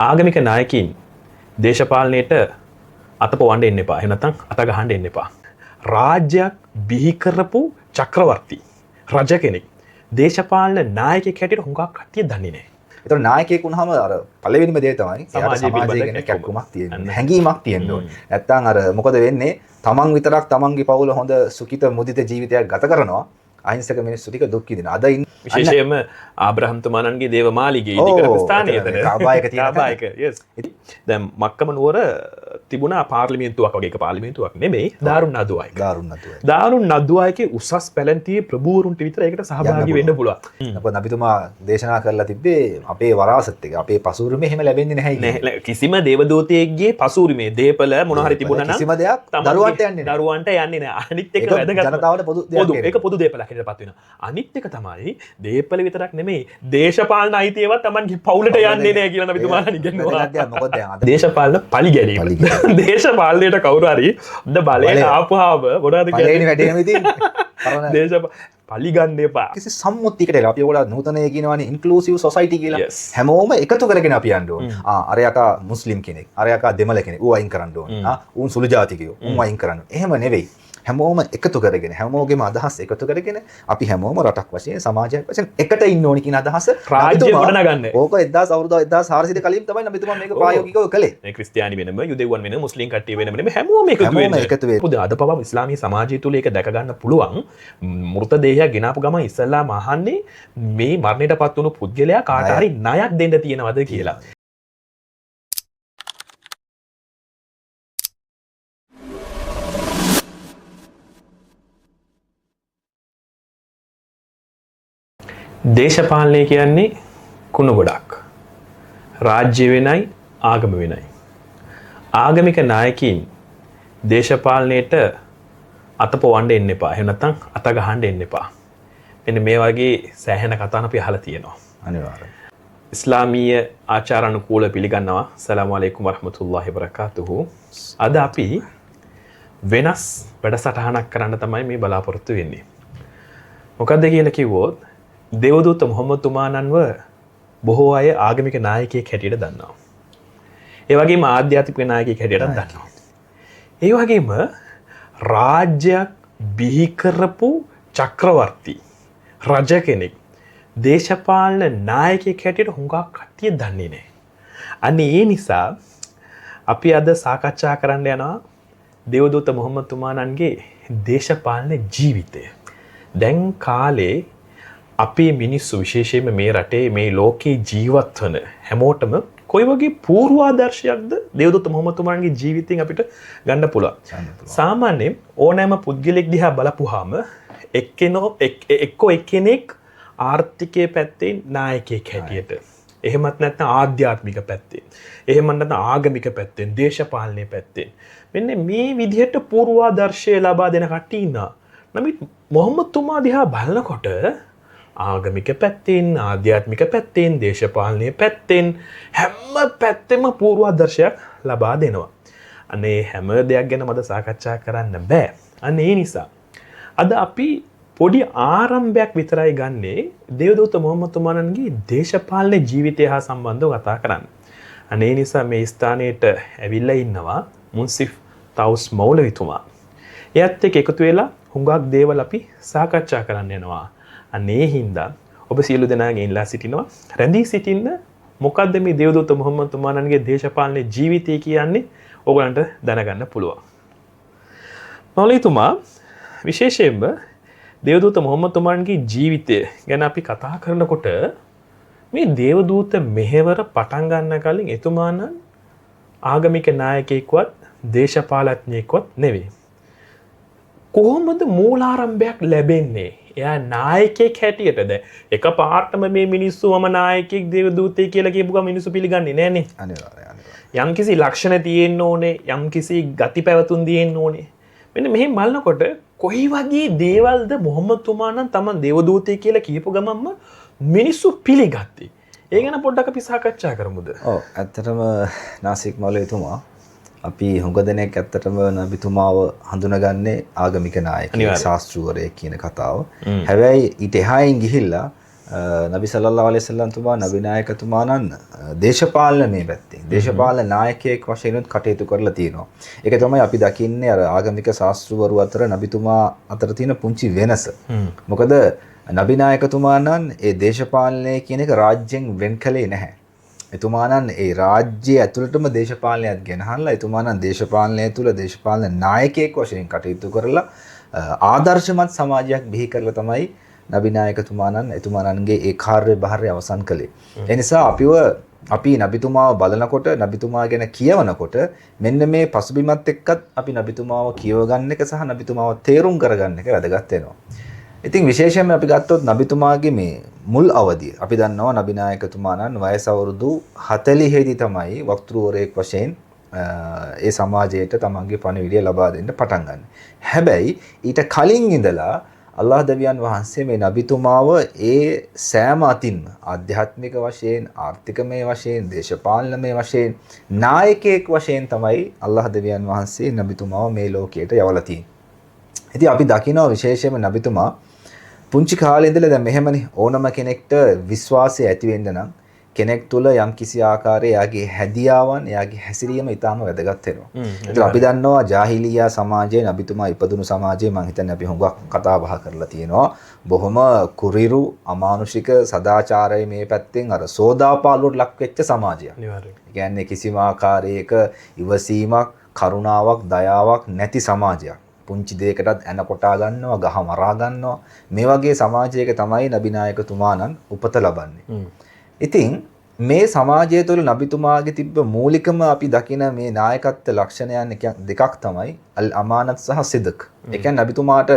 ආගමික නායකින් දේශපාලනයට අතපොවන්න එන්න එපා. එහෙම නැත්නම් අත ගහන්න එන්න එපා. රාජ්‍යයක් බිහි කරපු චක්‍රවර්ති රජ කෙනෙක් දේශපාලන නායකයෙක් හැටියට හුඟක් කට්ටිය දන්නේ නැහැ. ඒතර නායකයෙක් වුණාම අර පළවෙනිම දේ තමයි සමාජයේ ගැන කැක්කුමක් තියෙන්න. හැඟීමක් තියෙන්න ඕනේ. නැත්නම් අර මොකද වෙන්නේ? තමන් විතරක් තමන්ගේ පවුල හොඳ සුඛිත මුදිත ජීවිතයක් ගත කරනවා. අහිංසක මිනිස්සු ටික දුක් විඳින. අද විශේෂයෙන්ම ආබ්‍රහම් තුමාණන්ගේ දේවමාලිගේ ඉදි කරපු ස්ථානයේ එතන කාබායක තියෙන කාබායක yes. දැන් මක්කම නුවර තිබුණා පාර්ලිමේන්තුවක් වගේ එක පාර්ලිමේන්තුවක් නෙමෙයි දාරුන් නදුවයික. දාරුන් නදුවයිකේ උසස් පැලැන්තියේ ප්‍රභූවරුන්ට විතර ඒකට සහභාගී වෙන්න පුළුවන්. අපේ නබිතුමා දේශනා කරලා තිබ්බේ අපේ වරාසත් එක අපේ පසුරුමේ එහෙම ලැබෙන්නේ නැහැ. කිසිම දේවදූතයෙක්ගේ පසුරුමේ දේපල මොනවා හරි තිබුණා නම් කිසිම දෙයක් දරුවන්ට යන්නේ නැහැ. දරුවන්ට යන්නේ නැහැ. අනිත් එක වැදගත් ජනතාවට පොදු දෙයක්. ඒක පොදු දේපලක් හැටියට පත් වෙනවා. අනිත් එක තමයි දේපල විතරක් නෙමෙයි දේශපාලන අයිතියවත් Tamanගේ පවුලට යන්නේ නැහැ කියලා නබිතුමාලා ඉගෙනුවා. දේශපාලන පලි ගැනීම. දේශපාලනයට කවුරු හරි ද බලයට ආපුවාම මොනවද කියන්නේ? වැඩේම ඉතින් පලි ගන්න එපා. කිසි සම්මුතියකට එලා අපි ඔයගොල්ලෝ නූතනයේ කියනවානේ ඉන්ක්ලූසිව් සොසයිටි කියලා. හැමෝම එකතු කරගෙන අපි යන්න ඕන. අරයකා මුස්ලිම් කෙනෙක්, අරයකා දෙමළ කෙනෙක්. ඌ අයින් කරන්න ඕන. ඌන් සුළු ජාතිකයෝ. ඌන් අයින් කරන්න. එහෙම නෙවෙයි. හැමෝම එකතු කරගෙන හැමෝගෙම අදහස් එකතු කරගෙන අපි හැමෝම රටක් වශයෙන් සමාජයක් වශයෙන් එකට ඉන්න ඕනි කියන අදහස රාජ්‍ය ගොඩනගන්න. ඕක 1000 අවුරුදු 1400 කලින් තමයි නබිතුමා මේක ප්‍රායෝගිකව කළේ. මේ ක්‍රිස්තියානි වෙනම යුදෙව්වන් වෙනම මුස්ලිම් කට්ටිය වෙනම නෙමෙයි හැමෝම එකතු වෙන්නේ. පුදු අද පවා ඉස්ලාමීය සමාජය තුල ඒක දැක ගන්න පුළුවන්. මෘත දේහයක් ගෙනාපු ගමන් ඉස්සල්ලාම අහන්නේ මේ මරණයටපත් වුණු පුද්ගලයා කාට හරි ණයක් දෙන්න තියෙනවද කියලා. දේශපාලනය කියන්නේ කුණු ගොඩක්. රාජ්‍ය වෙනයි ආගම වෙනයි. ආගමික නායකින් දේශපාලනයට අතපොවන්න එන්න එපා. එහෙම නැත්නම් අත ගහන්න එන්න එපා. මෙන්න මේ වගේ සෑහෙන කතාන අපි අහලා තියෙනවා. අනිවාර්යයෙන්. ඉස්ලාමීය ආචාර අනුකූල පිළිගන්නවා. සලාමු අලයිකුම් වරහමතුල්ලාහි වබරකාතුහු. අද අපි වෙනස් වැඩසටහනක් කරන්න තමයි මේ බලාපොරොත්තු වෙන්නේ. මොකක්ද කියලා කිව්වොත් දේවදූත මොහොමඩ් තුමාණන්ව බොහෝ අය ආගමික නායකයෙක් හැටියට දන්නවා. ඒ වගේම ආධ්‍යාත්මික නායකයෙක් හැටියට දන්නවා. ඒ වගේම රාජ්‍යයක් බිහි කරපු චක්‍රවර්ති රජ කෙනෙක් දේශපාලන නායකයෙක් හැටියට හුඟක් කට්ටිය දන්නේ නැහැ. අන්න ඒ නිසා අපි අද සාකච්ඡා කරන්න යනවා දේවදූත මොහොමඩ් තුමාණන්ගේ දේශපාලන ජීවිතය. දැන් කාලේ අපේ මිනිස්සු විශේෂයෙන්ම මේ රටේ මේ ලෝකේ ජීවත් වන හැමෝටම කොයි වගේ පූර්වාදර්ශයක්ද දේවදූත මොහොමඩ් තුමාණන්ගේ ජීවිතයෙන් අපිට ගන්න පුළුවන්. සාමාන්‍යයෙන් ඕනෑම පුද්ගලෙක් දිහා බලපුවාම එක්කෙනෙක් ආර්ථිකයේ පැත්තෙන් නායකයෙක් හැටියට. එහෙමත් නැත්නම් ආධ්‍යාත්මික පැත්තෙන්. එහෙමත් නැත්නම් ආගමික පැත්තෙන්, දේශපාලනයේ පැත්තෙන්. මෙන්න මේ විදිහට පූර්වාදර්ශය ලබා දෙන කට්ටිය ඉන්නවා. නමුත් මොහොමඩ් තුමා දිහා බලනකොට ආගමික පැත්තෙන්, ආධ්‍යාත්මික පැත්තෙන්, දේශපාලනයේ පැත්තෙන් හැම පැත්තෙම පූර්වාදර්ශයක් ලබා දෙනවා. අනේ හැම දෙයක් ගැන මම සාකච්ඡා කරන්න බෑ. අනේ ඒ නිසා අද අපි පොඩි ආරම්භයක් විතරයි ගන්නේ දේවදූත මොහොමඩ් තුමාණන්ගේ දේශපාලන ජීවිතය හා සම්බන්ධව කතා කරන්න. අනේ නිසා මේ ස්ථානයට ඇවිල්ලා ඉන්නවා මුන්සිෆ් තවුස් මෞලවිතුමා. එයත් එක්ක එකතු වෙලා හුඟක් දේවල් අපි සාකච්ඡා කරන්න යනවා. අනේ හින්දා ඔබ සියලු දෙනාගේ ඉල්ලා සිටිනවා රැඳී සිටින්න. මොකද්ද මේ දේවදූත මොහොමඩ් තුමාණන්ගේ දේශපාලන ජීවිතය කියන්නේ ඔයගලන්ට දැනගන්න පුළුවන්. මෞලවිතුමා විශේෂයෙන්ම දේවදූත මොහොමඩ් තුමාණන්ගේ ජීවිතය ගැන අපි කතා කරනකොට මේ දේවදූත මෙහෙවර පටන් ගන්න කලින් එතුමාණන් ආගමික නායකයෙක්වත් දේශපාලඥයෙක්වත් නෙවෙයි. කොහොමද මූලාරම්භයක් ලැබෙන්නේ? එයා නායකයෙක් හැටියටද එක පාර්ටම මේ මිනිස්සු මම නායකයෙක් දේවදූතයෙක් කියලා කියපු ගමන් මිනිස්සු පිළිගන්නේ නැහනේ. අනිවාර්යයෙන්. යම්කිසි ලක්ෂණ තියෙන්න ඕනේ, යම්කිසි ගති පැවතුම් තියෙන්න ඕනේ. මෙන්න මෙහෙම බලනකොට කොයි වගේ දේවල්ද මොහොමඩ් තුමාණන් තමන් දේවදූතයෙක් කියලා කියපු ගමන්ම මිනිස්සු පිළිගත්තේ? ඒ ගැන පොඩ්ඩක් අපි සාකච්ඡා කරමුද? ඔව් ඇත්තටම නාසික් මෞලවිතුමා අපි හුඟ දෙනෙක් ඇත්තටම නබිතුමාව හඳුනගන්නේ ආගමික නායකයෙක් ශාස්ත්‍රූවරයෙක් කියන කතාව. හැබැයි ඊට එහායින් ගිහිල්ලා නබි සල්ලල්ලාහු අලයිහි වසල්ලම් තුමා නබි නායකතුමාණන් දේශපාලනයේ පැත්තෙන් දේශපාලන නායකයෙක් වශයෙන් කටයුතු කරලා තියෙනවා. ඒක තමයි අපි දකින්නේ අර ආගමික ශාස්ත්‍රවරු අතර නබිතුමා අතර තියෙන පුංචි වෙනස. මොකද නබි නායකතුමාණන් ඒ දේශපාලනය කියන එක රාජ්‍යයෙන් වෙන් කළේ නැහැ. එතුමාණන් ඒ රාජ්‍යය ඇතුළටම දේශපාලනයක් ගෙනහල්ලා එතුමාණන් දේශපාලනය තුළ දේශපාලන නායකයෙක් වශයෙන් කටයුතු කරලා ආදර්ශමත් සමාජයක් බිහි කරලා තමයි නබි නායකතුමාණන් එතුමාණන්ගේ ඒ කාර්යභාරය අවසන් කළේ. ඒ නිසා අපි නබිතුමාව බලනකොට නබිතුමා ගැන කියවනකොට මෙන්න මේ පසුබිමත් එක්කත් අපි නබිතුමාව කියව ගන්න එක සහ නබිතුමාව තේරුම් කරගන්න එක වැදගත් වෙනවා. ඉතින් විශේෂයෙන්ම අපි ගත්තොත් නබිතුමාගේ මේ මුල් අවධිය අපි දන්නවා නබි නායකතුමාණන් වයස අවුරුදු 40 දී තමයි වක්තෘවරයෙක් වශයෙන් ඒ සමාජයට තමන්ගේ පණිවිඩය ලබා දෙන්න පටන් ගන්න. හැබැයි ඊට කලින් ඉඳලා අල්ලාහ් දෙවියන් වහන්සේ මේ නබිතුමාව ඒ සෑම අතින්ම ආධ්‍යාත්මික වශයෙන් ආර්ථිකමය වශයෙන් දේශපාලනමය වශයෙන් නායකයෙක් වශයෙන් තමයි අල්ලාහ් දෙවියන් වහන්සේ නබිතුමාව මේ ලෝකයට යවලා තියෙන්නේ. ඉතින් අපි දකිනවා විශේෂයෙන්ම නබිතුමා පුංචි කාලේ ඉඳලා දැන් මෙහෙමනේ ඕනම කෙනෙක්ට විශ්වාසය ඇති වෙන්න නම් කෙනෙක් තුළ යම් කිසි ආකාරයේ එයාගේ හැදියාවන් එයාගේ හැසිරීම ඊටාම වැදගත් වෙනවා. ඒත් අපි දන්නවා ජාහිලියා සමාජයේ නබිතුමා ඉපදුණු සමාජයේ මම හිතන්නේ අපි හුඟක් කතා බහ කරලා තියෙනවා. බොහොම කුරිරු අමානුෂික සදාචාරයේ මේ පැත්තෙන් අර සෝදාපාලුවට ලක් වෙච්ච සමාජයක්. අනිවාර්යයෙන්. ඒ කියන්නේ කිසිම ආකාරයක ඉවසීමක්, කරුණාවක්, දයාවක් නැති සමාජයක්. පුංචි දෙයකටත් ඇන කොටා ගන්නවා, ගහ මරා ගන්නවා. මේ වගේ සමාජයක තමයි නබි නායකතුමාණන් උපත ලබන්නේ. ඉතින් මේ සමාජය තුළ නබිතුමාගේ තිබ්බ මූලිකම අපි දකින මේ නායකත්ව ලක්ෂණයන් දෙකක් තමයි අල් අමානත් සහ සිදක්. ඒ කියන්නේ නබිතුමාට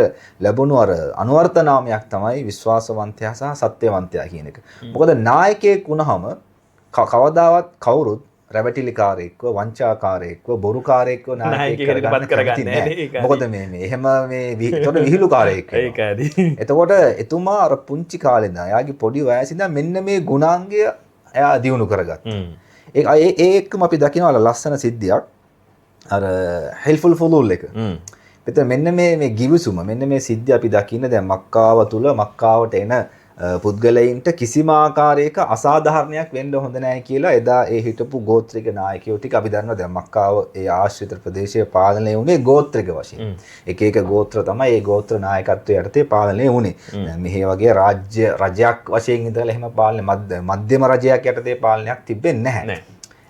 ලැබුණු අර අනුවර්ත නාමයක් තමයි විශ්වාසවන්තයා සහ සත්‍යවන්තයා කියන එක. මොකද නායකයෙක් වුණාම කවදාවත් කවුරුත් රැවටිලිකාරයෙක්ව වංචාකාරයෙක්ව බොරුකාරයෙක්ව නායකයෙක් කරගන්න නැහැ. මොකද මේ එහෙම මේ විහිළුකාරයෙක් වෙනවා. එතකොට එතුමා අර පුංචි කාලේ ඉඳන් එයාගේ පොඩි වයසේ ඉඳන් මෙන්න මේ ගුණාංගය එයා දියුණු කරගත්තා. ඒ එක්කම අපි දකිනවා ලස්සන සිද්ධියක් අර හෙල්ෆුල් ෆුලූල් එක. එතන මෙන්න මේ ගිවිසුම මෙන්න මේ සිද්ධිය අපි දකින්න දැන් මක්කාව තුල මක්කාවට එන පුද්ගලයින්ට කිසිම ආකාරයක අසාධාරණයක් වෙන්න හොඳ නැහැ කියලා එදා ඒ හිටපු ගෝත්‍රික නායකයෝ ටික අපි දන්නවා දැන් මක්කාව ඒ ආශ්‍රිත ප්‍රදේශයේ පාලනය වුණේ ගෝත්‍රික වශයෙන්. එක එක ගෝත්‍ර තමයි ඒ ගෝත්‍ර නායකත්වයේ යටතේ පාලනය වුණේ. දැන් මෙහි වගේ රජයක් වශයෙන් ඉඳලා එහෙම පාලනය මධ්‍යම රජයක් යටතේ පාලනයක් තිබෙන්නේ නැහැ.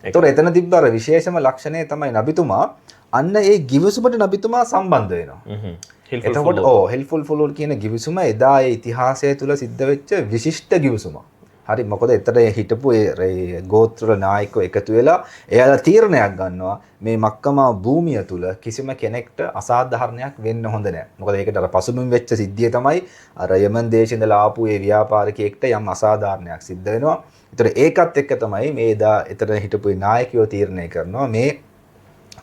ඒතකොට එතන තිබ්බ අර විශේෂම ලක්ෂණය තමයි නබිතුමා අන්න ඒ ගිවිසුමට නබිතුමා සම්බන්ධ වෙනවා. එතකොට හෙල්ෆුල් ෆුලූල් කියන ගිවිසුම එදා ඒ ඉතිහාසය තුල සිද්ධ වෙච්ච විශිෂ්ට ගිවිසුමක්. හරි මොකද එතන හිටපු ඒ ගෝත්‍ර නායකයෝ එකතු වෙලා එයාලා තීරණයක් ගන්නවා මේ මක්කමා භූමිය තුල කිසිම කෙනෙක්ට අසාධාරණයක් වෙන්න හොඳ නැහැ. මොකද ඒකට අර පසුබිම් වෙච්ච සිද්ධිය තමයි අර යමන් දේශේ ඉඳලා ආපු ඒ ව්‍යාපාරිකයෙක්ට යම් අසාධාරණයක් සිද්ධ වෙනවා. ඒතර ඒකත් එක්ක තමයි මේ එදා එතන හිටපු නායකයෝ තීරණය කරනවා මේ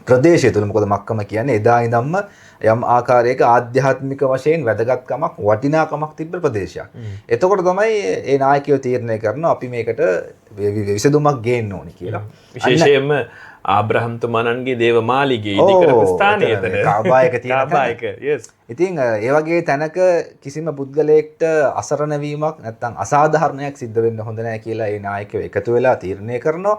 ප්‍රදේශය තුල මොකද මක්කම කියන්නේ එදා ඉඳන්ම යම් ආකාරයක ආධ්‍යාත්මික වශයෙන් වැදගත්කමක් වටිනාකමක් තිබ්බ ප්‍රදේශයක්. එතකොට තමයි ඒ නායකයෝ තීරණය කරනවා අපි මේකට විසඳුමක් ගේන්න ඕනේ කියලා. විශේෂයෙන්ම ආබ්‍රහම්තුමාණන්ගේ දේවමාලිගේ ඉදි කරපු ස්ථානයේ එතන කාබායක තියෙන කාබායක. yes. ඉතින් ඒ වගේ තැනක කිසිම පුද්ගලයෙක්ට අසරණ වීමක් නැත්නම් අසාධාරණයක් සිද්ධ වෙන්න හොඳ නැහැ කියලා ඒ නායකයෝ එකතු වෙලා තීරණය කරනවා.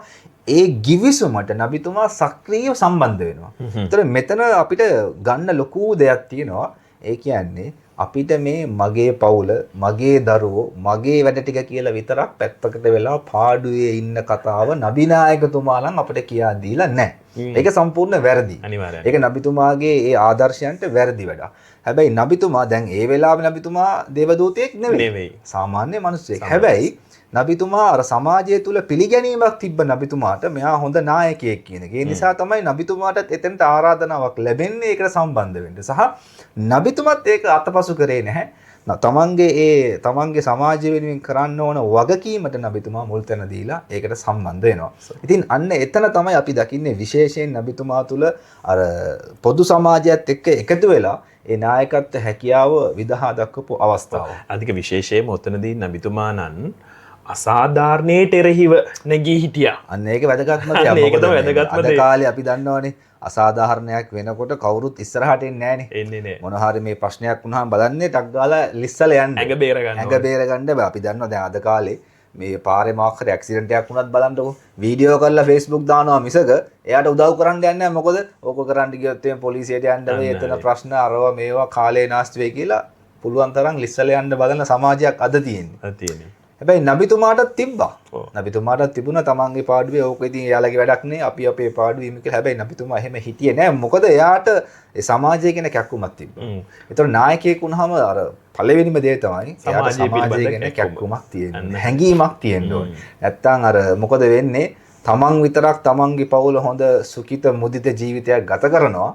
ඒ ගිවිසුමට නබිතුමා සක්‍රීයව සම්බන්ධ වෙනවා. ඒතර මෙතන අපිට ගන්න ලොකු දෙයක් තියෙනවා. ඒ කියන්නේ අපිට මේ මගේ පවුල, මගේ දරුවෝ, මගේ වැඩ ටික කියලා විතරක් පැත්තකට වෙලා පාඩුවේ ඉන්න කතාව නබි නායකතුමාලන් අපිට කියා දීලා නැහැ. ඒක සම්පූර්ණ වැරදි. අනිවාර්යයෙන්. ඒක නබිතුමාගේ ඒ ආදර්ශයන්ට වැරදි වැඩක්. හැබැයි නබිතුමා දැන් ඒ වෙලාවේ නබිතුමා දේවදූතයෙක් නෙවෙයි. සාමාන්‍ය මිනිස්සෙක්. හැබැයි නබිතුමා අර සමාජය තුල පිළිගැනීමක් තිබ්බ නබිතුමාට මෙයා හොඳ නායකයෙක් කියන එක. ඒ නිසා තමයි නබිතුමාට එතෙන්ට ආරාධනාවක් ලැබෙන්නේ ඒකට සම්බන්ධ වෙන්න. සහ නබිතුමත් ඒක අතපසු කරේ නැහැ. තමන්ගේ සමාජය වෙනුවෙන් කරන්න ඕන වගකීමට නබිතුමා මුල් තැන දීලා ඒකට සම්බන්ධ වෙනවා. ඉතින් අන්න එතන තමයි අපි දකින්නේ විශේෂයෙන් නබිතුමා තුල අර පොදු සමාජයත් එක්ක එකතු වෙලා ඒ නායකත්ව හැකියාව විදහා දක්වපු අවස්ථාව. අධික විශේෂයෙන්ම ඔතනදී නබිතුමාණන් අසාධාරණයට එරෙහිව නැගී හිටියා. අන්න ඒක වැදගත්ම අන්න ඒක තමයි වැදගත්ම අද දේ. කාලේ අපි දන්නවනේ අසාධාරණයක් වෙනකොට කවුරුත් ඉස්සරහට එන්නේ නැහනේ. එන්නේ නෑ. මොන හරි මේ ප්‍රශ්නයක් වුණාම බලන්නේ ටක් ගාලා ලිස්සල යන්නේ. ඇඟ බේර ගන්න. ඇඟ බේර ගන්න බෑ. අපි දන්නවා දැන් අද කාලේ මේ පාරේ මොකක් හරි ඇක්සිඩන්ට් එකක් වුණත් බලන්නකො වීඩියෝ කරලා Facebook දානවා මිසක එයාට උදව් කරන්න යන්නේ නැහැ. මොකද ඕක කරන්න ගියොත් එම් පොලිසියට යන්න වෙයි. එතන ප්‍රශ්න අරවා මේවා කාලේ නාස්ති වෙයි කියලා පුළුවන් තරම් ලිස්සල යන්න බලන සමාජයක් අද තියෙන්නේ. හැබැයි නබිතුමාටත් තිබ්බා. නබිතුමාටත් තිබුණා තමන්ගේ පාඩුවේ ඕක ඉතින් එයාලගේ වැඩක් නේ අපි අපේ පාඩුවේ ඉමු කියලා. හැබැයි නබිතුමා එහෙම හිටියේ නෑ. මොකද එයාට ඒ සමාජය ගැන කැක්කුමක් තිබ්බා. ඒතකොට නායකයෙක් වුණාම අර පළවෙනිම දේ තමයි එයාට සමාජය ගැන කැක්කුමක් තියෙන්න. හැඟීමක් තියෙන්න ඕනේ. නැත්තම් අර මොකද වෙන්නේ තමන් විතරක් තමන්ගේ පවුල හොඳ සුඛිත මුදිත ජීවිතයක් ගත කරනවා.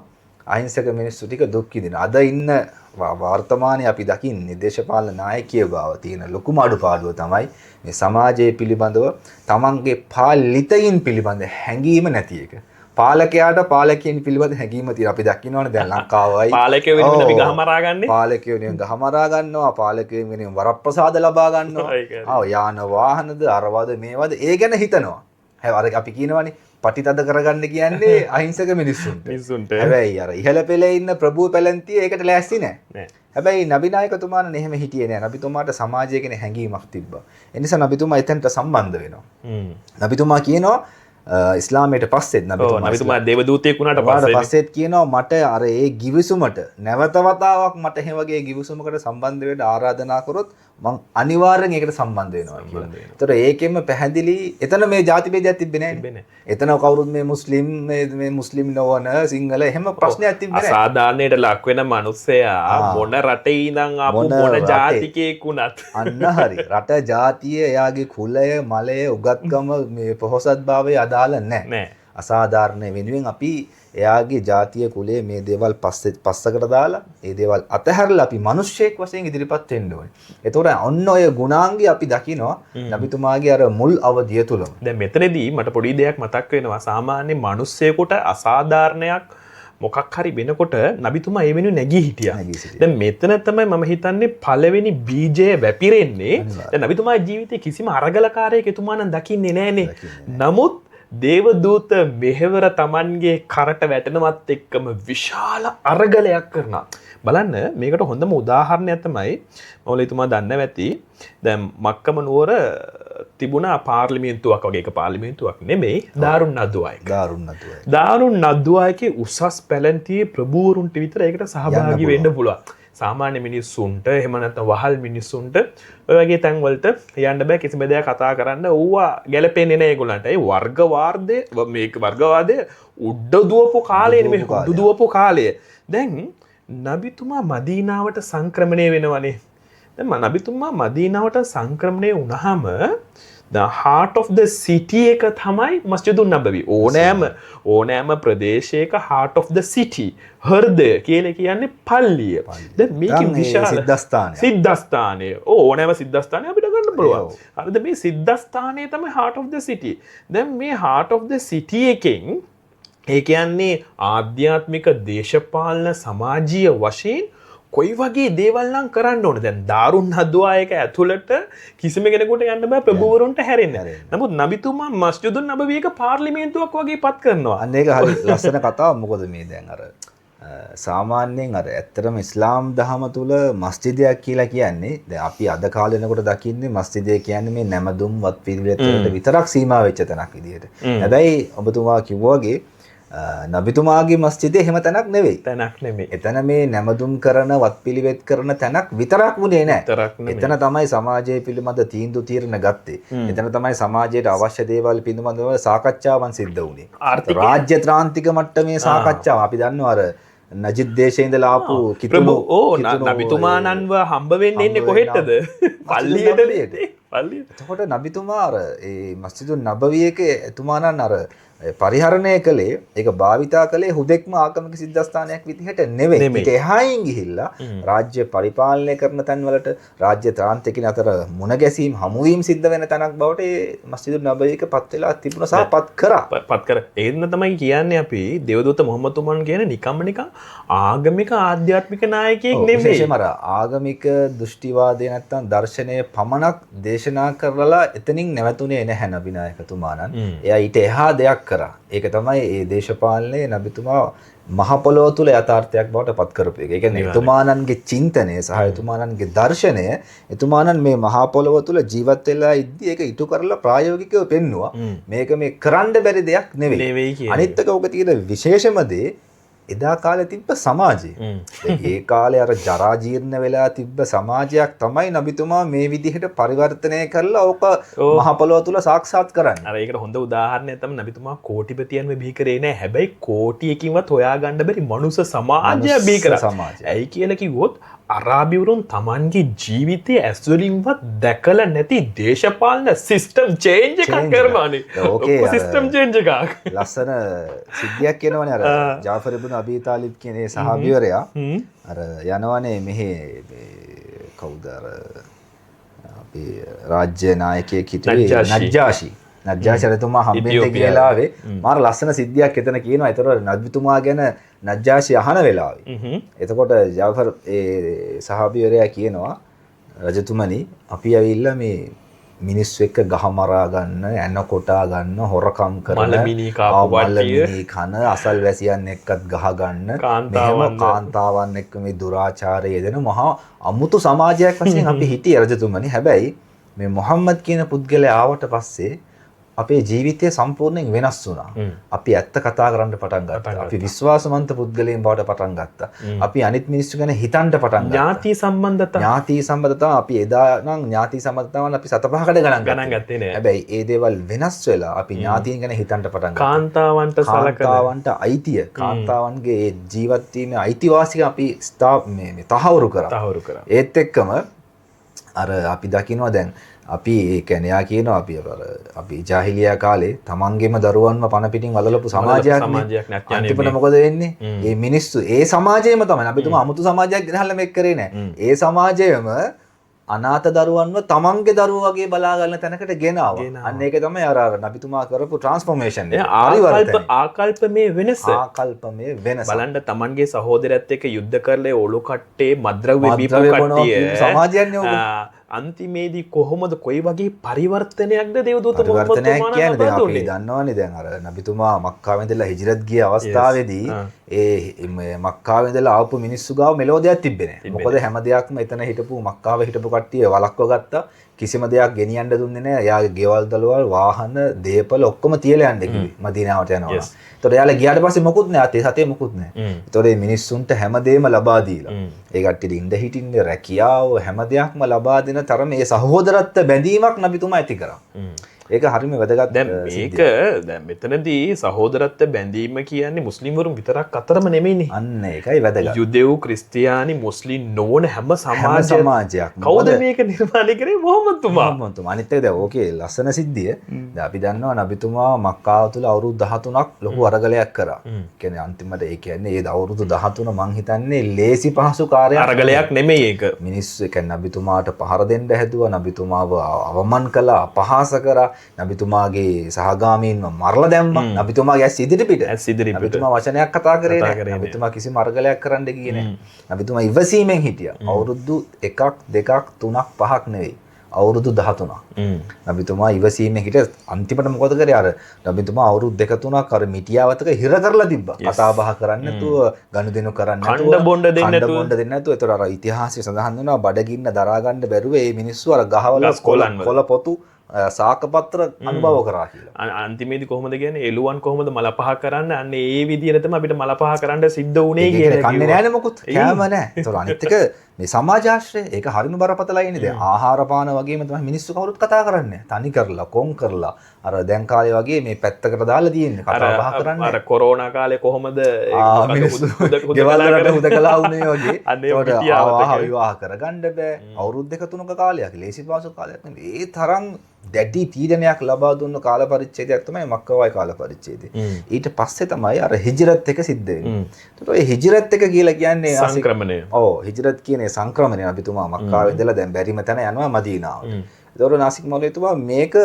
අහිංසක මිනිස්සු ටික දුක් විඳිනවා. අද ඉන්න වර්තමානයේ අපි දකින්නේ දේශපාලන නායකයෝ ගාව තියෙන ලොකුම අඩුපාඩුව තමයි මේ සමාජයේ පිළිබඳව තමන්ගේ පාලිතයින් පිළිබඳ හැඟීම නැති එක. පාලකයාට පාලකයන් පිළිබඳ හැඟීම තියෙනවා. අපි දකින්නවනේ දැන් ලංකාවයි පාලකයෝ වෙනුවෙන් අපි ගහමරා ගන්නේ. පාලකයෝ වෙනුවෙන් ගහමරා ගන්නවා. පාලකයෝ වෙනුවෙන් වරප්‍රසාද ලබා ගන්නවා. යාන වාහනද අරවද මේවද ඒ ගැන හිතනවා. හැබැයි අපි කියනවනේ පටිතද කරගන්න කියන්නේ අහිංසක මිනිස්සුන්ට. හැබැයි අර ඉහළ පෙළේ ඉන්න ප්‍රභූ පැලැන්තිය ඒකට ලෑස්ති නැහැ. හැබැයි නබිනායකතුමාට එහෙම හිටියේ නෑ. නබිතුමාට සමාජය ගැන හැඟීමක් තිබ්බා. ඒ නිසා නබිතුමා එතනට සම්බන්ධ වෙනවා. නබිතුමා කියනවා ඉස්ලාමයට පස්සෙත් නබිතුමා දේවදූතයෙක් වුණාට පස්සෙත් කියනවා මට අර ඒ ගිවිසුමට නැවත වතාවක් මට එහෙම වගේ ගිවිසුමකට සම්බන්ධ වෙන්න ආරාධනා කරොත් මං අනිවාර්යෙන් ඒකට සම්බන්ධ වෙනවා කියලා. ඒතර ඒකෙම පැහැදිලි එතන මේ ಜಾති ભેදයක් තිබ්බේ නැහැ. එතන කවුරුත් මේ මුස්ලිම් නොවන සිංහල එහෙම ප්‍රශ්නයක් තිබ්බේ නැහැ. අසාධාරණයට ලක් වෙන මිනිස්සයා මොන රටේ ඉඳන් ආපු මොන ජාතිකයෙක් වුණත් අන්න හරි. රට ජාතිය එයාගේ කුලය මලය උගත්කම මේ පොහොසත්භාවය අදාළ නැහැ. අසාධාරණ වෙනුවෙන් අපි එයාගේ ජාතිය කුලය මේ දේවල් පස්සකට දාලා ඒ දේවල් අතහැරලා අපි මිනිස්සෙක් වශයෙන් ඉදිරිපත් වෙන්න ඕනේ. ඒතකොට ඔන්න ඔය ගුණාංගي අපි දකිනවා නබිතුමාගේ අර මුල් අවධිය තුලම. දැන් මෙතනදී මට පොඩි දෙයක් මතක් වෙනවා. සාමාන්‍ය මිනිස්සෙකුට අසාධාරණයක් මොකක් හරි වෙනකොට නබිතුමා ඒ වෙනුවෙන් නැගී හිටියා. දැන් මෙතන තමයි මම හිතන්නේ පළවෙනි බීජය වැපිරෙන්නේ. දැන් නබිතුමාගේ ජීවිතේ කිසිම අරගලකාරයෙක් එතුමා නම් දකින්නේ නැහනේ. නමුත් දේවදූත මෙහෙවර Tamanගේ කරට වැටෙනවත් එක්කම විශාල අරගලයක් කරනවා. බලන්න මේකට හොඳම උදාහරණයක් තමයි මෞලවිතුමා දන්නව ඇති. දැන් මක්කම නුවර තිබුණා පාර්ලිමේන්තුවක් වගේ එක පාර්ලිමේන්තුවක් නෙමෙයි දාරුන් නදුවායක. දාරුන් නදුවායකේ උසස් පැලැන්තියේ ප්‍රභූවරුන්ට විතර ඒකට සහභාගී වෙන්න පුළුවන්. සාමාන්‍ය මිනිස්සුන්ට එහෙම නැත්නම් වහල් මිනිස්සුන්ට ඔය වගේ තැන් වලට යන්න බෑ කිසිම දෙයක් කතා කරන්න. ඕවා ගැලපෙන්නේ නැහැ ඒගොල්ලන්ට. ඒ වර්ගවාදයේ මේක වර්ගවාදයේ උඩ දුවපු කාලේ නෙමෙයි උඩ දුවපු කාලය. දැන් නබිතුමා මදීනාවට සංක්‍රමණය වෙනවනේ. දැන් නබිතුමා මදීනාවට සංක්‍රමණය වුණාම the heart of the city එක තමයි මස්ජිදුන් නබවි. ඕනෑම ප්‍රදේශයක heart of the city හෘදය කියලා කියන්නේ පල්ලිය. දැන් මේකේ විශාල සිද්ධාස්ථානය. ඕනෑම සිද්ධාස්ථානයක් අපිට ගන්න පුළුවන්. හරිද? මේ සිද්ධාස්ථානය තමයි heart of the city. දැන් මේ heart of the city එකෙන් ඒ කියන්නේ ආධ්‍යාත්මික දේශපාලන සමාජීය වශයෙන් කොයි වගේ දේවල් නම් කරන්න ඕනේ. දැන් දාරුන් නදුවායක ඇතුළට කිසිම කෙනෙකුට යන්න බෑ ප්‍රභූවරුන්ට හැරෙන්න. නමුත් නබිතුමා මස්ජිදුන් නබවි එක පාර්ලිමේන්තුවක් වගේ පත් කරනවා. අන්න ඒක හරි ලස්සන කතාවක්. මොකද මේ දැන් අර සාමාන්‍යයෙන් අර ඇත්තටම ඉස්ලාම් දහම තුල මස්ජිදයක් කියලා කියන්නේ දැන් අපි අද කාලේ වෙනකොට දකින්නේ මස්ජිදය කියන්නේ මේ නැමදුම් වත් පිළිවෙත් වලට විතරක් සීමා වෙච්ච තැනක් විදිහට. හැබැයි ඔබතුමා කිව්වා වගේ නබිතුමාගේ මස්ජිදේ එහෙම තැනක් නෙවෙයි. එතන මේ නැමදුම් කරන වත්පිළිවෙත් කරන තැනක් විතරක් වුණේ නැහැ. එතන තමයි සමාජය පිළිබඳ තීන්දුව తీරන ගත්තේ. එතන තමයි සමාජයට අවශ්‍ය දේවල් පිළිබඳව සාකච්ඡාවන් සිද්ධ වුණේ. රාජ්‍ය ත්‍රාන්තික මට්ටමේ සාකච්ඡාව අපි දන්නවා අර නජිද් දේශේ ඉඳලා ආපු කිතුණු නබිතුමාණන්ව හම්බ වෙන්න ඉන්නේ කොහෙටද? පල්ලියට. එතකොට නබිතුමා අර ඒ මස්ජිදුන් නබවි එකේ එතුමාණන් අර පරිහරණය කළේ ඒක භාවිතා කළේ හුදෙක්ම ආගමික සිද්ධාස්ථානයක් විදිහට නෙවෙයි. ඒක එහායින් ගිහිල්ලා රාජ්‍ය පරිපාලනය කරන තැන්වලට රාජ්‍ය ත්‍රාන්තිකින් අතර මුණ ගැසීම් හමුවීම් සිද්ධ වෙන තැනක් බවට ඒ මස්ජිදුන් නබවි එක පත් වෙලා තිබුණා සහ පත් කරා. ඒන්න තමයි කියන්නේ අපි දේවදූත මොහම්මද් තුමන් කියන නිකම්ම නිකන් ආගමික ආධ්‍යාත්මික නායකයෙක් නෙමෙයි. විශේෂයෙන්ම අර ආගමික දෘෂ්ටිවාදය නැත්තම් දර්ශනය පමණක් දේශනා කරලා එතනින් නැවතුනේ නැහැ නබිනායකතුමාණන්. එයා ඊට එහා දෙයක් කරා. ඒක තමයි ඒ දේශපාලනයේ නබිතුමා මහ පොළොව තුල යථාර්ථයක් බවට පත් කරපු එක. ඒ කියන්නේ එතුමාණන්ගේ චින්තනය සහ එතුමාණන්ගේ දර්ශනය එතුමාණන් මේ මහ පොළොව තුල ජීවත් වෙලා ඉද්දි ඒක ඉටු කරලා ප්‍රායෝගිකව පෙන්නුවා. මේක මේ කරන්න බැරි දෙයක් නෙවෙයි. අනිත් එක ඔක තියෙන විශේෂම දේ එදා කාලේ තිබ්බ සමාජය. ඒ කාලේ අර ජරා ජීර්ණ වෙලා තිබ්බ සමාජයක් තමයි නබිතුමා මේ විදිහට පරිවර්තනය කරලා ඕක මහ පොළොව තුල සාක්ෂාත් කරන්නේ. අර ඒකට හොඳ උදාහරණයක් තමයි නබිතුමා කෝටිපතියන්ව බිහි කරේ නෑ. හැබැයි කෝටියකින්වත් හොයාගන්න බැරි මනුස්ස සමාජය බිහි කරා. ඇයි කියලා කිව්වොත් අරාබිවරුන් Tamanගේ ජීවිතයේ ඇස්වලින්වත් දැකලා නැති දේශපාලන සිස්ටම් චේන්ජ් එකක් කරනවානේ. ඕකේ සිස්ටම් චේන්ජ් එකක්. ලස්සන සිද්ධියක් කියනවනේ අර ජාෆර් ඉබ්න් අබී තාලිබ් කියන ඒ සහාබිවරයා අර යනවනේ මෙහි කවුද අර අපේ රාජ්‍ය නායකයෙක් හිටියේ නජ්ජාෂි. නජ්ජාෂි රතුමා හම්බෙන්න කියලා ආවේ. මාර ලස්සන සිද්ධියක් එතන කියනවා. ඒතර නබිතුමා ගැන නජ්ජාෂි අහන වෙලාවේ. එතකොට ජාෆර් ඒ සහාබිවරයා කියනවා රජතුමනි අපි ඇවිල්ලා මේ මිනිස්සු එක්ක ගහ මරා ගන්න, ඇන කොටා ගන්න, හොරකම් කරන, මලමිනී කන, අසල්වැසියන් එක්කත් ගහ ගන්න, මෙහෙම කාන්තාවන් එක්ක මේ දුරාචාරය යෙදෙන මහා අමුතු සමාජයක් වශයෙන් අපි හිටියේ රජතුමනි. හැබැයි මේ මොහම්මද් කියන පුද්ගලයා ආවට පස්සේ අපේ ජීවිතය සම්පූර්ණයෙන් වෙනස් වුණා. අපි ඇත්ත කතා කරන්න පටන් ගත්තා. අපි විශ්වාසවන්ත පුද්ගලයන් බවට පටන් ගත්තා. අපි අනිත් මිනිස්සු ගැන හිතන්න පටන් ගත්තා. ඥාති සම්බන්ධතාව අපි එදා නම් ඥාති සම්බන්ධතාවන් අපි 7-5කට ගණන් ගත්තේ නෑ. හැබැයි ඒ දේවල් වෙනස් වෙලා අපි ඥාතීන් ගැන හිතන්න පටන් ගත්තා. කාන්තාවන්ට අයිතිය, කාන්තාවන්ගේ ජීවත් වීමේ අයිතිවාසිකම් අපි මේ තහවුරු කරා. ඒත් එක්කම අර අපි දකිනවා දැන් අපි ඒ කියන්නේ යා කියනවා අපි ජාහිලියා කාලේ තමන්ගේම දරුවන්ව පණ පිටින් වලලපු සමාජයක් නේ. අන්තිමට මොකද වෙන්නේ? මේ මිනිස්සු ඒ සමාජයේම තමයි. අපි තුමා අමුතු සමාජයක් ගෙනහල්ලා මේක කරේ නෑ. ඒ සමාජයේම අනාථ දරුවන්ව තමන්ගේ දරුවෝ වගේ බලා ගන්න තැනකට ගෙනාවා. අන්න ඒක තමයි අර නබිතුමා කරපු ට්‍රාන්ස්ෆෝමේෂන් එක. ආකල්පමේ වෙනස. බලන්න තමන්ගේ සහෝදරයත් එක්ක යුද්ධ කරලා ඔලු කට්ටේ මද්ද්‍රව්‍ය බීපු කට්ටිය සමාජයන්නේ ඕක. අන්තිමේදී කොහොමද කොයි වගේ පරිවර්තනයක්ද දේවදූත මොහම්මද් කියන්නේ? දැන් අපි දන්නවනේ දැන් අර නබිතුමා මක්කාවෙන් ඉඳලා හිජරත් ගිය අවස්ථාවේදී ඒ මක්කාවෙන් ඉඳලා ආපු මිනිස්සු ගාව මෙලෝ දෙයක් තිබ්බේ නැහැ. මොකද හැම දෙයක්ම එතන හිටපු මක්කාවේ හිටපු කට්ටිය වලක්ව ගත්තා. කිසිම දෙයක් ගෙනියන්න දුන්නේ නැහැ. එයාගේ ගෙවල් දලවල් වාහන දේපල ඔක්කොම තියලා යන්න කිව්වේ මදීනාවට යනවා. ඒතකොට එයාලා ගියාට පස්සේ මොකුත් නැහැ. අතේ සතේ මොකුත් නැහැ. ඒතකොට මේ මිනිස්සුන්ට හැමදේම ලබා දීලා. ඒ කට්ටියට ඉඳ හිටින්නේ රැකියාව හැම දෙයක්ම ලබා දෙන තරම මේ සහෝදරත්ව බැඳීමක් නබිතුමා ඇති කරා. ඒක හරිම වැදගත්. දැන් මේක දැන් මෙතනදී සහෝදරත්ව බැඳීම කියන්නේ මුස්ලිම් වරුන් විතරක් අතරම නෙමෙයිනේ. අන්න ඒකයි වැදගත්. යුදෙව් ක්‍රිස්තියානි මුස්ලිම් නොවන හැම සමාජයක්. කවුද මේක නිර්මාණය කරේ? මොහම්මද් තුමා. අනිත් එක දැන් ඕකේ ලස්සන සිද්ධිය. දැන් අපි දන්නවා නබිතුමා මක්කාව තුල අවුරුදු 13ක් ලොකු අරගලයක් කරා. කියන්නේ අන්තිමට ඒ කියන්නේ ඒ අවුරුදු 13 මං හිතන්නේ ලේසි පහසු කාර්යයක්. අරගලයක් නෙමෙයි ඒක. මිනිස්සු ඒ කියන්නේ නබිතුමාට පහර දෙන්න හැදුවා. නබිතුමාව අවමන් කළා, අපහාස කරා. නබිතුමාගේ සහගාමීන්ව මරලා දැම්මා. නබිතුමාගේ ඇස් ඉදිරිපිට. නබිතුමා වචනයක් කතා කරේ නැහැ. නබිතුමා කිසිම අරගලයක් කරන්න ගියේ නැහැ. නබිතුමා ඉවසීමෙන් හිටියා. අවුරුදු 1ක් 2ක් 3ක් 5ක් නෙවෙයි. අවුරුදු 13ක්. නබිතුමා ඉවසීමෙන් හිටිය. අන්තිමට මොකද කරේ? අර නබිතුමා අවුරුදු 2-3ක් අර මිටියාවතක හිර කරලා තිබ්බා. කතා බහ කරන්න නැතුව, ගනුදෙනු කරන්න නැතුව, කණ්ඩ බොණ්ඩ දෙන්න නැතුව. ඒතර අර ඉතිහාසයේ සඳහන් වෙනවා බඩගින්න දරා ගන්න බැරුව මේ මිනිස්සු අර ගහවල කොළ පොතු සාකපත්‍ර අනුභව කරා කියලා. අන්තිමේදී කොහොමද කියන්නේ එළුවන් කොහොමද මලපහ කරන්න? අන්න ඒ විදිහට තමයි අපිට මලපහ කරන්න සිද්ධ වුණේ කියලා. කන්නේ නැහැ මොකුත්. කෑම නැහැ. ඒතකොට අනිත් එක මේ සමාජාශ්‍රය ඒක හරිම බරපතලයිනේ. දැන් ආහාර පාන වගේම තමයි මිනිස්සු කවුරුත් කතා කරන්නේ. තනි කරලා, කොන් කරලා. අර දැන් කාලේ වගේ මේ පැත්තකට දාලා තියෙන්නේ. කතා බහ කරන්නේ. අර කොරෝනා කාලේ කොහොමද මිනිස්සු ගෙවල් වලට හුදකලා වුණේ වගේ. ඒකට ආවාහ විවාහ කරගන්න බෑ. අවුරුදු 2-3ක කාලයක්. ලේසි පාසු කාලයක් නෙමෙයි. ඒ තරම් දැඩි තීරණයක් ලබා දුන්න කාල පරිච්ඡේදයක් තමයි මක්කාවයි කාල පරිච්ඡේදය. ඊට පස්සේ තමයි අර හිජරත් එක සිද්ධ වෙන්නේ. ඒතකොට ඔය හිජරත් එක කියලා කියන්නේ සංක්‍රමණය. ඔව් හිජරත් කියන්නේ සංක්‍රමණය. නබිතුමා මක්කාවේ ඉඳලා දැන් බැරිම තැන යනවා මදීනාවට. ඒතකොට නාසික් මෞලවිතුමා මේක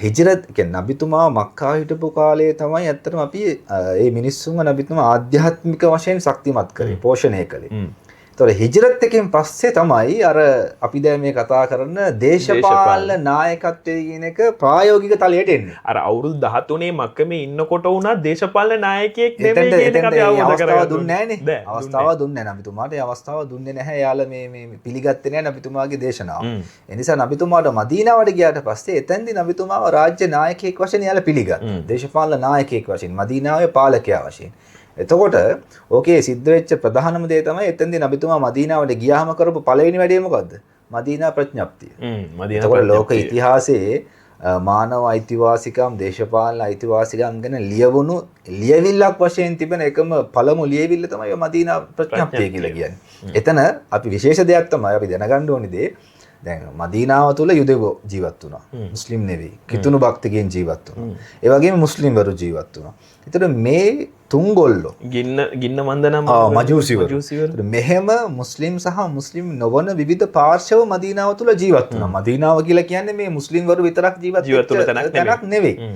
හිජරත් කියන්නේ නබිතුමා මක්කාවේ හිටපු කාලේ තමයි ඇත්තටම අපි මේ මිනිස්සුන්ව නබිතුමා ආධ්‍යාත්මික වශයෙන් ශක්තිමත් කරේ, පෝෂණය කළේ. ඒතකොට හිජරත් එකෙන් පස්සේ තමයි අර අපි දැන් මේ කතා කරන දේශපාලන නායකත්වයේ කියන එක ප්‍රායෝගික තලයට එන්නේ. අර අවුරුදු 13 මක්කමේ ඉන්නකොට උනා දේශපාලන නායකයෙක් නෙමෙයි කියන එක අපි අවබෝධ කරගන්න දුන්නේ නැහැ නේ. අවස්ථාව දුන්නේ නැහැ. නබිතුමාට ඒ අවස්ථාව දුන්නේ නැහැ. යාළ මේ පිළිගත්තේ නැහැ නබිතුමාගේ දේශනාව. ඒ නිසා නබිතුමාට මදීනාවට ගියාට පස්සේ එතෙන්දී නබිතුමාව රාජ්‍ය නායකයෙක් වශයෙන් යාළ පිළිගත්තා. දේශපාලන නායකයෙක් වශයෙන් මදීනාවේ පාලකයා වශයෙන්. එතකොට ඕකේ සිද්ධ වෙච්ච ප්‍රධානම දේ තමයි එතෙන්දී නබිතුමා මදීනාවට ගියාම කරපු පළවෙනි වැඩේ මොකද්ද? මදීනා ප්‍රඥප්තිය. එතකොට ලෝක ඉතිහාසයේ මානව අයිතිවාසිකම් දේශපාලන අයිතිවාසිකම් ගැන ලියවුණු ලියවිල්ලක් වශයෙන් තිබෙන එකම පළමු ලියවිල්ල තමයි මදීනා ප්‍රඥප්තිය කියලා කියන්නේ. එතන අපි විශේෂ දෙයක් තමයි අපි දැනගන්න ඕනේ දේ දැන් මදීනාව තුල යුදෙවෝ ජීවත් වුණා. මුස්ලිම් නෙවෙයි. කිතුණු භක්තිකයන් ජීවත් වුණා. ඒ වගේම මුස්ලිම්වරු ජීවත් වුණා. ඒතර මේ තුන්ගොල්ලෝ ගින්න මන්දනම් මජූසිවරු. මෙහෙම මුස්ලිම් සහ මුස්ලිම් නොවන විවිධ පාර්ශව මදීනාව තුල ජීවත් වුණා. මදීනාව කියලා කියන්නේ මේ මුස්ලිම්වරු විතරක් ජීවත් වෙන තැනක් නෙවෙයි.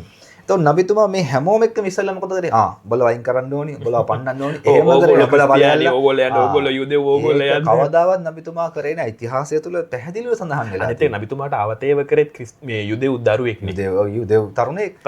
එතකොට නබිතුමා මේ හැමෝම එක්කම ඉස්සෙල්ලා මොකද කරේ? ඔබලා වයින් කරන්න ඕනි, ඔබලා පන්නන්න ඕනි. එහෙම කරලා ඔබලා බලලා ඕගොල්ලෝ යන්න ඕගොල්ලෝ යුදෙව් ඕගොල්ලෝ යන්න. කවදාවත් නබිතුමා කරේ නැහැ. ඉතිහාසය තුල පැහැදිලිව සඳහන් වෙලා. ඒත් නබිතුමාට අවතේව කරෙත් මේ යුදෙව් දරුවෙක් නේ. යුදෙව් තරුණෙක්.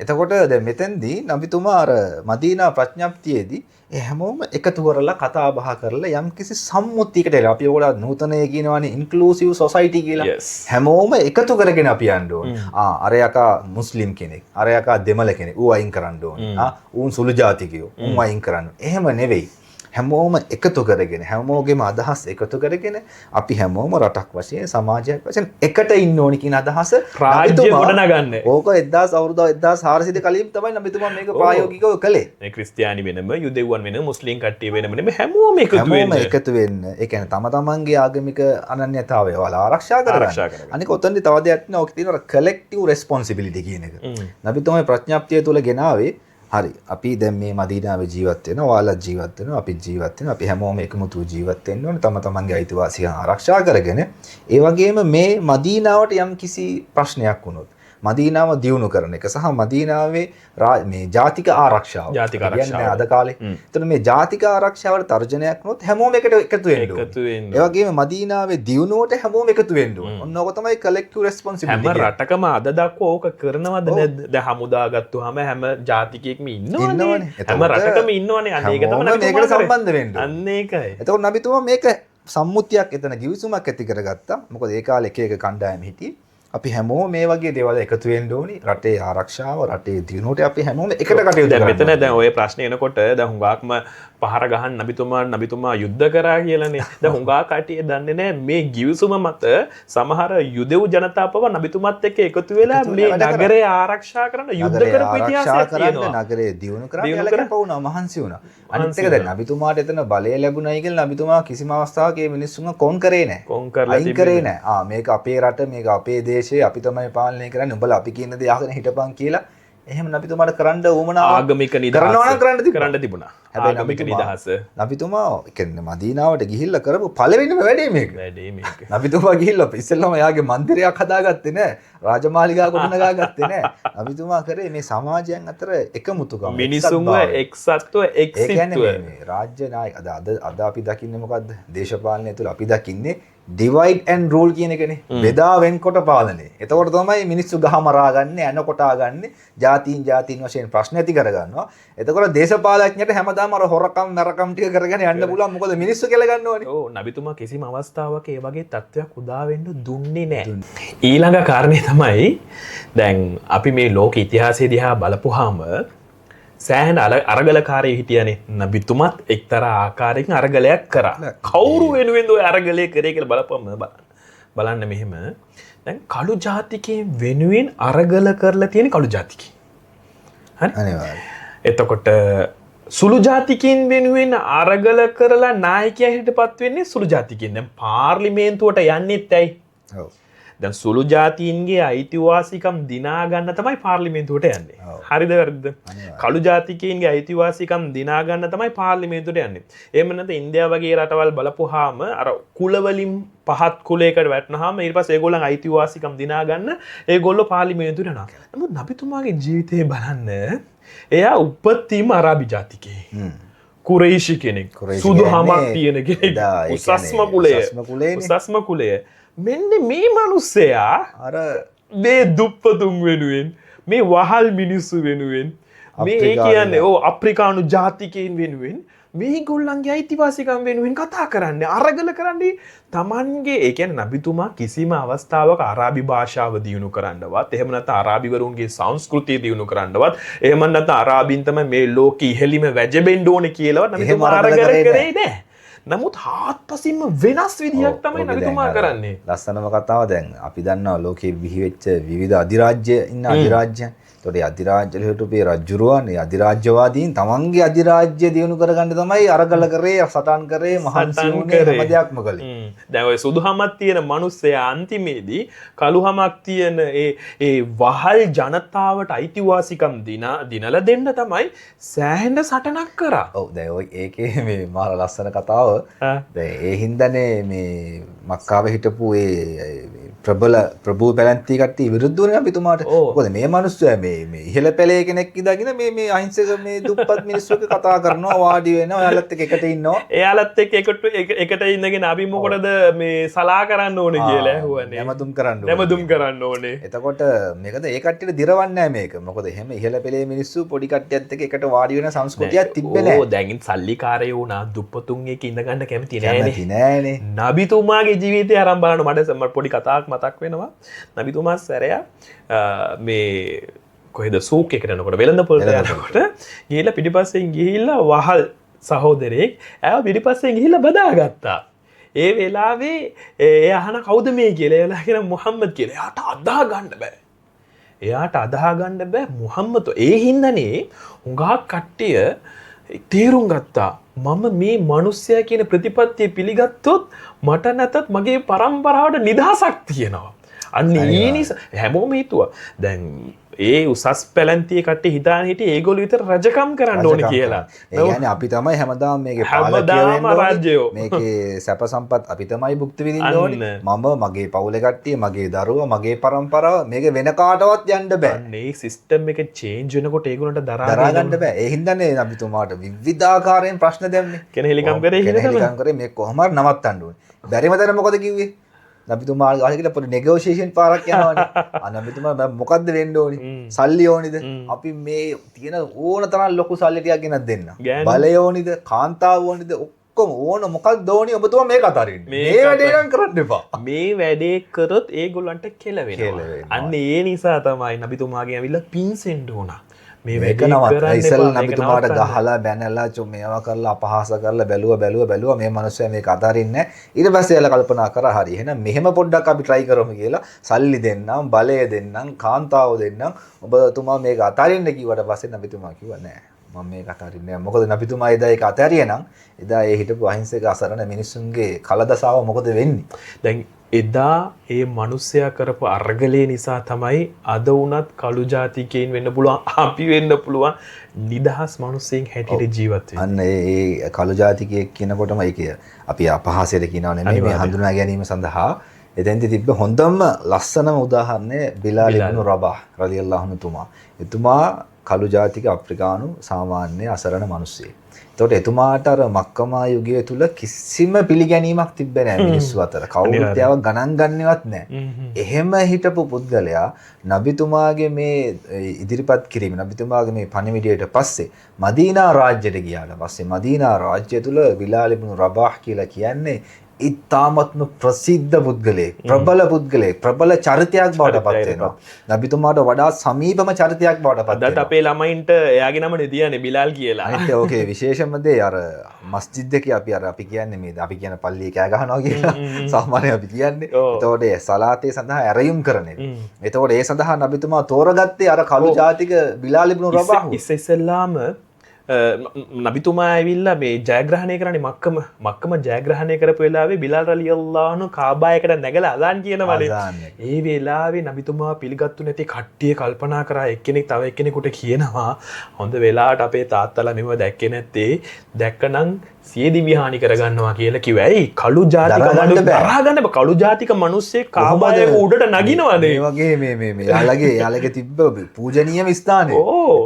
එතකොට දැන් මෙතෙන්දී නබිතුමා අර මදීනා ප්‍රඥප්තියේදී ඒ හැමෝම එකතු කරලා කතා බහ කරලා යම්කිසි සම්මුතියකට එලා අපි ඕගොල්ලෝ නූතනය කියනවානේ ඉන්ක්ලූසිව් සොසයිටි කියලා. හැමෝම එකතු කරගෙන අපි යන්න ඕනේ. අරයකා මුස්ලිම් කෙනෙක්, අරයකා දෙමළ කෙනෙක්. ඌ අයින් කරන්න ඕනේ. ඌන් සුළු ජාතිකයෝ. ඌ අයින් කරන්න. එහෙම නෙවෙයි. හැමෝම එකතු කරගෙන හැමෝගෙම අදහස් එකතු කරගෙන අපි හැමෝම රටක් වශයෙන් සමාජයක් වශයෙන් එකට ඉන්න ඕනි කියන අදහස රාජ්‍ය ගොඩනගන්න. ඕක 1000 අවුරුදු 1400 කලින් තමයි නබිතුමා මේක ප්‍රායෝගිකව කළේ. මේ ක්‍රිස්තියානි වෙනම යුදෙව්වන් වෙනම මුස්ලිම් කට්ටිය වෙනම නෙමෙයි හැමෝම එකතු වෙන්න. ඒ කියන්නේ තම තමන්ගේ ආගමික අනන්‍යතාවය වල ආරක්ෂා කරගන්න. අනික ඔතනදී තව දෙයක් තියෙනවා. ඕක තියෙනවා කලෙක්ටිව් රෙස්පොන්සිබිලිටි කියන එක. නබිතුමා ප්‍රඥප්තිය තුල ගෙනාවේ හරි අපි දැන් මේ මදීනාවේ ජීවත් වෙනවා ඔයාලා ජීවත් වෙනවා අපි ජීවත් වෙනවා අපි හැමෝම එකමුතු ජීවත් වෙන්න ඕනේ තම තමන්ගේ අයිතිවාසිකම් ආරක්ෂා කරගෙන ඒ වගේම මේ මදීනාවට යම් කිසි ප්‍රශ්නයක් වුණොත් මදීනාව දියුණු කරන එක සහ මදීනාවේ මේ ජාතික ආරක්ෂාව කියන්නේ අද කාලේ. එතන මේ ජාතික ආරක්ෂාවට තර්ජනයක් වුණොත් හැමෝම එකට එකතු වෙන්න ඕනේ. ඒ වගේම මදීනාවේ දියුණුවට හැමෝම එකතු වෙන්න ඕනේ. ඔන්න ඕක තමයි කලෙක්ටිව් රෙස්පොන්සිබිලිටි. හැම රටකම අද දක්වා ඕක කරනවද නැද්ද? දැන් හමුදා ගත්තුවාම හැම ජාතිකයෙක්ම ඉන්නවනේ. හැම රටකම ඉන්නවනේ. අන්න ඒක තමයි මේකට සම්බන්ධ වෙන්න ඕනේ. අන්න ඒකයි. එතකොට නබිතුමා මේක සම්මුතියක් එතන ගිවිසුමක් ඇති කරගත්තා. මොකද ඒ කාලේ එක එක කණ්ඩායම් හිටියේ. අපි හැමෝම මේ වගේ දේවල් එකතු වෙන්න ඕනි. රටේ ආරක්ෂාව, රටේ දියුණුවට අපි හැමෝම එකට කටයුතු කරන්න. මෙතන දැන් ඔය ප්‍රශ්නේ එනකොට දැන් හුඟක්ම පහර ගහන්න නබිතුමා යුද්ධ කරා කියලානේ. දැන් හුඟා කටිය දන්නේ නැහැ මේ ගිවිසුම මත සමහර යුදෙව් ජනතාවව නබිතුමත් එක්ක එකතු වෙලා මේ නගරය ආරක්ෂා කරන යුද්ධ කරපු ඉතිහාසයක් තියෙනවා. නගරය දියුණු කරා කියලා කැපවුණා මහන්සි වුණා. අනිත් එක දැන් නබිතුමාට එතන බලය ලැබුණයි කියලා නබිතුමා කිසිම අවස්ථාවක මේ මිනිස්සුන්ව කොන් කරේ නැහැ. කොන් කරලා අයින් කරේ නැහැ. මේක අපේ රට, මේක අපේ දේශය, අපි තමයි පාලනය කරන්නේ. උඹලා අපි කියන දේ අහගෙන හිටපන් කියලා එහෙම නබිතුමාට කරන්න උවමනාව ආගමික නිදහස කරන්න තිබුණා. හැබැයි ආගමික නිදහස නබිතුමා කියන්නේ මදීනාවට ගිහිල්ලා කරපු පළවෙනිම වැඩේ මේක. නබිතුමා ගිහිල්ලා ඉස්සෙල්ලාම එයාගේ මන්දිරයක් හදාගත්තේ නැහැ. රාජමාලිගා ගොඩනගා ගත්තේ නැහැ. නබිතුමා කරේ මේ සමාජයන් අතර එකමුතුකම. මිනිසුන්ව එක්සත්ව එක්සිත්ව. මේ රාජ්‍ය නායක අද අපි දකින්නේ මොකද්ද? දේශපාලනය තුළ අපි දකින්නේ divide and rule කියන එකනේ. බෙදා වෙන්කොට පාලනය. එතකොට තමයි මිනිස්සු ගහමරා ගන්න, ඇන කොටා ගන්න, ජාතීන් වශයෙන් ප්‍රශ්න ඇති කරගන්නවා. එතකොට දේශපාලඥයට හැමදාම අර හොරකම් නරකම් ටික කරගෙන යන්න පුළුවන්. මොකද මිනිස්සු කියලා ගන්නවනේ. ඔව් නබිතුමා කිසිම අවස්ථාවක ඒ වගේ තත්ත්වයක් උදා වෙන්න දුන්නේ නැහැ. ඊළඟ කාරණේ තමයි දැන් අපි මේ ලෝක ඉතිහාසය දිහා බලපුවාම සෑහෙන අරගලකාරයෝ හිටියනේ. නබිතුමත් එක්තරා ආකාරයකින් අරගලයක් කරා. කවුරු වෙනුවෙන්ද ඔය අරගලය කරේ කියලා බලපුවම බලන්න මෙහෙම. දැන් කළු ජාතිකයන් වෙනුවෙන් අරගල කරලා තියෙන කළු ජාතිකයන්. හරි? අනිවාර්යයෙන්. එතකොට සුළු ජාතිකයන් වෙනුවෙන් අරගල කරලා නායකයා හිටපත් වෙන්නේ සුළු ජාතිකයන්. දැන් පාර්ලිමේන්තුවට යන්නෙත් ඇයි? ඔව්. දැන් සුළු ජාතීන්ගේ අයිතිවාසිකම් දිනා ගන්න තමයි පාර්ලිමේන්තුවට යන්නේ. හරිද වැරදිද? කළු ජාතිකයන්ගේ අයිතිවාසිකම් දිනා ගන්න තමයි පාර්ලිමේන්තුවට යන්නේ. එහෙම නැත්නම් ඉන්දියාව වගේ රටවල් බලපුවාම අර කුල වලින් පහත් කුලයකට වැටෙනහම ඊට පස්සේ ඒගොල්ලන් අයිතිවාසිකම් දිනා ගන්න ඒගොල්ලෝ පාර්ලිමේන්තුවට යනවා. නමුත් නබිතුමාගේ ජීවිතේ බලන්න එයා උපත්තිම අරාබි ජාතිකයෙක්. කුරේෂි කෙනෙක් කුරේෂි සුදු කියන්නේ හමක් තියෙන කෙනෙක් එදා ඒ උසස්ම කියන්නේ කුලය උසස්ම කුලය මෙන්න මේ මිනිස්සයා අර මේ දුප්පතුන් වෙනුවෙන් මේ වහල් මිනිස්සු වෙනුවෙන් මේ ඒ කියන්නේ අප්‍රිකානු ජාතිකයන් වෙනුවෙන් මේ ගොල්ලන්ගේ අයිතිවාසිකම් වෙනුවෙන් කතා කරන්නේ අරගල කරන්නේ තමන්ගේ ඒ කියන්නේ නබිතුමා කිසිම අවස්ථාවක අරාබි භාෂාව දියුණු කරන්නවත් එහෙම නැත්නම් අරාබිවරුන්ගේ සංස්කෘතිය දියුණු කරන්නවත් එහෙම නැත්නම් අරාබින් තමයි මේ ලෝකෙ ඉහෙලිම වැජබෙන්න ඕනේ කියලාවත් නබිතුමා අරගල කරේ නෑ. නමුත් හාත්පසින්ම වෙනස් විදියක් තමයි නබිතුමා කරන්නේ. ලස්සනම කතාව දැන් අපි දන්නවා ලෝකේ විහිවෙච්ච විවිධ අධිරාජ්‍ය ඉන්න අධිරාජ්‍යයන්. ඒතකොට අධිරාජ්‍ය හිටපේ රජුරුවන් ඒ අධිරාජ්‍යවාදීන් තමන්ගේ අධිරාජ්‍ය දියුණු කරගන්න තමයි අරගල කරේ සටන් කරේ මහන්සි වුණේ හැම දෙයක්ම කළේ. දැන් ඔය සුදුහමක් තියෙන මිනිස්සයා අන්තිමේදී කළුහමක් තියෙන ඒ වහල් ජනතාවට අයිතිවාසිකම් දිනලා දෙන්න තමයි සෑහෙන සටනක් කරා. ඔව් දැන් ඔය ඒකේ මේ මාර ලස්සන කතාව. දැන් ඒ හින්දානේ මේ මක්කාවේ හිටපු ඒ ප්‍රභූ පැලැන්ති කට්ටිය විරුද්ධ වුණේ අපිතුමාට. මොකද මේ මිනිස්සයා මේ ඉහළ පෙළේ කෙනෙක් ඉඳගෙන මේ අහිංසක මේ දුප්පත් මිනිස්සු එක්ක කතා කරනවා වාඩි වෙනවා එයාලත් එක්ක එකට ඉන්නවා. එයාලත් එක්ක එකට ඉඳගෙන අපි මොකටද මේ සලා කරන්න ඕනේ කියලා ඇහුවනේ. නැමදුම් කරන්න ඕනේ. නැමදුම් කරන්න ඕනේ. එතකොට මේකද ඒ කට්ටියට දිරවන්නේ නැහැ මේක. මොකද එහෙම ඉහළ පෙළේ මිනිස්සු පොඩි කට්ටියත් එක්ක එකට වාඩි වෙන සංස්කෘතියක් තිබ්බේ නැහැ. ඕ දැන් සල්ලිකාරයෝ වුණා දුප්පතුන් එක්ක ඉඳ ගන්න කැමති නෑනේ. කැමති නෑනේ. නබිතුමාගේ ජීවිතය අරන් බලන්න මට පොඩි කතාවක් මතක් වෙනවා. නබිතුමා සැරයක් මේ කොහෙද සූක් එකට යනකොට වෙළඳ පොළට යනකොට ගිහිල්ලා පිටිපස්සෙන් ගිහිල්ලා වහල් සහෝදරයෙක් ඇව පිටිපස්සෙන් ගිහිල්ලා බදාගත්තා. ඒ වෙලාවේ ඒ අහන කවුද මේ කියලා එයාලා කියන මොහම්මද් කියලා. එයාට අදා ගන්න බෑ. එයාට අදා ගන්න බෑ මොහම්මද්. ඒ හින්දානේ හුඟක් කට්ටිය තීරුම් ගත්තා. මම මේ මිනිස්සයා කියන ප්‍රතිපත්තිය පිළිගත්තොත් මට නැතත් මගේ පරම්පරාවට නිදහසක් තියෙනවා. අන්න ඒ නිසා හැමෝම හිතුවා. දැන් ඒ උසස් පැලැන්තියේ කට්ටිය හිතාන හිටියේ ඒගොල්ලෝ විතර රජකම් කරන්න ඕනේ කියලා. ඒ කියන්නේ අපි තමයි හැමදාම මේකේ පාලකයෝ වෙන්න ඕනේ. මේකේ සැප සම්පත් අපි තමයි භුක්ති විඳින්න ඕනේ. මම මගේ පවුලේ කට්ටිය, මගේ දරුවා, මගේ පරම්පරාව මේක වෙන කාටවත් යන්න බෑ. මේ සිස්ටම් එක චේන්ජ් වෙනකොට ඒගොල්ලන්ට දරා ගන්න බෑ. ඒ හින්දානේ අපිතුමාට විවිධාකාරයෙන් ප්‍රශ්න දැම්මේ. කෙනෙහිලිකම් කරේ කෙනෙහිලිකම් කරේ මේ කොහොම හරි නවත්තන්න ඕනේ. බැරිම තැන මොකද කිව්වේ? නබිතුමා ගාලා කියලා පොඩි නෙගෝෂියේෂන් පාරක් යනවානේ. නබිතුමා මොකද්ද වෙන්න ඕනේ? සල්ලි ඕනිද? අපි මේ තියෙන ඕන තරම් ලොකු සල්ලි ටිකක් ගෙනත් දෙන්න. බලය ඕනිද? කාන්තාව ඕනිද? ඔක්කොම ඕන මොකක්ද ඕනි? ඔබතුමා මේක අතරින්. මේ වැඩේ නම් කරන්න එපා. මේ වැඩේ කරොත් ඒගොල්ලන්ට කෙලවෙනවා. අන්න ඒ නිසා තමයි නබිතුමාගෙන් ඇවිල්ලා පින්සෙන්න ඕන. මේ මේක නවත් ඉස්සෙල් නබිතුමාට ගහලා බැනලා මේවා කරලා අපහාස කරලා බැලුවා මේ මිනිස්සයා මේක අතාරින්නේ නැහැ. ඊට පස්සේ එයාලා කල්පනා කරා හරි එහෙනම් මෙහෙම පොඩ්ඩක් අපි try කරමු කියලා සල්ලි දෙන්නම් බලය දෙන්නම් කාන්තාව දෙන්නම් ඔබතුමා මේක අතාරින්න කිව්වට පස්සේ නබිතුමා කිව්වා නෑ මම මේක අතාරින්නේ නැහැ. මොකද නබිතුමා එදා ඒක අතාරියා නම් එදා ඒ හිටපු අහිංසක අසරණ මිනිස්සුන්ගේ කලදසාව මොකද වෙන්නේ? දැන් එදා ඒ මිනිස්සයා කරපු අරගලේ නිසා තමයි අද වුණත් කළු ජාතිකයන් වෙන්න පුළුවන් අපි වෙන්න පුළුවන් නිදහස් මිනිස්සෙන් හැටියට ජීවත් වෙන්න. අන්න ඒ කළු ජාතිකයෙක් කියනකොටම ඒක අපි අපහාසයට කියනව නෙමෙයි මේ හඳුනා ගැනීම සඳහා එතෙන්දි තිබ්බ හොඳම ලස්සනම උදාහරණය බිලාල් ඉබ්නු රබාහ් රලියල්ලාහු අන්හු තුමා. එතුමා කළු ජාතික අප්‍රිකානු සාමාන්‍ය අසරණ මිනිස්සෙක්. එතකොට එතුමාට අර මක්කමා යුගය තුල කිසිම පිළිගැනීමක් තිබ්බේ නැහැ මිනිස්සු අතර. කවුරුත් ඒව ගණන් ගන්නවත් නැහැ. එහෙම හිටපු පුද්ගලයා නබිතුමාගේ මේ ඉදිරිපත් කිරීම නබිතුමාගේ මේ පණිවිඩයට පස්සේ මදීනා රාජ්‍යයට ගියාට පස්සේ මදීනා රාජ්‍ය තුල බිලාල් ඉබ්නු රබාහ් කියලා කියන්නේ ඉතාමත්ම ප්‍රසිද්ධ පුද්ගලයෙක් ප්‍රබල පුද්ගලයෙක් ප්‍රබල චරිතයක් බවට පත් වෙනවා. නබිතුමාට වඩා සමීපම චරිතයක් බවට පත් වෙනවා. අපේ ළමයින්ට එයාගේ නම නෙදියනේ බිලාල් කියලා. අනිත් ඕකේ විශේෂම දේ අර මස්ජිද් එකේ අපි කියන්නේ මේ අපි කියන පල්ලියේ කෑ ගහනවා කියලා සාමාන්‍යයෙන් අපි කියන්නේ. එතකොට ඒ සලාතේ සඳහා ඇරයුම් කරන එක. එතකොට ඒ සඳහා නබිතුමා තෝරගත්තේ අර කළු ජාතික බිලාල් ඉබ්නු රබාහ්. ඉස්සෙල්ලාම නබිතුමා ඇවිල්ලා මේ ජයග්‍රහණය කරන්නේ මක්කම ජයග්‍රහණය කරපු වෙලාවේ බිලාල් රලියල්ලාහු අන්හු කාබායකට නැගලා අදාන් කියනවනේ. ඒ වෙලාවේ නබිතුමා පිළිගත්තු නැති කට්ටිය කල්පනා කරා එක්කෙනෙක් තව එක්කෙනෙකුට කියනවා හොඳ වෙලාවට අපේ තාත්තලා මෙව දැක්කේ නැත්තේ දැක්කනම් සියදි විහානි කරගන්නවා කියලා කිව්වා. ඇයි කළු ජාතික මිනිස්සු දරා ගන්න බෑ. කළු ජාතික මිනිස්සෙක් කාබායක උඩට නගිනවනේ. මේ වගේ මේ යාළගේ තිබ්බ පූජනීය ස්ථානේ.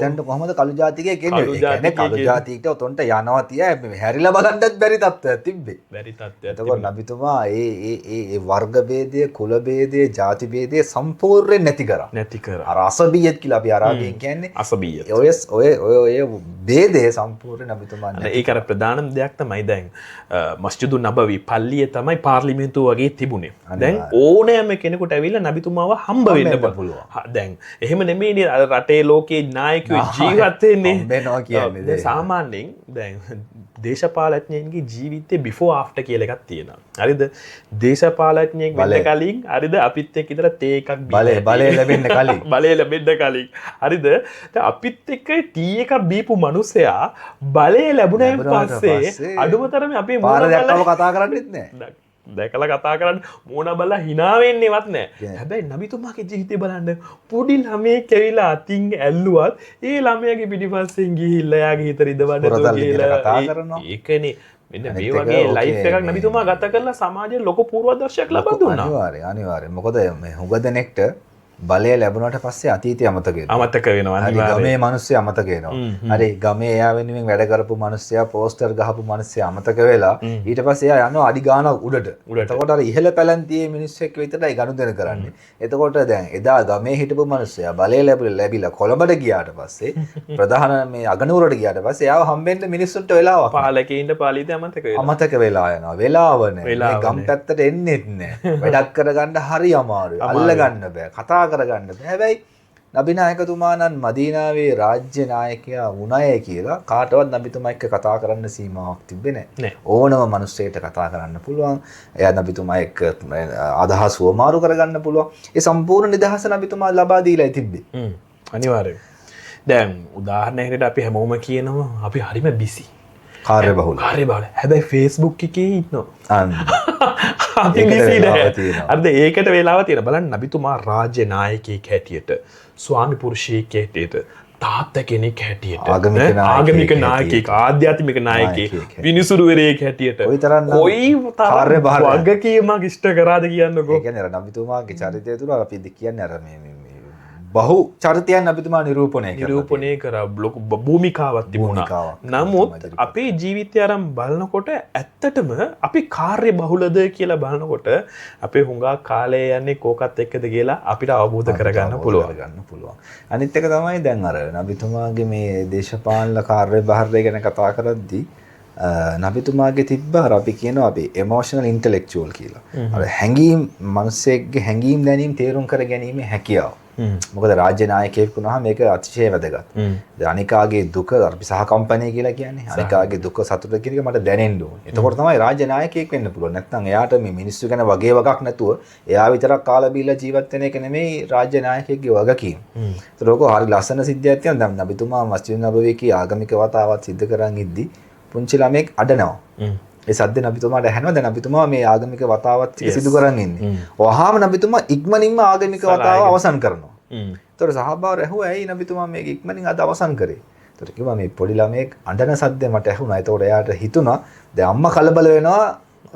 එතනට කොහමද කළු ජාතිකයෙක් එන්නේ? කළු ජාතිකට උතොන්ට යනවා තිය හැරිලා බලන්නත් බැරි තත්ත්වයක් තිබ්බේ. බැරි තත්ත්වයක්. එතකොට නබිතුමා ඒ වර්ග ભેදය, කුල ભેදය, ජාති ભેදය සම්පූර්ණයෙන් නැති කරා. නැති කරා. අර අසබියත් කියලා අපි අරාබියෙන් කියන්නේ. අසබියත්. ඔය ભેදය සම්පූර්ණ නබිතුමා නැති. ඒක අර ප්‍රධානම දෙයක් තමයි දැන් මස්ජිදු නබවි පල්ලිය තමයි පාර්ලිමේන්තුව වගේ තිබුණේ. දැන් ඕනෑම කෙනෙකුට ඇවිල්ලා නබිතුමාව හම්බ වෙන්න පුළුවන්. දැන් එහෙම නෙමෙයිනේ රටේ ලෝකේ නායකයෝ ජීවත් වෙන්නේ. හම්බෙනවා කියන්නේ. සාමාන්‍යයෙන් දැන් දේශපාලඥයන්ගේ ජීවිතේ බිෆෝ ආෆ්ටර් කියලා එකක් තියෙනවා. හරිද? දේශපාලඥයෙක් වෙන්න කලින් හරිද අපිත් එක්ක ඉතලා තේ එකක් බලය ලැබෙන්න කලින්. බලය ලැබෙන්න කලින්. හරිද? දැන් අපිත් එක්ක ටී එකක් බීපු මිනිසයා බලය ලැබුණාන් පස්සේ අඩුමතරමේ අපේ පාර දැක්කම කතා කරන්නෙත් නෑ. දැකලා කතා කරන්න මෝන බලලා hina වෙන්නේවත් නැහැ. හැබැයි නබිතුමාගේ ජීවිතේ බලන්න පොඩි ළමයෙක් ඇවිල්ලා අතින් ඇල්ලුවත් ඒ ළමයාගේ පිටිපස්සෙන් ගිහිල්ලා යාගේ හිත රිදවන්න කියලා කතා කරනවා. ඒකනේ මෙන්න මේ වගේ ලයිෆ් එකක් නබිතුමා ගත කරලා සමාජයේ ලොකු පූර්වාදර්ශයක් ලබා දුන්නා. අනිවාර්යයෙන්. මොකද මේ හුඟ දෙනෙක්ට බලය ලැබුණාට පස්සේ අතීතය අමතක වෙනවා. අමතක වෙනවා අනිවාර්යයෙන්. ගමේ මිනිස්සු අමතක වෙනවා. හරි ගමේ එයා වෙනුවෙන් වැඩ කරපු මිනිස්සයා පෝස්ටර් ගහපු මිනිස්සයා අමතක වෙලා ඊට පස්සේ එයා යනවා අඩි ගාන උඩට. එතකොට අර ඉහළ පැලැන්තියේ මිනිස්සු එක්ක විතරයි ගනුදෙනු කරන්නේ. එතකොට දැන් එදා ගමේ හිටපු මිනිස්සයා බලය ලැබිලා කොළඹට ගියාට පස්සේ ප්‍රධාන මේ අගනුවරට ගියාට පස්සේ එයාව හම්බෙන්න මිනිස්සුන්ට වෙලාවක්. පාලකයින්ට පාලිතේ අමතක වෙනවා. අමතක වෙලා යනවා. වෙලාව නැහැ. ගම් පැත්තට එන්නෙත් නැහැ. වැඩක් කරගන්න හරි අමාරුයි. අල්ල ගන්න බෑ. කතා කරගන්න බෑ. හැබැයි නබි නායකතුමා නම් මදීනාවේ රාජ්‍ය නායකයා වුණාය කියලා කාටවත් නබිතුමා එක්ක කතා කරන්න සීමාවක් තිබ්බේ නැහැ. ඕනම මිනිස්සෙට කතා කරන්න පුළුවන්. එයා නබිතුමා එක්ක අදහස් වමාරු කරගන්න පුළුවන්. ඒ සම්පූර්ණ නිදහස නබිතුමා ලබා දීලා තිබ්බේ. අනිවාර්යයෙන්. දැන් උදාහරණයකට අපි හැමෝම කියනවා අපි හරිම බිසි. කාර්යබහුල. හැබැයි Facebook එකේ ඉන්නවා. අපි බිසි නෑ. හරිද? ඒකට වෙලාව තියෙන. බලන්න නබිතුමා රාජ්‍ය නායකයෙක් හැටියට, ස්වාමි පුරුෂයෙක් හැටියට, තාත්තා කෙනෙක් හැටියට, ආගමික නායකයෙක්, ආධ්‍යාත්මික නායකයෙක්, විනිසුරුවරයෙක් හැටියට කොයි තරම් වගකීමක් ඉෂ්ට කරාද කියන්නකෝ. ඒ කියන්නේ නබිතුමාගේ චරිතය තුළ අපි කියන්නේ අර මේ බහු චරිතයන් නබිතුමා නිරූපණය කරා ලොකු භූමිකාවක් තිබුණා. නමුත් අපේ ජීවිතය අරන් බලනකොට ඇත්තටම අපි කාර්ය බහුලද කියලා බලනකොට අපේ හුඟා කාලය යන්නේ කෝකත් එක්කද කියලා අපිට අවබෝධ කරගන්න පුළුවන්. අනිත් එක තමයි දැන් අර නබිතුමාගේ මේ දේශපාලන කාර්ය බහරය ගැන කතා කරද්දී නබිතුමාගේ තිබ්බ අර අපි කියනවා අපි emotional intellectual කියලා. අර හැඟීම් මිනිස්සෙක්ගේ හැඟීම් දැනීම් තේරුම් කර ගැනීමේ හැකියාව. මොකද රාජ්‍ය නායකයෙක් වුණාම මේක අතිශය වැදගත්. අනිකාගේ දුක අපි සහකම්පනය කියලා කියන්නේ. අනිකාගේ දුක සතුට කියන එක මට දැනෙන්න ඕනේ. එතකොට තමයි රාජ්‍ය නායකයෙක් වෙන්න පුළුවන්. නැත්නම් එයාට මේ මිනිස්සු ගැන වගේ වගක් නැතුව එයා විතරක් කාලා බීලා ජීවත් වෙන එක නෙමෙයි රාජ්‍ය නායකයෙක්ගේ වගකීම. ඒතර ඔක හරි ලස්සන සිද්ධියක් තියෙනවා. දැන් නබිතුමා මස්ජිද් නබවියේ ආගමික වතාවත් සිද්ධ කරන් ඉද්දි පුංචි ළමෙක් අඩනවා. ඒ සද්ද නබිතුමාට ඇහෙනවා. දැන් නබිතුමා මේ ආගමික වතාවත් සිදු කරන් ඉන්නේ. වහාම නබිතුමා ඉක්මනින්ම ආගමික වතාව අවසන් කරනවා. ඒතර සහාබාව ඇහුවා ඇයි නබිතුමා මේක ඉක්මනින් අද අවසන් කරේ? ඒතර කිව්වා මේ පොඩි ළමයෙක් අඬන සද්ද මට ඇහුණා. ඒතකොට එයාට හිතුණා දැන් අම්මා කලබල වෙනවා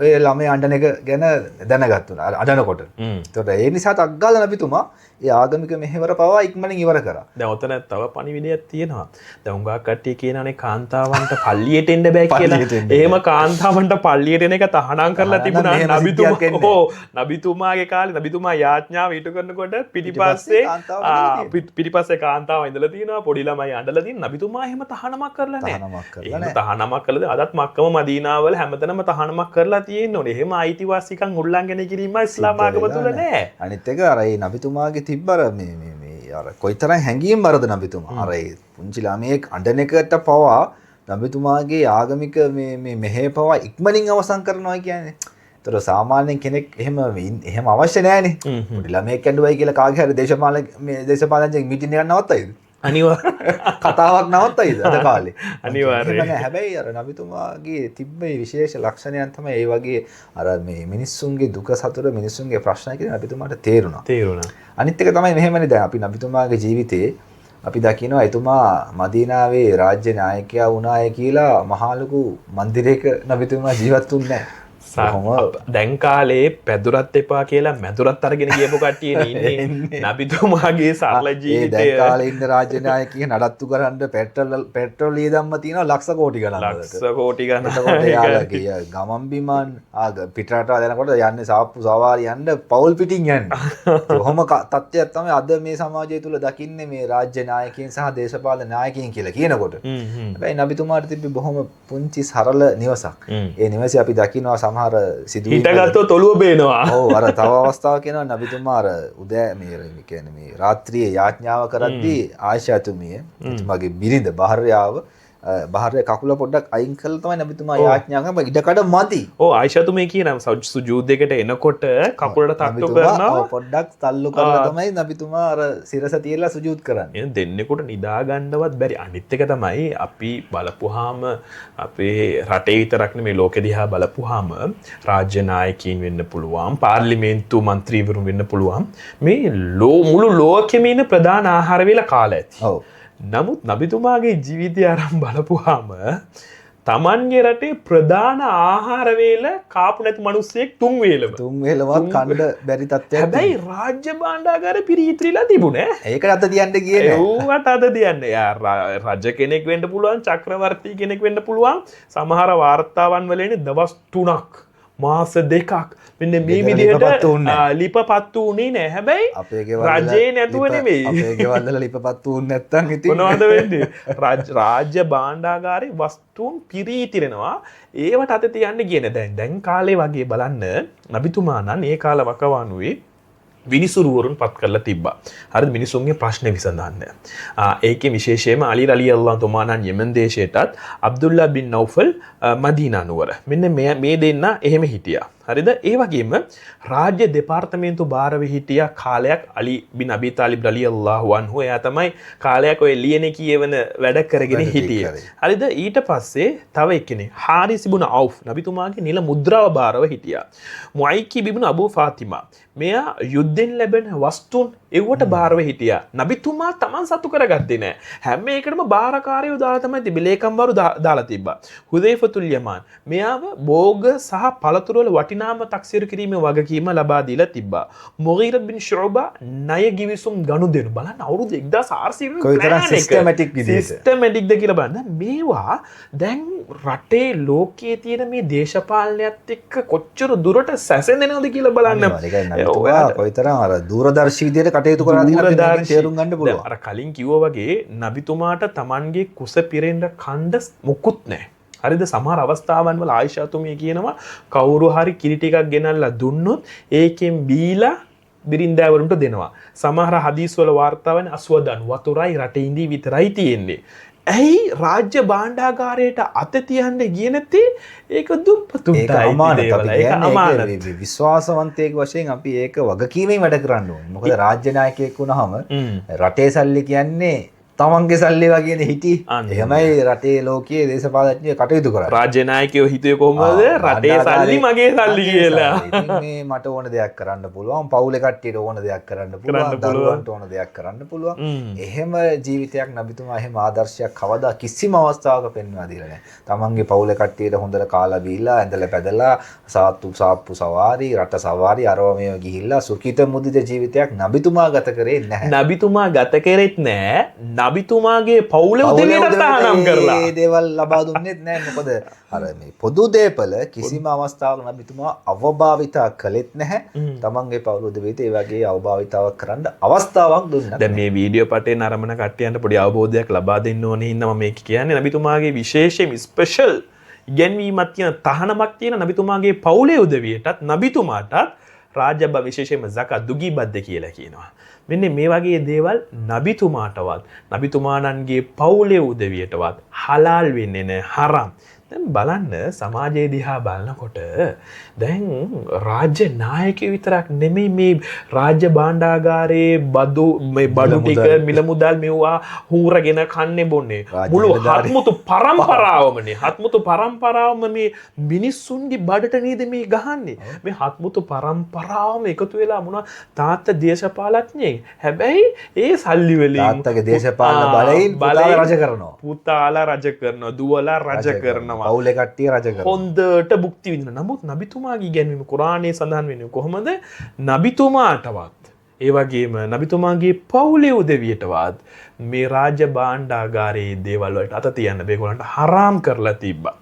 ඔය ළමයා අඬන එක ගැන දැනගත්තුනා අඬනකොට. ඒතකොට ඒ නිසා තක්ගාලා නබිතුමා ඒ ආගමික මෙහෙවර පවා ඉක්මනින් ඉවර කරා. දැන් ඔතන තව පණිවිඩයක් තියෙනවා. දැන් උංගා කට්ටිය කියනවානේ කාන්තාවන්ට පල්ලියට එන්න බෑ කියලා. එහෙම කාන්තාවන්ට පල්ලියට එන එක තහනම් කරලා තිබුණා නබිතුමා. නබිතුමාගේ කාලේ නබිතුමා යාඥාව ඊට කරනකොට පිටිපස්සේ කාන්තාව ඉඳලා තියෙනවා. පොඩි ළමයි අඬලා තියෙන නබිතුමා එහෙම තහනමක් කරලා නැහැ. එහෙම තහනමක් කළද අදත් මක්කම මදීනාවල හැමතැනම තහනමක් කරලා තියෙන්න ඕනේ. එහෙම අයිතිවාසිකම් උල්ලංඝනය කිරීම ඉස්ලාම ආගම තුල නැහැ. අනිත් එක අර ඒ නබිතුමාගේ තිබ්බර මේ අර කොයිතරම් හැංගීම් වරද නබිතුමා. අර ඒ පුංචි ළමයෙක් අඬන එකට පවා නබිතුමාගේ ආගමික මේ මෙහෙය පවා ඉක්මනින් අවසන් කරනවා කියන්නේ. ඒතර සාමාන්‍ය කෙනෙක් එහෙම අවශ්‍ය නැහැනේ. පොඩි ළමයෙක් ඇඬුවයි කියලා කාගේ හරි දේශපාලනඥයෙක් මීටින් එකක් නවත්තයිද? අනිවාර්යයෙන් කතාවක් නවත්තයිද අද කාලේ? අනිවාර්යයෙන්. හැබැයි අර නබිතුමාගේ තිබ්බ විශේෂ ලක්ෂණයන් තමයි ඒ වගේ අර මේ මිනිස්සුන්ගේ දුක සතුට මිනිස්සුන්ගේ ප්‍රශ්න කියලා නබිතුමාට තේරුණා. අනිත් එක තමයි මෙහෙමනේ දැන් අපි නබිතුමාගේ ජීවිතේ අපි දකිනවා එතුමා මදීනාවේ රාජ්‍ය නායකයා වුණාය කියලා මහා ලොකු මන්දිරයක නබිතුමා ජීවත් වුණේ නැහැ. දැන් කාලේ පැදුරත් එපා කියලා මැදුරත් අරගෙන ගියපු කට්ටිය ඉන්නේ නබිතුමාගේ සරල ජීවිතය. දැන් කාලේ ඉන්න රාජ්‍ය නායකයන් නඩත්තු කරන්න පෙට්‍රල් ඊදම්ම තියෙනවා ලක්ෂ කෝටි ගණන් වලට. ලක්ෂ කෝටි ගණන්. එතකොට යාළුවගේ ගමන් බිමන් පිටරට යනකොට යන්නේ සාප්පු සවාරි යන්න පවුල් පිටින් යන්නේ. කොහොම තත්ත්වයක් තමයි අද මේ සමාජය තුල දකින්නේ මේ රාජ්‍ය නායකයන් සහ දේශපාලන නායකයන් කියලා කියනකොට. හැබැයි නබිතුමාට තිබ්බ බොහොම පුංචි සරල නිවසක්. ඒ නිවසේ අපි දකිනවා සමහර සිදුවීම් හිටගත්තොත් ඔළුව බේනවා. ඔව් අර තව අවස්ථාවක් කියනවා නබිතුමා අර උදෑ මේ කියන්නේ මේ රාත්‍රියේ යාඥාව කරද්දී ආයිෂාතුමිය එතුමාගේ බිරිඳ භාර්යාව බාහිර කකුල පොඩ්ඩක් අයින් කළා තමයි නබිතුමා යාඥා කරා ඉඩකඩ මදි. ඔව් ආයිෂාතුමිය කියනවා සුජූද් එකට එනකොට කකුලට තට්ටු කරනවා පොඩ්ඩක් තල්ලු කරලා තමයි නබිතුමා අර සිරස තියලා සුජූද් කරන්නේ. එහෙනම් දෙන්නෙකුට නිදා ගන්නවත් බැරි. අනිත් එක තමයි අපි බලපුවාම අපේ රටේ විතරක් නෙමෙයි ලෝකෙ දිහා බලපුවාම රාජ්‍ය නායකයින් වෙන්න පුළුවන්, පාර්ලිමේන්තු මන්ත්‍රීවරුන් වෙන්න පුළුවන්. මේ මුළු ලෝකෙම ඉන්න ප්‍රධාන ආහාර වේල කාලය ඇති. ඔව්. නමුත් නබිතුමාගේ ජීවිතය අරන් බලපුවාම තමන්ගේ රටේ ප්‍රධාන ආහාර වේල කාපු නැති මිනිස්සෙක් තුන් වේලවත් කන්න බැරි තත්ත්වයක්. හැබැයි රාජ්‍ය භාණ්ඩාගාරේ පිරිහිත්‍රිලා තිබුණේ. ඒකට අත තියන්න ගියේ නෑ. ඒවට අත තියන්නේ. රජ කෙනෙක් වෙන්න පුළුවන්, චක්‍රවර්ති කෙනෙක් වෙන්න පුළුවන්. සමහර වාර්තාවන් වල එන්නේ දවස් 3ක් මාස 2ක් මෙන්න මේ විදිහට ලිපපත්තු උනේ නෑ. හැබැයි රජේ නැතුව නෙමෙයි. අපේ ගෙවල් වල ලිපපත්තු උන්නේ නැත්තම් ඉතින් මොනවද වෙන්නේ? රාජ්‍ය භාණ්ඩාගාරේ වස්තුන් පිරීතිරෙනවා. ඒවට අත තියන්න ගියේ නෑ. දැන් කාලේ වගේ බලන්න නබිතුමා නම් ඒ කාල වකවානුවේ විනිසුරුවරුන් පත් කරලා තිබ්බා. හරිද? මිනිසුන්ගේ ප්‍රශ්න විසඳන්න. ඒකේ විශේෂයෙන්ම අලි රලියල්ලාහු තුමාණන් යෙමන් දේශයටත් අබ්දුල්ලා බින් නෞෆල් මදීනා නුවර. මෙන්න මේ දෙන්න එහෙම හිටියා. හරිද? ඒ වගේම රාජ්‍ය දෙපාර්තමේන්තු භාරව හිටියා කාලයක් අලි බින් අබී තාලිබ් රලියල්ලාහු අන්හු. එයා තමයි කාලයක් ඔය ලියනේ කියවන වැඩ කරගෙන හිටියේ. හරිද? ඊට පස්සේ තව එක්කෙනෙක් හාරිස් ඉබ්නු අවුෆ් නබිතුමාගේ නිල මුද්‍රාව භාරව හිටියා. මුයිකිබ් ඉබ්නු අබූ ෆාතිමා මෙයා යුද්ධෙන් ලැබෙන වස්තුන් එව්වට භාරව හිටියා. නබිතුමා තමන් සතු කරගත්තේ නෑ. හැම එකටම භාරකාරයෝ දාලා තමයි තිබ්බේ. ලේකම්වරු දාලා තිබ්බා. හුදයිෆතුල් යමාන් මෙයාව භෝග සහ පළතුරු වල වටිනාම තක්සීරු කිරීමේ වගකීම ලබා දීලා තිබ්බා. මුගීරත් බින් ෂුබා ණය ගිවිසුම් ගනුදෙනු බලන්න අවුරුදු 1400 කොයිතරම් සිස්ටමැටික් විදිහට සිස්ටමැටික්ද කියලා බලන්න. මේවා දැන් රටේ ලෝකයේ තියෙන මේ දේශපාලනයත් එක්ක කොච්චර දුරට සැසඳෙනවද කියලා බලන්න. ඔයා කොයිතරම් අර දූරදර්ශී විදිහට කටයුතු කරලා තියෙනවද තේරුම් ගන්න පුළුවන්. අර කලින් කිව්වා වගේ නබිතුමාට Tamanගේ කුස පිරෙන්න කණ්ඩ මුකුත් නැහැ. හරිද? සමහර අවස්ථාවන් වල ආයිෂාතුමිය කියනවා කවුරු හරි කිරි ටිකක් ගෙනල්ලා දුන්නොත් ඒකෙන් බීලා බිරින්දෑවරුන්ට දෙනවා. සමහර හදීස් වල වාර්තාවන අස්වදන් වතුරයි රටේ ඉඳි විතරයි තියෙන්නේ. ඇයි රාජ්‍ය භාණ්ඩාගාරයට අත තියන්න ගියේ නැත්තේ? ඒක දුප්පතුන්ට අමානත. විශ්වාසවන්තයෙක් වශයෙන් අපි ඒක වගකීමෙන් වැඩ කරන්න ඕනේ. මොකද රාජ්‍ය නායකයෙක් වුණාම රටේ සල්ලි කියන්නේ තමන්ගේ සල්ලි වගේනේ හිටි. එහෙමයි රටේ ලෝකයේ දේශපාලනඥයෝ කටයුතු කරන්නේ. රාජ්‍ය නායකයෝ හිතුවේ කොහොමද? රටේ සල්ලි මගේ සල්ලි කියලා. ඉතින් මේ මට ඕන දෙයක් කරන්න පුළුවන්. පවුලේ කට්ටියට ඕන දෙයක් කරන්න පුළුවන්. දරුවන්ට ඕන දෙයක් කරන්න පුළුවන්. එහෙම ජීවිතයක් නබිතුමා එහෙම ආදර්ශයක් කවදා කිසිම අවස්ථාවක පෙන්වා දීලා නැහැ. තමන්ගේ පවුලේ කට්ටියට හොඳට කාලා බීලා ඇඳලා පැදලා සාප්පු සවාරි රට සවාරි අරව මේව ගිහිල්ලා සුඛිත මුදිත ජීවිතයක් නබිතුමා ගත කරේ නැහැ. නබිතුමා ගත කරෙත් නැහැ. නබිතුමාගේ පවුල උදවියට තහනම් කරලා ඒ දේවල් ලබා දුන්නෙත් නැහැ. මොකද අර මේ පොදු දේපල කිසිම අවස්ථාවක නබිතුමා අවභාවිතා කළෙත් නැහැ. තමන්ගේ පවුල උදවියට ඒ වගේ අවභාවිතාවක් කරන්න අවස්ථාවක් දුන්නා. දැන් මේ වීඩියෝ පටේ නරඹන කට්ටියන්ට පොඩි අවබෝධයක් ලබා දෙන්න ඕනේ හින්දා මම මේක කියන්නේ නබිතුමාගේ විශේෂයෙන් ස්පෙෂල් ඉගැන්වීමක් තියෙන තහනමක් තියෙන නබිතුමාගේ පවුලේ උදවියටත් නබිතුමාටත් රාජ්‍ය විශේෂයෙන්ම zakat දුගී බද්ද කියලා කියනවා. මෙන්න මේ වගේ දේවල් නබිතුමාටවත් නබිතුමාණන්ගේ පවුලේ උදවියටවත් හලාල් වෙන්නේ නැහැ. හරම්. දැන් බලන්න සමාජයේ දිහා බලනකොට දැන් රාජ්‍ය නායකයෝ විතරක් නෙමෙයි මේ රාජ්‍ය භාණ්ඩාගාරයේ බඩු ටික මිල මුදල් මෙවුවා හූරගෙන කන්නේ බොන්නේ. මුළු හත්මුතු පරම්පරාවමනේ. හත්මුතු පරම්පරාවම මේ මිනිස්සුන්ගේ බඩට නේද මේ ගහන්නේ. මේ හත්මුතු පරම්පරාවම එකතු වෙලා මොනවා තාත්තා දේශපාලඥයෙක්. හැබැයි ඒ සල්ලි වලින් තාත්තගේ දේශපාලන බලයෙන් පුතාලා රජ කරනවා. පුතාලා රජ කරනවා. දුවලා රජ කරනවා. කරනවා. පවුලේ කට්ටිය රජ කරනවා. හොඳට භුක්ති විඳිනවා. නමුත් නබිතුමාගේ ඉගැන්වීම කුරානයේ සඳහන් වෙන්නේ කොහොමද? නබිතුමාටවත් ඒ වගේම නබිතුමාගේ පවුලේ උදවියටවත් මේ රාජ්‍ය භාණ්ඩාගාරයේ දේවල් වලට අත තියන්න මේගොල්ලන්ට හරාම් කරලා තිබ්බා.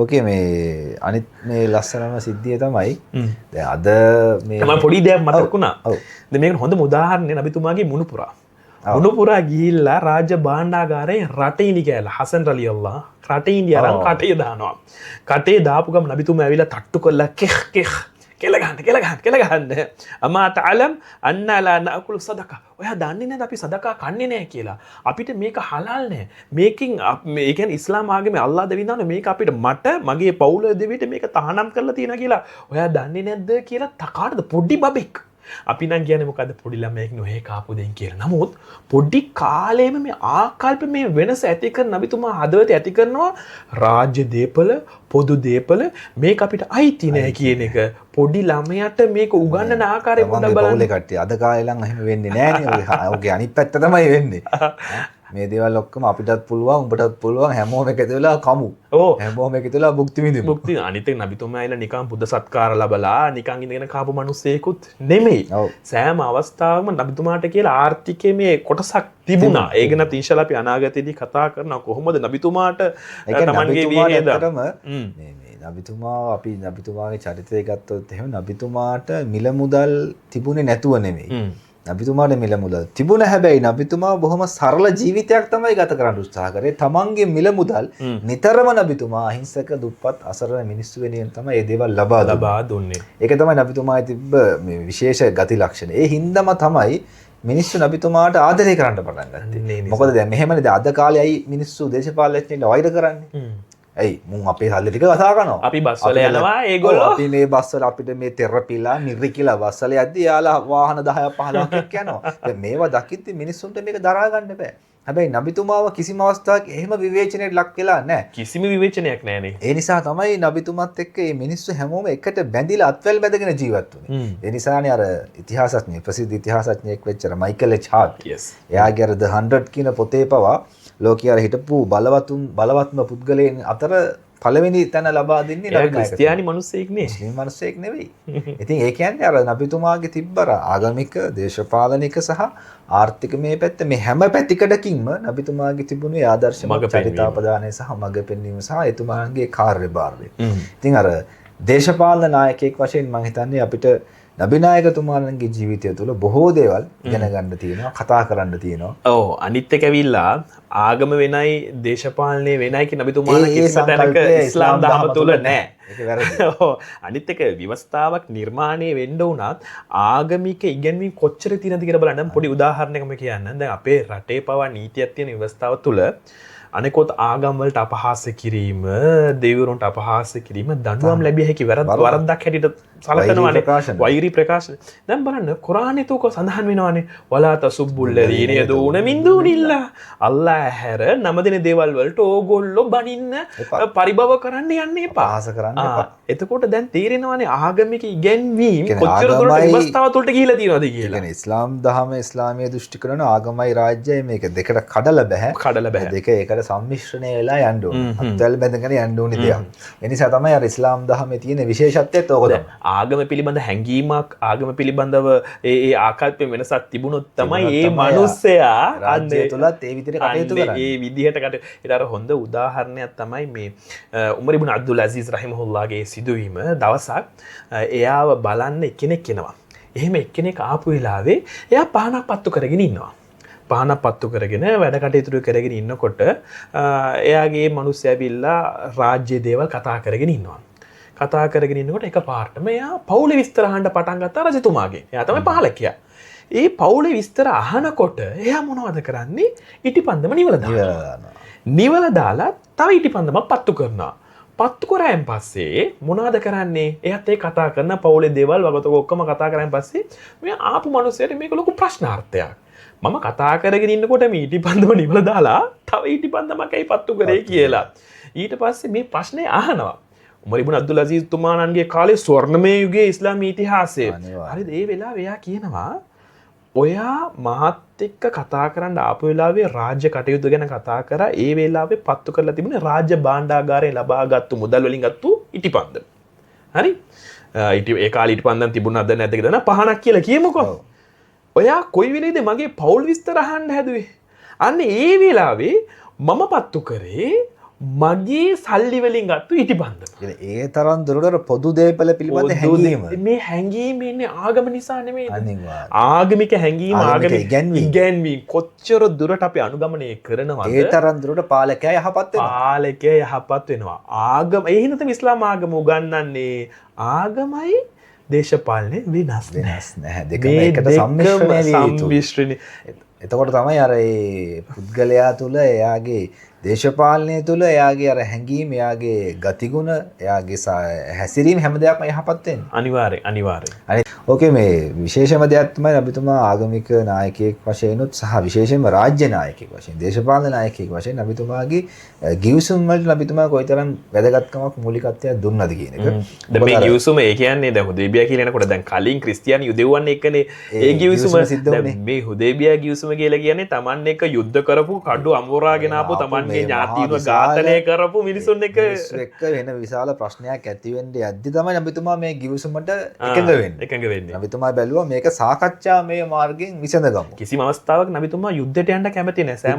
ඕකේ මේ අනිත් මේ ලස්සනම සිද්ධිය තමයි දැන් අද මේ මම පොඩි දෙයක් මතක් වුණා. දැන් මේකට හොඳම උදාහරණය නබිතුමාගේ මුණුපුරා. මුණුපුරා ගිහිල්ලා රාජ්‍ය භාණ්ඩාගාරයේ රටේ ඉනි කෑලා හසන් රලියල්ලා රටේ ඉන්දිය අරන් කටේ දානවා. කටේ දාපු ගම නබිතුමා ඇවිල්ලා තට්ටු කරලා කෙහ් කෙහ් කෙල ගහන්න අමා තඅලම් අන්නා ලා නඅකුලු සදකා. ඔයා දන්නේ නැද්ද අපි සදකා කන්නේ නැහැ කියලා. අපිට මේක හලාල් නැහැ. මේකෙන් මේ කියන්නේ ඉස්ලාම් ආගමේ අල්ලාහ් දෙවියන් මේක අපිට මට මගේ පවුල දෙවියට මේක තහනම් කරලා තියෙනවා කියලා. ඔයා දන්නේ නැද්ද කියලා තකාටද පොඩි බබෙක්. අපි නම් කියන්නේ මොකද්ද පොඩි ළමයෙක් නොහේ කාපු දෙයින් කියලා. නමුත් පොඩි කාලේම මේ ආකල්ප මේ වෙනස ඇති කරන නබිතුමා හදවත ඇති කරනවා රාජ්‍ය දීපල පොදු දීපල මේක අපිට අයිති නෑ කියන එක පොඩි ළමයට මේක උගන්වන ආකාරය පොඩ්ඩක් බලන්න. පවුලේ කට්ටිය අද කාලේ නම් එහෙම වෙන්නේ නෑනේ. ඔගේ අනිත් පැත්ත තමයි වෙන්නේ. මේ දේවල් ඔක්කොම අපිටත් පුළුවන් උඹටත් පුළුවන් හැමෝම එකතු වෙලා කමු. හැමෝම එකතු වෙලා භුක්ති විඳිමු. භුක්ති අනිත් එක නබිතුමා ඇවිල්ලා නිකන් බුද්ධ සත්කාර ලැබලා නිකන් ඉඳගෙන කාපු මිනිස්සෙකුත් නෙමෙයි. සෑම අවස්ථාවකම නබිතුමාට කියලා ආර්ථිකයේ මේ කොටසක් තිබුණා. ඒක නැත් ඉන්ෂාල්ලා අපි අනාගතයේදී කතා කරනවා කොහොමද නබිතුමාට තමන්ගේ විහිදම මේ නබිතුමා අපි නබිතුමාගේ චරිතය ගත්තොත් එහෙම නබිතුමාට මිල මුදල් තිබුණේ නැතුව නෙමෙයි. නබිතුමාට මිල මුදල් තිබුණ හැබැයි නබිතුමා බොහොම සරල ජීවිතයක් තමයි ගත කරන්න උත්සාහ කරේ. තමන්ගේ මිල මුදල් නිතරම නබිතුමා අහිංසක දුප්පත් අසරණ මිනිස්සු වෙනුවෙන් තමයි මේ දේවල් ලබා දුන්නේ. ඒක තමයි නබිතුමාගේ තිබ්බ මේ විශේෂ ගති ලක්ෂණ. ඒ හින්දාම තමයි මිනිස්සු නබිතුමාට ආදරය කරන්න පටන් ගත්තේ. මොකද දැන් මෙහෙමනේ දැන් අද කාලේ අයි මිනිස්සු දේශපාලනඥයන්ට වෛර කරන්නේ. ඇයි මුන් අපේ සල්ලි ටික කතා කරනවා. අපි බස් වල යනවා ඒගොල්ලෝ අපි මේ බස් වල අපිට මේ තෙරපිලා මිරිකිලා බස් වල යද්දි යාලා වාහන 10ක් 15ක් එක්ක යනවා. දැන් මේවා දකිද්දි මිනිස්සුන්ට මේක දරා ගන්න බෑ. හැබැයි නබිතුමාව කිසිම අවස්ථාවක එහෙම විවේචනයට ලක් වෙලා නැහැ. කිසිම විවේචනයක් නැහැනේ. ඒ නිසා තමයි නබිතුමත් එක්ක මේ මිනිස්සු හැමෝම එකට බැඳිලා අත්වැල් බැඳගෙන ජීවත් වුනේ. ඒ නිසානේ අර ඉතිහාසඥයෙක් ප්‍රසිද්ධ ඉතිහාසඥයෙක් වෙච්ච මයිකල් එච් හාර්ට්. එයාගේ අර The 100 කියන පොතේ පවා ලෝකයේ අර හිටපු බලවත්ම පුද්ගලයන් අතර පළවෙනි තැන ලබා දෙන්නේ නබිනායක. ක්‍රිස්තියානි මිනිස්සෙක් නේ. මුස්ලිම් මිනිස්සෙක් නෙවෙයි. ඉතින් ඒ කියන්නේ අර නබිතුමාගේ තිබ්බර ආගමික, දේශපාලනික සහ ආර්ථික මේ පැත්ත මේ හැම පැතිකඩකින්ම නබිතුමාගේ තිබුණේ ආදර්ශමත් චරිතාපදානය සහ මඟ පෙන්වීම සහ එතුමාගේ කාර්යභාරය. ඉතින් අර දේශපාලන නායකයෙක් වශයෙන් මම හිතන්නේ අපිට නබිනායකතුමාණන්ගේ ජීවිතය තුළ බොහෝ දේවල් ඉගෙන ගන්න තියෙනවා, කතා කරන්න තියෙනවා. ඔව් අනිත් එක ඇවිල්ලා ආගම වෙනයි දේශපාලනය වෙනයි කියන නබිතුමාණන් කිසිම තැනක ඉස්ලාම් දහම තුල නැහැ. ඒක වැරදි. ඔව් අනිත් එක විවස්ථාවක් නිර්මාණය වෙන්න උනත් ආගමික ඉගැන්වීම් කොච්චර තියෙනවද කියලා බලන්න පොඩි උදාහරණයක් මම කියන්නම්. දැන් අපේ රටේ පවා නීතියක් තියෙන විවස්ථාව තුළ අනෙකොත් ආගම් වලට අපහාස කිරීම, දෙවිවරුන්ට අපහාස කිරීම දඬුවම් ලැබිය හැකි වරදක් හැටියට සලකනවානේ. වෛරී ප්‍රකාශන. දැන් බලන්න කුරානයේ තෝක සඳහන් වෙනවානේ වලා තසුබ්බුල් ලදීන යදුන මින් දුනිල්ලා. අල්ලාහ් හැර නම දෙන දේවල් වලට ඕගොල්ලෝ බනින්න පරිභව කරන්න යන්න එපා. අපහාස කරන්න එපා. එතකොට දැන් තේරෙනවානේ ආගමික ඉගැන්වීම් කොච්චර දුරට විවස්ථාව තුළට ගිහිලා තියෙනවද කියලා. කියන්නේ ඉස්ලාම් දහම ඉස්ලාමීය දෘෂ්ටිකරණ ආගමයි රාජ්‍යයයි මේක දෙකට කඩලා බෑ. දෙක ඒකට සම්මිශ්‍රණය වෙලා යන්න ඕනේ. අත්වැල් බැඳගෙන යන්න ඕනේ දෙයක්. ඒ නිසා තමයි අර ඉස්ලාම් දහමේ තියෙන විශේෂත්වයත් ඕක තමයි. ආගම පිළිබඳ හැඟීමක් ආගම පිළිබඳව ඒ ආකල්ප වෙනසක් තිබුණොත් තමයි මේ මිනිස්සයා රාජ්‍යය තුලත් ඒ විදිහට කටයුතු කරන්නේ. ඒ විදිහට ඊට අර හොඳ උදාහරණයක් තමයි මේ උමර් ඉබ්න් අබ්දුල් අසීස් රහිමහුල්ලාගේ සිදුවීම. දවසක් එයාව බලන්න එක්කෙනෙක් එනවා. එහෙම එක්කෙනෙක් ආපු වෙලාවේ එයා පහනක් පත්තු කරගෙන ඉන්නවා. පහනක් පත්තු කරගෙන වැඩ කටයුතු කරගෙන ඉන්නකොට එයාගේ මිනිස්සු ඇවිල්ලා රාජ්‍ය දේවල් කතා කරගෙන ඉන්නවා. කතා කරගෙන ඉන්නකොට එකපාරටම එයා පවුලේ විස්තර අහන්න පටන් ගත්තා රජතුමාගෙන්. එයා තමයි පාලකයා. ඒ පවුලේ විස්තර අහනකොට එයා මොනවද කරන්නේ? ඉටිපන්දම නිවලා දානවා. නිවලා දාලා තව ඉටිපන්දමක් පත්තු කරනවා. පත්තු කරායන් පස්සේ මොනවද කරන්නේ? එයාත් ඒ කතා කරන පවුලේ දේවල් වගතක ඔක්කොම කතා කරායන් පස්සේ මේ ආපු මිනිස්සයාට මේක ලොකු ප්‍රශ්නාර්ථයක්. මම කතා කරගෙන ඉන්නකොට මේ ඉටිපන්දම නිවලා දාලා තව ඉටිපන්දමක් ඇයි පත්තු කරේ කියලා. ඊට පස්සේ මේ ප්‍රශ්නේ අහනවා. උමර් ඉබ්න් අබ්දුල් අසීස් තුමාණන්ගේ කාලේ ස්වර්ණමය යුගයේ ඉස්ලාමීය ඉතිහාසයේ. හරිද? ඒ වෙලාවේ එයා කියනවා ඔයා මහත් එක්ක කතා කරන්න ආපු වෙලාවේ රාජ්‍ය කටයුතු ගැන කතා කරා. ඒ වෙලාවේ පත්තු කරලා තිබුණේ රාජ්‍ය භාණ්ඩාගාරයෙන් ලබාගත්තු මුදල් වලින් ගත්තු ඉටිපන්දම්. හරි? ඒ කාලේ ඉටිපන්දම් තිබුණාද නැද්ද කියලා පහනක් කියලා කියමුකෝ. ඔයා කොයි වෙලේද මගේ පෞල් විස්තර අහන්න හැදුවේ? අන්න ඒ වෙලාවේ මම පත්තු කරේ මගේ සල්ලි වලින් ගත්තු ඉටිපන්දම. ඒ තරම් දුරට පොදු දේපල පිළිබඳ හැඟීම. මේ හැඟීම ඉන්නේ ආගම නිසා නෙමෙයි. අනිවාර්යයෙන්. ආගමික හැඟීම ආගමික ඉගැන්වීම කොච්චර දුරට අපි අනුගමනය කරනවද? ඒ තරම් දුරට පාලකයා යහපත් වෙනවා. පාලකයා යහපත් වෙනවා. ආගම ඒ හින්දා ඉස්ලාම් ආගම උගන්වන්නේ ආගමයි දේශපාලනේ වෙනස් නැහැ. දෙකම එකට සම්මිශ්‍රණය. එතකොට තමයි අර ඒ පුද්ගලයා තුළ එයාගේ දේශපාලනය තුළ එයාගේ අර හැඟීම්, එයාගේ ගතිගුණ, එයාගේ හැසිරීම හැම දෙයක්ම යහපත් වෙන්නේ. අනිවාර්යෙන්. ඕකේ, මේ විශේෂම දෙයක් තමයි අබිතුමා ආගමික නායකයෙක් වශයෙන් උත් සහ විශේෂයෙන්ම රාජ්‍ය නායකයෙක් වශයෙන්, දේශපාලන නායකයෙක් වශයෙන් අබිතුමාගේ ගිවිසුම් වලට අබිතුමා කොයිතරම් වැදගත්කමක් මූලිකත්වයක් දුන්නද කියන එක. දැන් මේ ගිවිසුම ඒ කියන්නේ දැන් හුදේබියා කියලා එනකොට දැන් කලින් ක්‍රිස්තියානි යුදෙව්වන් එක්කනේ ඒ ගිවිසුම සිද්ධ වුනේ. මේ හුදේබියා ගිවිසුම කියලා කියන්නේ Taman එක යුද්ධ කරපු කඩු අමෝරාගෙන ආපු Tamanගේ ඥාතීන්ව ඝාතනය කරපු මිනිසුන් එක්ක වෙන විශාල ප්‍රශ්නයක් ඇති වෙන්නේ යද්දි තමයි අබිතුමා මේ ගිවිසුමට එකඟ වෙන්නේ. නබිතුමා බැලුවා මේක සාකච්ඡාමය මාර්ගයෙන් විසඳගමු. කිසිම අවස්ථාවක් නබිතුමා යුද්ධයට යන්න කැමති නැහැ.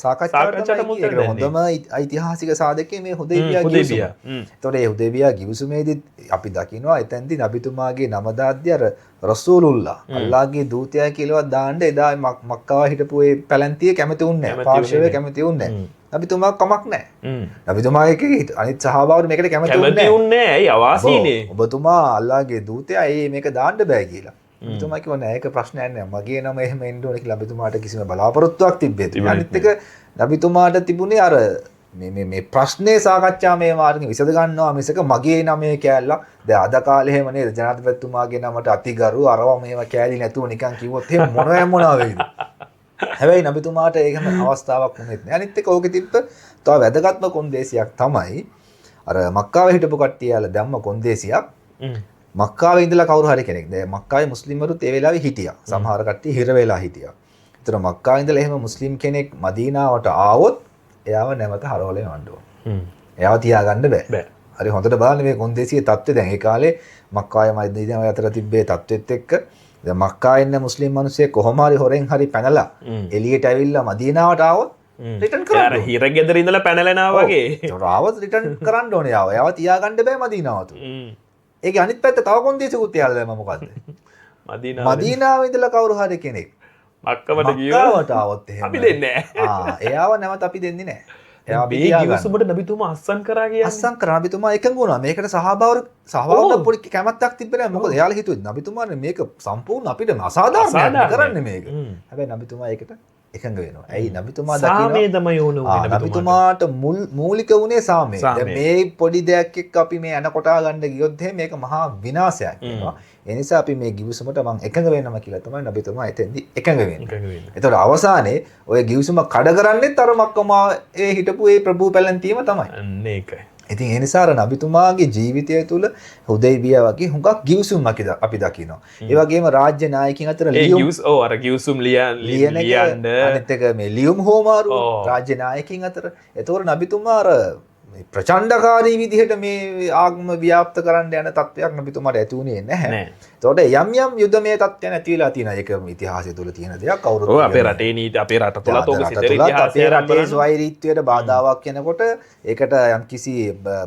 සාකච්ඡාවට හොඳම ඓතිහාසික සාධකයේ මේ හුදේබියා ගිවිසුම. එතකොට මේ හුදේබියා ගිවිසුමේදී අපි දකිනවා එතෙන්දී නබිතුමාගේ නම දාද්දී අර රසූලුල්ලාහ් අල්ලාහ්ගේ දූතයා කියලාවත් දාන්න එදා මක්කාව හිටපු ඒ පැලැන්තිය කැමති වුණේ නැහැ. පාර්ශවය කැමති වුණේ නැහැ. නබිතුමා කමක් නැහැ. නබිතුමාගේ අනිත් සහාබාවරු මේකට කැමති වුණේ නැහැ. ඇයි අවාසීනේ? ඔබතුමා අල්ලාහ්ගේ දූතයා මේක දාන්න බෑ කියලා. නබිතුමා කිව්වා නෑ ඒක ප්‍රශ්නයක් නෑ. මගේ නම එහෙම එන්න ඕනේ කියලා නබිතුමාට කිසිම බලාපොරොත්තුවක් තිබ්බේ නැහැ. අනිත් එක නබිතුමාට තිබුණේ අර මේ ප්‍රශ්නේ සාකච්ඡාමය මාර්ගෙන් විසඳ ගන්නවා මිසක මගේ නමේ කෑල්ලක් දැන් අද කාලේ එහෙම නේද ජනාධිපතිතුමාගේ නමට අතිගරු අරවා මේවා කෑලි නැතුව නිකන් කිව්වොත් එහෙම මොනවා වෙයිද? හැබැයි නබිතුමාට ඒකම අවස්ථාවක් වුණෙත් නෑ. අනිත් එක ඕකේ තිබ්බ තව වැදගත්ම කොන්දේසියක් තමයි අර මක්කාවේ හිටපු කට්ටිය යාලා දැම්ම කොන්දේසියක්. මක්කාවේ ඉඳලා කවුරු හරි කෙනෙක් දැන් මක්කාවේ මුස්ලිම්වරුත් ඒ වෙලාවේ හිටියා. සමහර කට්ටිය හිර වෙලා හිටියා. ඒතර මක්කාවේ ඉඳලා එහෙම මුස්ලිම් කෙනෙක් මදීනාවට ආවොත් එයාව නැවත හරවල යවන්න ඕන. එයාව තියාගන්න බෑ. හරි හොඳට බලන්න මේ කොන්දේසියේ தත්ත්වය දැන් ඒ කාලේ මක්කාවේ මදීනාව අතර තිබ්බේ தත්ත්වෙත් එක්ක දැන් මක්කාවේ ඉන්න මුස්ලිම් මිනිස්සු කොහොම හරි හොරෙන් හරි පැනලා එළියට ඇවිල්ලා මදීනාවට ආවොත් රිටර්න් කරන්න. අර හිර ගෙදර ඉඳලා පැනලනවා වගේ. ඒක ආවොත් රිටර්න් කරන්න ඕනේ යාව. එයාව තියාගන්න බෑ මදීනාවට. ඒකේ අනිත් පැත්ත තව කොන්දේසියකුත් යාලා දැම්ම මොකද්ද? මදීනාවේ ඉඳලා කවුරු හරි කෙනෙක් මක්කවට ගියොත් මක්කාවට ආවොත් එහෙම අපි දෙන්නේ නැහැ. එයාව නැවත අපි දෙන්නේ නැහැ. එයා මේ ගිවිසුමට නබිතුමා අස්සන් කරා කියන්නේ. අස්සන් කරා නබිතුමා එකඟ වුණා. මේකට සහභාගී පොඩි කැමැත්තක් තිබ්බේ නැහැ. මොකද එයාලා හිතුවේ නබිතුමානේ මේක සම්පූර්ණ අපිට අසාධාරණයක් කරන්නේ මේක. හැබැයි නබිතුමා ඒකට එකඟ වෙනවා. ඇයි නබිතුමා දකිනවා සාමයේ තමයි ඕන උනේ නබිතුමාට මූලික උනේ සාමය. දැන් මේ පොඩි දෙයක් එක්ක අපි මේ අනකොටා ගන්න ගියොත් මේක මහා විනාශයක් වෙනවා. ඒ නිසා අපි මේ ගිවිසුමට මම එකඟ වෙනවා කියලා තමයි නබිතුමා එතෙන්දි එකඟ වෙන්නේ. ඒතකොට අවසානයේ ඔය ගිවිසුම කඩ කරන්නේත් අර මක්කමා ඒ හිටපු ඒ ප්‍රභූ පැලැන්තියම තමයි. අන්න ඒකයි. ඉතින් ඒ නිසා අර නබිතුමාගේ ජීවිතය තුළ හුදේබියා වගේ හුඟක් ගිවිසුම් අපි දකිනවා. ඒ වගේම රාජ්‍ය නායකයන් අතර අර ගිවිසුම් ලියන්න අනිත් එක මේ ලියුම් හෝමාරු රාජ්‍ය නායකයන් අතර. ඒතකොට නබිතුමා අර ප්‍රචණ්ඩකාරී විදිහට මේ ආගම ව්‍යාප්ත කරන්න යන තත්ත්වයක් නබිතුමාට ඇති වුණේ නැහැ. ඒතකොට යම් යුද්ධමය තත්ත්වයන් ඇති වෙලා තියෙනවා. ඒක ඉතිහාසය තුළ තියෙන දෙයක්. කවුරුත් අපේ රටේ නීති අපේ රට තුලත් ඔක සිතේ ඉතිහාසය අපේ රටේ ස්වෛරීත්වයට බාධාවක් වෙනකොට ඒකට යම්කිසි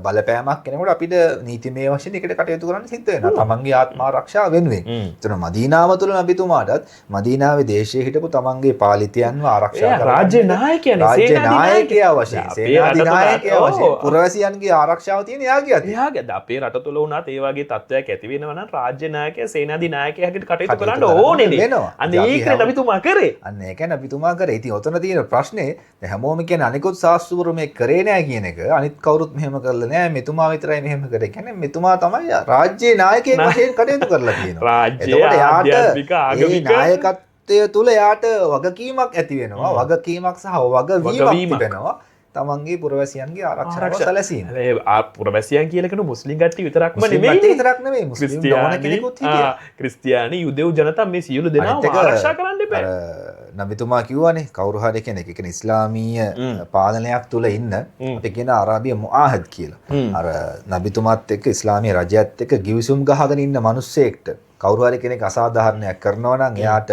බලපෑමක් වෙනකොට අපිට නීතිමය වශයෙන් ඒකට කටයුතු කරන්න සිද්ධ වෙනවා. තමන්ගේ ආත්ම ආරක්ෂාව වෙනුවෙන්. ඒතර මදීනාව තුළ නබිතුමාටත් මදීනාවේ දේශයේ හිටපු තමන්ගේ පාලිතයන්ව ආරක්ෂා කරන්න රාජ්‍ය නායකයන් සේනාධිනායකයා වශයෙන් සේනාධිනායකයා වශයෙන් පුරවැසියන්ගේ ආරක්ෂාව තියෙන එයාගේ අතේ. එයාගේ අපේ රට තුළ වුණත් ඒ වගේ තත්ත්වයක් ඇති වෙනවා නම් රාජ්‍ය නායකයා සේනාධිනායකයා හැටියට කටයුතු කරන්න ඕනේ. අන්න ඒකනේ නබිතුමා කරේ. අන්න ඒකනේ නබිතුමා කරේ. ඉතින් ඔතන තියෙන ප්‍රශ්නේ දැන් හැමෝම කියන්නේ අනිකුත් ශාස්ත්‍රවරු මේ කරේ නෑ කියන එක. අනිත් කවුරුත් මෙහෙම කරලා නෑ. මෙතුමා විතරයි මෙහෙම කරේ. කියන්නේ මෙතුමා තමයි රාජ්‍යයේ නායකයෙක් වශයෙන් කටයුතු කරලා තියෙනවා. රාජ්‍ය ආධ්‍යාත්මික ආගමික නායකත්වය තුළ එයාට වගකීමක් ඇති වෙනවා. වගකීමක් සහ වගවීමක් තිබෙනවා. තමන්ගේ පුරවැසියන්ගේ ආරක්ෂාව සැලසීම. පුරවැසියන් කියලා කියන මුස්ලිම් කට්ටිය විතරක්ම මුස්ලිම් නෙමෙයි. කට්ටිය විතරක් නෙමෙයි මුස්ලිම් නොවන කෙනෙකුත් හිටියා. ක්‍රිස්තියානි යුදෙව් ජනතා මේ සියලු දෙනාම ආරක්ෂා කරන්න එපා. නබිතුමා කිව්වනේ කවුරු හරි කෙනෙක් ඒ කියන්නේ ඉස්ලාමීය පාලනයක් තුල ඉන්න අපි කියන අරාබිය මුආහද් කියලා. අර නබිතුමාත් එක්ක ඉස්ලාමීය රජයත් එක්ක ගිවිසුම් ගහගෙන ඉන්න මිනිස්සෙක්ට කවුරු හරි කෙනෙක් අසාධාරණයක් කරනවා නම් එයාට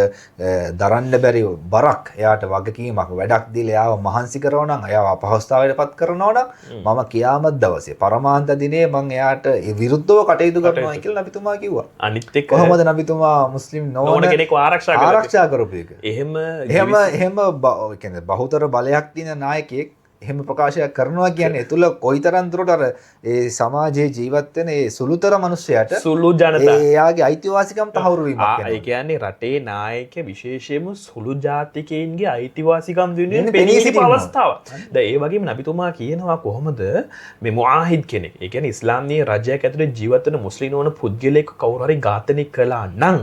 දරන්න බැරි බරක් එයාට වගකීමක් වැඩක් දීලා එයාව මහන්සි කරනවා නම් එයාව අපහසුතාවයටපත් කරනවා නම් මම කියාමත් දවසේ පරමාන්ත දිනේ මම එයාට විරුද්ධව කටයුතු කරනවා කියලා නබිතුමා කිව්වා. අනිත් එක්ක කොහොමද නබිතුමා මුස්ලිම් නොවන කෙනෙක්ව ආරක්ෂා කරපු එක? එහෙම කියන්නේ බහුතර බලයක් තියෙන නායකයෙක් එහෙම ප්‍රකාශයක් කරනවා කියන්නේ ඒ තුල කොයිතරම් දුරට අර ඒ සමාජයේ ජීවත් වෙන ඒ සුළුතර මිනිස්සයාට සුළු ජනතා එයාගේ අයිතිවාසිකම් තහවුරු වීමක් වෙනවා. ඒ කියන්නේ රටේ නායක විශේෂයෙන්ම සුළු ජාතිකයින්ගේ අයිතිවාසිකම් දිනුවෙන් පෙනී සිටින අවස්ථාවක්. දැන් ඒ වගේම නබිතුමා කියනවා කොහොමද මේ මුආහිද් කෙනෙක්. ඒ කියන්නේ ඉස්ලාමීය රජයක් ඇතුලේ ජීවත් වෙන මුස්ලිම් වන පුද්ගලයෙක් කවුරු හරි ඝාතනය කළා නම්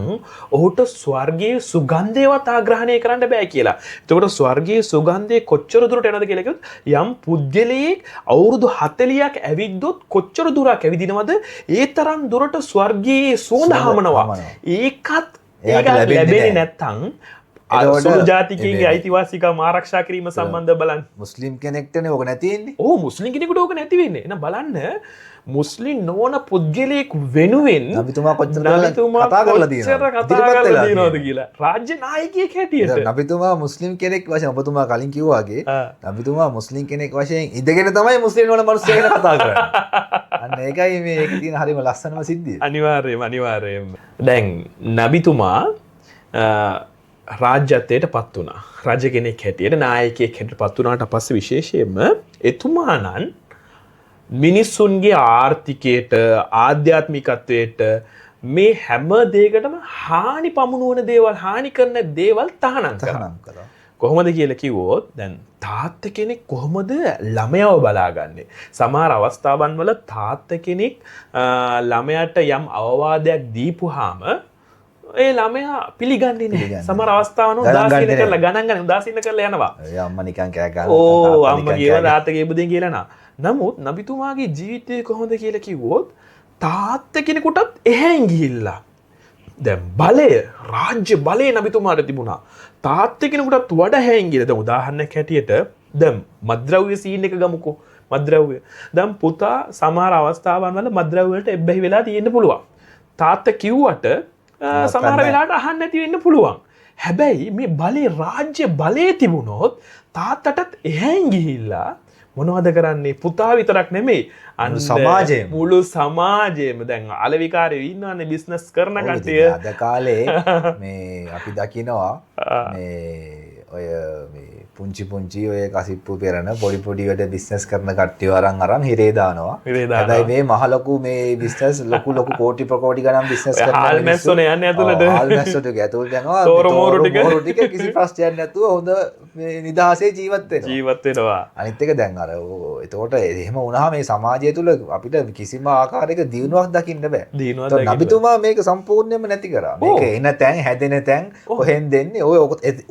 ඔහුට ස්වර්ගයේ සුගන්ධයවත් ආග්‍රහණය කරන්න බෑ කියලා. එතකොට ස්වර්ගයේ සුගන්ධය කොච්චර දුරට යනවද කියලා කිව්වොත් යම් පුද්ගලයෙක් අවුරුදු 40ක් ඇවිද්දොත් කොච්චර දුරක් ඇවිදිනවද ඒ තරම් දුරට ස්වර්ගයේ සුවඳ හමනවා. ඒකත් ලැබෙන්නේ නැත්තම් සුළු ජාතිකයන්ගේ අයිතිවාසිකම් ආරක්ෂා කිරීම සම්බන්ධව බලන්න. මුස්ලිම් කෙනෙක්ටනේ ඕක නැති වෙන්නේ. ඔව් මුස්ලිම් කෙනෙකුට ඕක නැති වෙන්නේ. එහෙනම් බලන්න මුස්ලිම් නොවන පුද්ගලයෙක් වෙනුවෙන් නබිතුමා කොච්චර කතා කරලා තියෙනවද කියලා රාජ්‍ය නායකයෙක් හැටියට. නබිතුමා මුස්ලිම් කෙනෙක් වශයෙන් ඔබතුමා කලින් කිව්වා වගේ නබිතුමා මුස්ලිම් කෙනෙක් වශයෙන් ඉඳගෙන තමයි මුස්ලිම් වන මිනිස්සු ගැන කතා කරන්නේ. අන්න ඒකයි මේකේ තියෙන හරිම ලස්සනම සිද්ධිය. අනිවාර්යයෙන්ම. දැන් නබිතුමා රාජ්‍යත්වයට පත් වුණා. රජ කෙනෙක් හැටියට නායකයෙක් හැටියට පත් වුණාට පස්සේ විශේෂයෙන්ම එතුමාණන් මිනිස්සුන්ගේ ආර්ථිකයට ආධ්‍යාත්මිකත්වයට මේ හැම දෙයකටම හානි පමුණුවන දේවල් හානි කරන දේවල් තහනම් කරා. කොහොමද කියලා කිව්වොත් දැන් තාත්තා කෙනෙක් කොහොමද ළමයව බලාගන්නේ? සමහර අවස්ථාවන් වල තාත්තා කෙනෙක් ළමයාට යම් අවවාදයක් දීපුවාම ඒ ළමයා පිළිගන්නේ නැහැ. සමහර අවස්ථාවන උදාසීන කරලා ගණන් ගන්න උදාසීන කරලා යනවා. අම්මා නිකන් කෑ ගන්නවා. ඕ අම්මා කියලා තාත්තා කියපු දේ කියලා නා. නමුත් නබිතුමාගේ ජීවිතය කොහොමද කියලා කිව්වොත් තාත්තා කෙනෙකුටත් එහෙන් ගිහිල්ලා දැන් බලය රාජ්‍ය බලය නබිතුමාට තිබුණා. තාත්තා කෙනෙකුටත් වඩා හැන් ගිහිල්ලා දැන් උදාහරණයක් හැටියට දැන් මද්ද්‍රව්‍ය සීන් එක ගමුකෝ. මද්ද්‍රව්‍ය. දැන් පුතා සමහර අවස්ථාවන් වල මද්ද්‍රව්‍ය වලට එබ්බැහි වෙලා තියෙන්න පුළුවන්. තාත්තා කිව්වට සමහර වෙලාවට අහන්න නැති වෙන්න පුළුවන්. හැබැයි මේ බලේ රාජ්‍ය බලයේ තිබුණොත් තාත්තටත් එහෙන් ගිහිල්ලා මොනවද කරන්නේ? පුතා විතරක් නෙමෙයි අන්න සමාජයේම මුළු සමාජයේම දැන් අලවිකාරයෝ ඉන්නවනේ බිස්නස් කරන කට්ටිය. අද කාලේ මේ අපි දකිනවා මේ ඔය මේ පුංචි ඔය කසිප්පු පෙරන පොඩි වැඩ බිස්නස් කරන කට්ටිය අරන් හිරේ දානවා. හැබැයි මේ මහ ලොකු මේ බිස්නස් ලොකු කෝටි ප්‍රකෝටි ගණන් බිස්නස් කරන හාල් මැස්සෝනේ යන්නේ ඇතුළට. හාල් මැස්සෝ ටික ඇතුළට යනවා. තෝරු ටික කිසි ප්‍රශ්නයක් නැතුව හොඳ මේ නිදහසේ ජීවත් වෙනවා. අනිත් එක දැන් අර එතකොට එහෙම වුණාම මේ සමාජය තුළ අපිට කිසිම ආකාරයක දියුණුවක් දකින්න බෑ. නබිතුමා මේක සම්පූර්ණයෙන්ම නැති කරා. මේක එන තැන් හැදෙන තැන් කොහෙන් දෙන්නේ? ඔය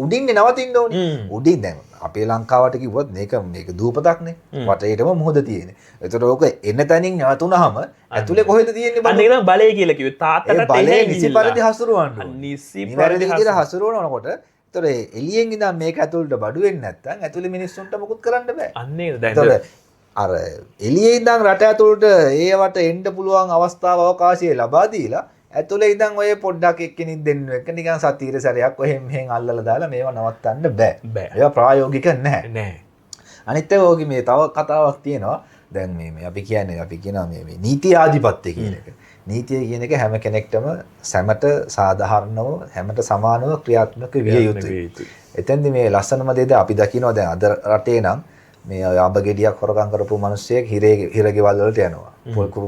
උඩින්නේ නවතින්න ඕනේ. උඩින් දැන් අපේ ලංකාවට කිව්වොත් මේක දූපතක්නේ. වටේටම මුහුද තියෙන්නේ. ඒතර ඕක එන තැනින් නවතුනහම ඇතුලේ කොහෙද තියෙන්නේ බලන්න. අන්න ඒක බලය කියලා කිව්වේ. තාත්තට බලය නිසි පරිදි හසුරවන්න ඕනේ. නිසි පරිදි හසුරවනකොට ඒතර එළියෙන් ඉඳන් මේක ඇතුළට බඩු වෙන්නේ නැත්නම් ඇතුලේ මිනිස්සුන්ට මොකුත් කරන්න බෑ. අන්න ඒක දැන් අර එළියේ ඉඳන් රට ඇතුළට ඒවට එන්න පුළුවන් අවස්ථාව අවකාශය ලබා දීලා ඇතුලේ ඉඳන් ඔය පොඩ්ඩක් එක්කෙනෙක් දෙන්න එක නිකන් සතියේ සැරයක් ඔහෙන් මෙහෙන් අල්ලලා දාලා මේවා නවත්තන්න බෑ. ඒවා ප්‍රායෝගික නැහැ. අනිත් ඒවා ඔගේ මේ තව කතාවක් තියෙනවා. දැන් මේ අපි කියනවා මේ නීති ආධිපත්‍ය කියන එක. නීතිය කියන එක හැම කෙනෙක්ටම සැමට සාධාරණව හැමට සමානව ක්‍රියාත්මක විය යුතුයි. එතෙන්දි මේ ලස්සනම දෙයද අපි දකිනවා දැන් අද රටේ නම් මේ අඹ ගෙඩියක් හොරකම් කරපු මිනිස්සෙක් හිරගෙවල් වලට යනවා.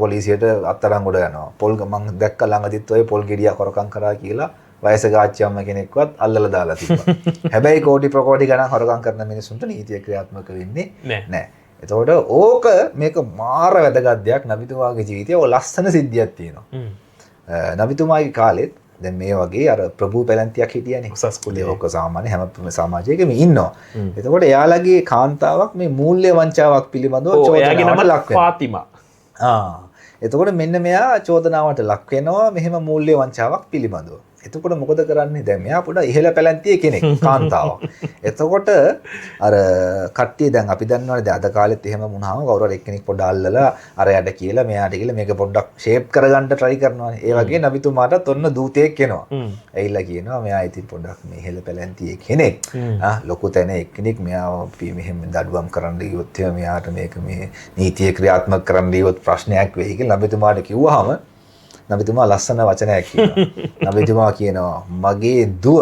පොලිසියට අත්අඩංගුවට යනවා. මම දැක්ක ළඟදිත් ඔය පොල් ගෙඩියක් හොරකම් කරා කියලා වයසක ආච්චි අම්ම කෙනෙක්වත් අල්ලලා දාලා තිබ්බා. හැබැයි කෝටි ප්‍රකෝටි ගණන් හොරකම් කරන මිනිස්සුන්ට නීතිය ක්‍රියාත්මක වෙන්නේ නැහැ. එතකොට ඕක මේක මාර වැදගත් දෙයක්. නබිතුමාගේ ජීවිතයේ ඔය ලස්සන සිද්ධියක් තියෙනවා. නබිතුමාගේ කාලෙත් දැන් මේ වගේ අර ප්‍රභූ පැලැන්තියක් හිටියනේ. උසස් කුලේ. ඔක සාමාන්‍ය හැම සමාජයකම ඉන්නවා. එතකොට එයාලගේ කාන්තාවක් මේ මූල්‍ය වංචාවක් පිළිබඳව චෝදනාවට ලක් වෙනවා. ෆාතිමා. එතකොට මෙන්න මෙයා චෝදනාවට ලක් වෙනවා මෙහෙම මූල්‍ය වංචාවක් පිළිබඳව. එතකොට මොකද කරන්නේ? දැන් මෙයා පොඩ ඉහළ පැලැන්තියේ කෙනෙක් කාන්තාවක්. එතකොට අර කට්ටිය දැන් අපි දන්නවනේ දැන් අද කාලෙත් එහෙම වුණාම කවුරු හරි එක්කෙනෙක් පොඩ අල්ලලා අරයට කියලා මෙයාට කියලා මේක පොඩ්ඩක් ෂේප් කරගන්න try කරනවානේ. ඒ වගේ නබිතුමාටත් ඔන්න දූතයෙක් එනවා. ඇවිල්ලා කියනවා මෙයා ඉතින් පොඩ්ඩක් මේ ඉහළ පැලැන්තියේ කෙනෙක්. ලොකු තැන එක්කෙනෙක් මෙයාව මෙහෙම දඩුවම් කරන්න ගියොත් මෙයාට මේක මේ නීතිය ක්‍රියාත්මක කරන්න ගියොත් ප්‍රශ්නයක් වෙයි කියලා නබිතුමාට කිව්වහම නබිතුමා ලස්සන වචනයක් කියනවා. නබිතුමා කියනවා මගේ දුව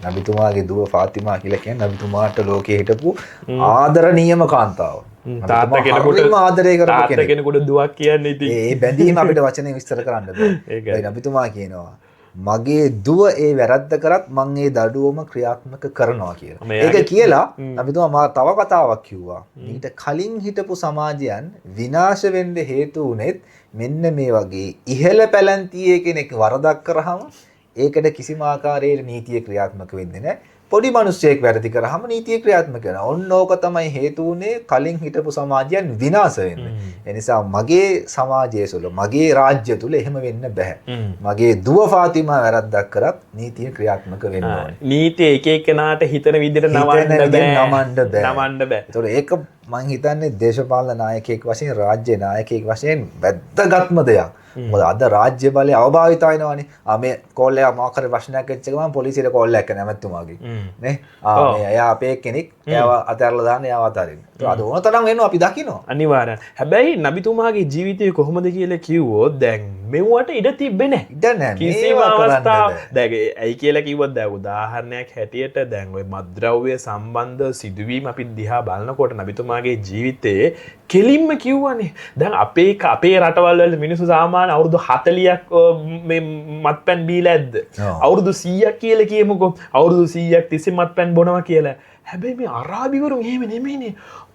නබිතුමාගේ දුව ෆාතිමා කියලා කියන්නේ නබිතුමාට ලෝකේ හිටපු ආදරණීයම කාන්තාව. තාත්තා කෙනෙකුට ආදරය කරපු කෙනෙක්. තාත්තා කෙනෙකුට දුවක් කියන්නේ ඉතින් ඒ බැඳීම අපිට වචනෙන් විස්තර කරන්න බෑ. ඒ නබිතුමා කියනවා මගේ දුව ඒ වැරද්ද කරත් මං ඒ දඩුවම ක්‍රියාත්මක කරනවා කියලා. ඒක කියලා නබිතුමා මා තව කතාවක් කිව්වා. ඊට කලින් හිටපු සමාජයන් විනාශ වෙන්න හේතු වුනේත් මෙන්න මේ වගේ ඉහළ පැලැන්තියේ කෙනෙක් වරදක් කරාම ඒකට කිසිම ආකාරයකට නීතිය ක්‍රියාත්මක වෙන්නේ නැහැ. පොඩි මිනිස්සෙක් වැරදි කරාම නීතිය ක්‍රියාත්මක වෙනවා. ඔන්න ඕක තමයි හේතු වුනේ කලින් හිටපු සමාජයන් විනාශ වෙන්න. ඒ නිසා මගේ සමාජය තුළ මගේ රාජ්‍ය තුළ එහෙම වෙන්න බෑ. මගේ දුව ෆාතිමා වැරද්දක් කරත් නීතිය ක්‍රියාත්මක වෙන්න ඕනේ. නීතිය එක එකනාට හිතන විදිහට නමන්න බෑ. ඒතකොට ඒක මං හිතන්නේ දේශපාලන නායකයෙක් වශයෙන් රාජ්‍ය නායකයෙක් වශයෙන් වැදගත්ම දෙයක්. මොකද අද රාජ්‍ය බලය අවභාවිත වෙනවානේ. මේ කෝල් එක මොකක් හරි ප්‍රශ්නයක් වෙච්ච ගමන් පොලිසියට කෝල් එකක් කරනවා නැමැත්තුමාගේ. නේ? මේ එයා අපේ කෙනෙක් එයාව අතහැරලා දාන්න එයාව අතහරින්න. ඒක අද ඕන තරම් වෙනවා අපි දකිනවා. අනිවාර්යයෙන්. හැබැයි නබිතුමාගේ ජීවිතය කොහොමද කියලා කිව්වොත් දැන් මෙව්වට ඉඩ තිබ්බේ නැහැ. ඉඩ නැහැ. කිසිම අවස්ථාවක් දැන් ඇයි කියලා කිව්වොත් දැන් උදාහරණයක් හැටියට දැන් ওই මත්ද්‍රව්‍ය සම්බන්ධ සිදුවීම් අපි දිහා බලනකොට නබිතුමාගේ ජීවිතයේ කෙලින්ම කිව්වනේ. දැන් අපේ රටවල් වල මිනිස්සු සාමාන්‍ය අවුරුදු 40ක් මේ මත්පැන් බීලා ඇද්ද? අවුරුදු 100ක් කියලා කියමුකෝ. අවුරුදු 100ක් තිස්සේ මත්පැන් බොනවා කියලා. හැබැයි මේ අරාබිවරුන් එහෙම නෙමෙයිනේ.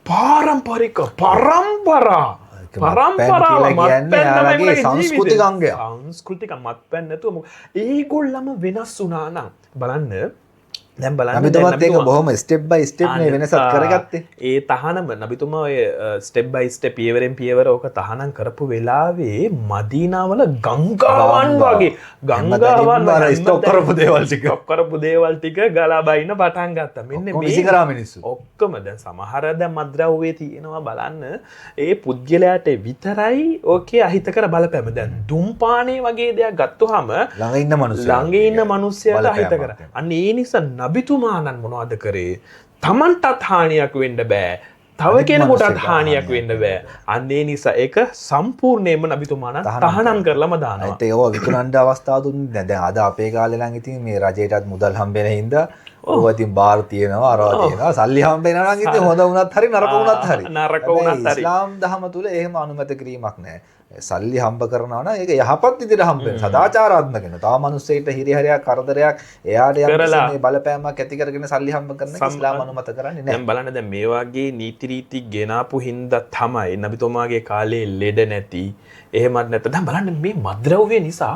පාරම්පරික පරම්පරාව කියන්නේ සංස්කෘතික අංගය. සංස්කෘතික මත්පැන් නැතුව ඒගොල්ලම වෙනස් වුණා නම් බලන්න දැන් බලන්න නබිතුමාත් ඒක බොහොම ස්ටෙප් බයි ස්ටෙප් මේ වෙනසක් කරගත්තේ. ඒ තහනම නබිතුමා ඔය ස්ටෙප් බයි ස්ටෙප් පියවරෙන් පියවර ඕක තහනම් කරපු වෙලාවේ මදීනාවල ගංගාවන් වගේ ගංගාවන් ස්ටොප් කරපු දේවල් ටික ගලා බයින්න පටන් ගත්තා. මෙන්න මේ විසිකරා මිනිස්සු. ඔක්කොම දැන් සමහර දැන් මද්ද්‍රව්‍ය තියෙනවා බලන්න ඒ පුද්ගලයාට විතරයි ඕකේ අහිතකර බලපෑම. දැන් දුම්පානේ වගේ දෙයක් ගත්තාම ළඟ ඉන්න මිනිස්සයාට අහිතකර. අන්න ඒ නිසා නබිතුමාණන් මොනවද කරේ? තමන්ටත් හානියක් වෙන්න බෑ. තව කෙනෙකුටත් හානියක් වෙන්න බෑ. අන්න ඒ නිසා ඒක සම්පූර්ණයෙන්ම නබිතුමාණන් තහනම් කරලම දානවා. ඒත් ඒව විකුණන්න අවස්ථාව දුන්නේ දැන් අද අපේ කාලේ නම් ඉතින් මේ රජයටත් මුදල් හම්බෙන හින්දා ඕවා ඉතින් බාර් තියෙනවා අරවා තියෙනවා සල්ලි හම්බෙනවා නම් ඉතින් හොඳ වුණත් හරි නරක වුණත් හරි. ඉස්ලාම් දහම තුල එහෙම අනුමත කිරීමක් නැහැ. සල්ලි හම්බ කරනවා නම් ඒක යහපත් විදිහට හම්බ වෙන සදාචාරාත්මක වෙන. තව මිනිස්සෙයිට හිරිහැරයක් කරදරයක් එයාට යම් මේ බලපෑමක් ඇති කරගෙන සල්ලි හම්බ කරන එක ඉස්ලාම අනුමත කරන්නේ නැහැ. දැන් බලන්න දැන් මේ වගේ නීති රීති ගෙනාපු හින්දා තමයි නබිතුමාගේ කාලේ ලෙඩ නැති එහෙමත් නැත්නම් දැන් බලන්න මේ මද්ද්‍රව්‍ය නිසා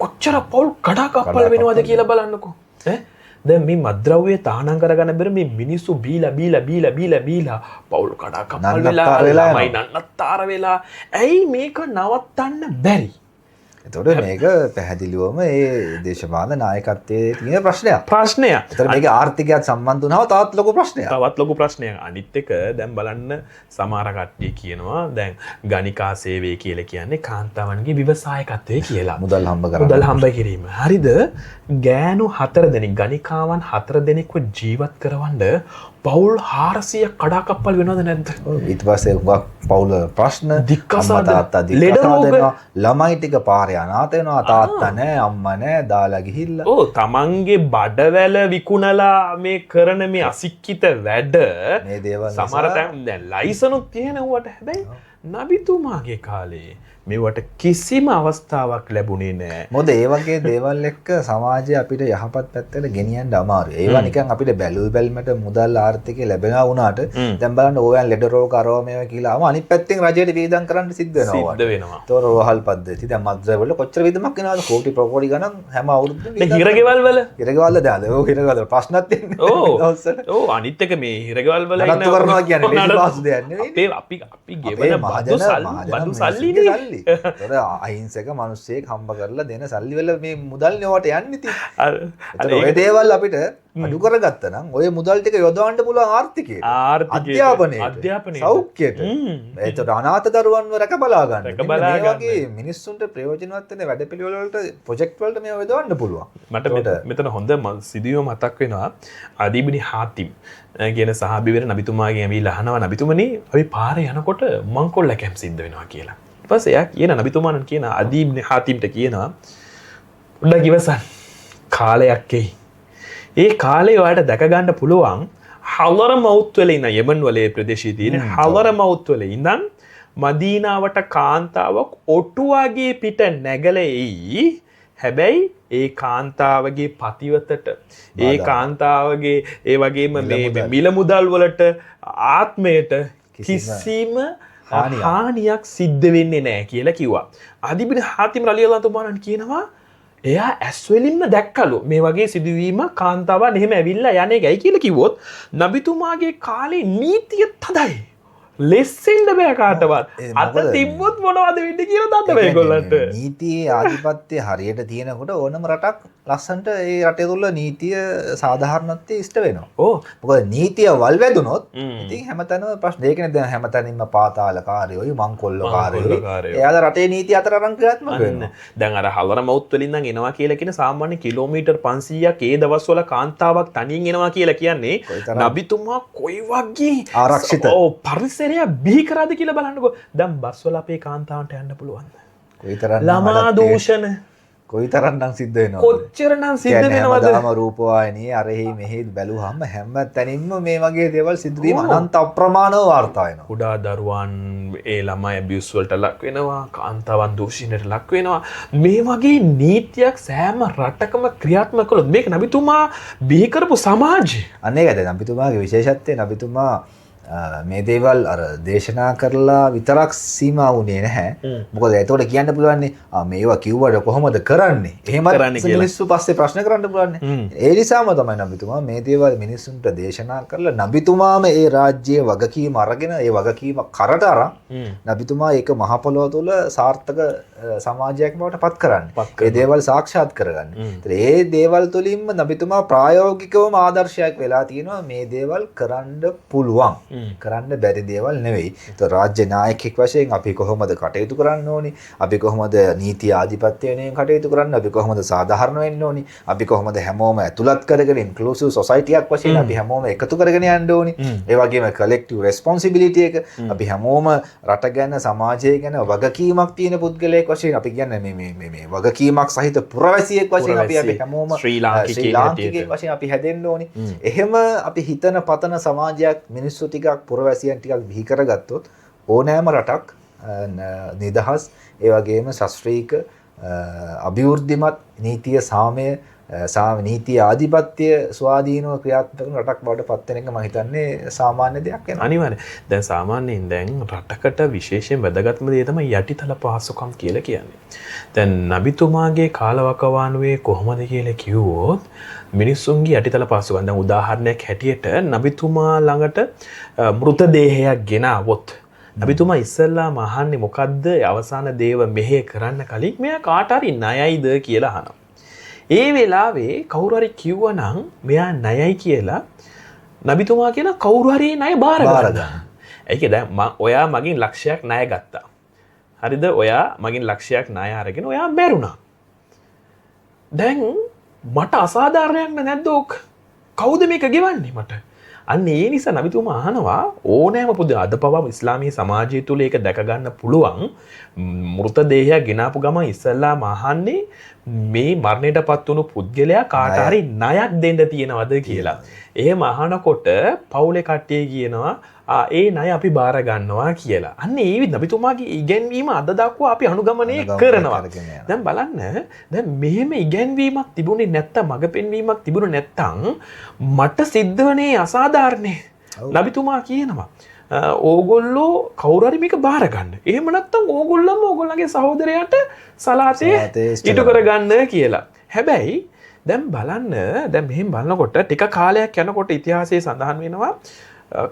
කොච්චර පොල් කඩාකප්පල් වෙනවද කියලා බලන්නකෝ. දැන් මේ මද්ද්‍රව්‍ය තහනම් කරගන්න බැර මේ මිනිස්සු බීලා පවුල් කඩාකප්පල් වෙලා ළමයි නන්නත්තර වෙලා ඇයි මේක නවත්තන්න බැරි? එතකොට මේක පැහැදිලිවම ඒ දේශපාලන නායකත්වයේ තියෙන ප්‍රශ්නයක්. එතකොට මේක ආර්ථිකයත් සම්බන්ධ වුණාම තවත් ලොකු ප්‍රශ්නයක්. අනිත් එක දැන් බලන්න සමහර කට්ටිය කියනවා දැන් ගණිකා සේවය කියලා කියන්නේ කාන්තාවන්ගේ ව්‍යවසායකත්වය කියලා. මුදල් හම්බ කිරීම. හරිද? ගෑනු 4 දෙනෙක් ගණිකාවන් 4 දෙනෙක්ව ජීවත් කරවන්න පවුල් 400 කඩාකප්පල් වෙනවද නැද්ද? ඊට පස්සේ පවුල ප්‍රශ්න දික්කසාද ලෙඩ රෝග ළමයි ටික පාරේ අනාථ වෙනවා තාත්තා නැහැ අම්මා නැහැ දාලා ගිහිල්ලා. ඔව් තමන්ගේ බඩවැල විකුණලා මේ කරන මේ අසික්කිත වැඩ මේ දේවල් සමහර දැන් ලයිසනුත් තියෙනවට හැබැයි නබිතුමාගේ කාලේ මේවට කිසිම අවස්ථාවක් ලැබුණේ නෑ. මොකද ඒ වගේ දේවල් එක්ක සමාජය අපිට යහපත් පැත්තට ගෙනියන්න අමාරුයි. ඒවා නිකන් අපිට බැලුල් බැල්මට මුදල් ආර්ථිකය ලැබෙනවා වුණාට දැන් බලන්න ඕයන් ලෙඩ රෝග අරව මේවා කියලා ආව අනිත් පැත්තෙන් රජයට වියදම් කරන්න සිද්ධ වෙනවා. සිද්ධ වෙනවා. ඒතොර රෝහල් පද්ධති දැන් මද්ද්‍රව්‍ය වල කොච්චර වියදමක් වෙනවද? කෝටි ප්‍රකෝටි ගණන් හැම අවුරුද්දෙම දැන් හිරගෙවල් වල හිරගෙවල් දාද ඔව් හිරගෙවල් ප්‍රශ්නත් තියෙන්නේ. ඔව් අනිත් එක මේ හිරගෙවල් වල ඉන්න නඩත්තු කරනවා කියන්නේ ලේසි පාසු දෙයක් නෙවෙයි. අපි ගෙවන බදු සල්ලි තොර අහිංසක මිනිස්සෙක් හම්බ කරලා දෙන සල්ලි වල මේ මුදල් නෙවට යන්නේ ඉතින්. ඔය දේවල් අපිට අඩු කරගත්තා නම් ඔය මුදල් ටික යොදවන්න පුළුවන් ආර්ථිකයට. අධ්‍යාපනයට. සෞඛ්‍යයට. ඒතර අනාථ දරුවන්ව රැක බලා ගන්න. මේ වගේ මිනිස්සුන්ට ප්‍රයෝජනවත් වෙන වැඩපිළිවෙල වලට ප්‍රොජෙක්ට් වලට මේව යොදවන්න පුළුවන්. මට මෙතන හොඳ සිදුවීම මතක් වෙනවා. අදීබ්නි හාතිම් කියන සහාබිවර නබිතුමාගෙන් ඇවිල්ලා අහනවා නබිතුමනි අපි පාරේ යනකොට මංකොල්ල කැම් සිද්ධ වෙනවා කියලා. පස්සේ එයා කියන නබිතුමාණන් කියන අදීබ්නි හාතිම්ට කියනවා උඩ කිවසන් කාලයක් එයි. ඒ කාලේ ඔයාලට දැක ගන්න පුළුවන් හලර මවුත් වල ඉන්න යෙමන් වලේ ප්‍රදේශයේ තියෙන හලර මවුත් වල ඉඳන් මදීනාවට කාන්තාවක් ඔටුවාගේ පිට නැගලා එයි. හැබැයි ඒ කාන්තාවගේ පතිවතට ඒ කාන්තාවගේ ඒ වගේම මේ මිල මුදල් වලට ආත්මයට කිසිම හානියක් සිද්ධ වෙන්නේ නැහැ කියලා කිව්වා. අදිබින් හාතිම් රලියල්ලාහු අන්හු කියනවා එයා ඇස්වලින්ම දැක්කලු මේ වගේ සිදුවීම කාන්තාවන් එහෙම ඇවිල්ලා යන්නේ ගයි කියලා කිව්වොත් නබිතුමාගේ කාලේ නීතිය තදයි. ලෙස්සෙන්න බෑ කාටවත්. අත තිබ්බොත් මොනවද වෙන්නේ කියලා දන්න බෑ ඒගොල්ලන්ට. නීතියේ ආධිපත්‍ය හරියට තියෙනකොට ඕනම රටක් ලස්සන්ට ඒ රටේ තුල නීතිය සාධාරණත්වයේ ඉෂ්ට වෙනවා. ඔව්. මොකද නීතිය වල් වැදුනොත් ඉතින් හැමතැනම ප්‍රශ්න. ඒකනේ දැන් හැමතැනින්ම පාතාලකාරයෝයි මංකොල්ලකාරයෝයි. එයාලා රටේ නීතිය අතර අරන් ක්‍රියාත්මක වෙනවා. දැන් අර හලර මවුත් වලින් නම් එනවා කියලා කියන සාමාන්‍ය කිලෝමීටර් 500ක් ඒ දවස්වල කාන්තාවක් තනියෙන් එනවා කියලා කියන්නේ නබිතුමා කොයි වගේ ආරක්ෂිත පරිසරය බිහි කරාද කියලා බලන්නකෝ. දැන් බස් වල අපේ කාන්තාවන්ට යන්න පුළුවන්ද? කොයිතරම් ළමා දූෂණ කොයිතරම්නම් සිද්ධ වෙනවද? කොච්චරනම් සිද්ධ වෙනවද? හැමදාම රූපවාහිනියේ අරෙහි මෙහි බැලුවම හැම තැනින්ම මේ වගේ දේවල් සිදු වීම අනන්ත අප්‍රමාණව වාර්තා වෙනවා. කුඩා දරුවන් ඒ ළමයි ඇබියුස් වලට ලක් වෙනවා, කාන්තාවන් දූෂණයට ලක් වෙනවා. මේ වගේ නීතියක් සෑම රටකම ක්‍රියාත්මක කළොත් මේක නබිතුමා බිහි කරපු සමාජය. අන්න ඒකද නබිතුමාගේ විශේෂත්වය. නබිතුමා මේ දේවල් අර දේශනා කරලා විතරක් සීමා වුණේ නැහැ. මොකද එතකොට කියන්න පුළුවන් මේවා කිව්වට කොහොමද කරන්නේ? එහෙමත් මිනිස්සු පස්සේ ප්‍රශ්න කරන්න පුළුවන්. ඒ නිසාම තමයි නබිතුමා මේ දේවල් මිනිස්සුන්ට දේශනා කරලා නබිතුමාම ඒ රාජ්‍යයේ වගකීම අරගෙන ඒ වගකීම කරට අරන් නබිතුමා ඒක මහ පොළොව තුල සාර්ථක සමාජයක් බවට පත් කරන්නේ. ඒ දේවල් සාක්ෂාත් කරගන්නේ. ඒ දේවල් තුලින්ම නබිතුමා ප්‍රායෝගිකවම ආදර්ශයක් වෙලා තියෙනවා. මේ දේවල් කරන්න පුළුවන්. කරන්න බැරි දේවල් නෙවෙයි. ඒතර රාජ්‍ය නායකෙක් වශයෙන් අපි කොහොමද කටයුතු කරන්න ඕනි? අපි කොහොමද නීති ආධිපත්‍ය වෙනුවෙන් කටයුතු කරන්න? අපි කොහොමද සාධාරණ වෙන්න ඕනි? අපි කොහොමද හැමෝම ඇතුළත් කරගෙන ඉන්ක්ලූසිව් සොසයිටි එකක් වශයෙන් අපි හැමෝම එකතු කරගෙන යන්න ඕනි? ඒ වගේම කලෙක්ටිව් රෙස්පොන්සිබිලිටි එක අපි හැමෝම රට ගැන සමාජය ගැන වගකීමක් තියෙන පුද්ගලයෙක් වශයෙන් අපි කියන්නේ මේ වගකීමක් සහිත පුරවැසියෙක් වශයෙන් අපි හැමෝම ශ්‍රී ලාංකිකයෙක් වශයෙන් අපි හැදෙන්න ඕනි. එහෙම අපි හිතන පතන සමාජයක් මිනිස්සු ටික පුරවැසියන් ටිකක් බිහි කරගත්තොත් ඕනෑම රටක් නිදහස් ඒ වගේම ශාස්ත්‍රීය අභිවෘද්ධිමත් නීතිය සාමය නීතිය ආධිපත්‍ය ස්වාධීනව ක්‍රියාත්මක කරන රටක් බවට පත් වෙන එක මම හිතන්නේ සාමාන්‍ය දෙයක් වෙනවා. අනිවාර්යයෙන්. දැන් සාමාන්‍යයෙන් දැන් රටකට විශේෂයෙන් වැදගත්ම දේ තමයි යටිතල පහසුකම් කියලා කියන්නේ. දැන් නබිතුමාගේ කාලවකවානුවේ කොහොමද කියලා කිව්වොත් මිනිස්සුන්ගේ යටිතල පහසුකම්. දැන් උදාහරණයක් හැටියට නබිතුමා ළඟට මෘතදේහයක් ගෙනාවොත් නබිතුමා ඉස්සල්ලාම අහන්නේ මොකද්ද අවසාන දේව මෙහෙය කරන්න කලින් මෙයා කාට හරි ණයයිද කියලා අහනවා. ඒ වෙලාවේ කවුරු හරි කිව්වනම් මෙයා ණයයි කියලා නබිතුමා කියන කවුරු හරි ණය බාර ගන්නවා. ඒක දැන් ඔයා මගෙන් ලක්ෂයක් ණය ගත්තා. හරිද? ඔයා මගෙන් ලක්ෂයක් ණය අරගෙන ඔයා මැරුණා. දැන් මට අසාධාරණයක් නැද්ද ඕක? කවුද මේක ගෙවන්නේ මට? අන්න ඒ නිසා නබිතුමා අහනවා ඕනෑම පුදු අද පවා ඉස්ලාමීය සමාජය තුළ ඒක දැක ගන්න පුළුවන් මෘතදේහයක් ගෙනාපු ගමන් ඉස්සල්ලාම අහන්නේ මේ මරණයටපත් වුණු පුද්ගලයා කාට හරි ණයක් දෙන්න තියෙනවද කියලා. එහෙම අහනකොට පවුලේ කට්ටිය කියනවා ඒ ණය අපි බාර ගන්නවා කියලා. අන්න ඒ විදිහට නබිතුමාගේ ඉගැන්වීම අද දක්වා අපි අනුගමනය කරනවා. දැන් බලන්න දැන් මෙහෙම ඉගැන්වීමක් තිබුණේ නැත්තම් මඟ පෙන්වීමක් තිබුණේ නැත්තම් මට සිද්ධ වනේ අසාධාරණේ. නබිතුමා කියනවා ඕගොල්ලෝ කවුරු හරි මේක බාර ගන්න. එහෙම නැත්තම් ඕගොල්ලෝම ඕගොල්ලන්ගේ සහෝදරයාට සලාතේ ඉටු කරගන්න කියලා. හැබැයි දැන් බලන්න දැන් මෙහෙම බලනකොට ටික කාලයක් යනකොට ඉතිහාසයේ සඳහන් වෙනවා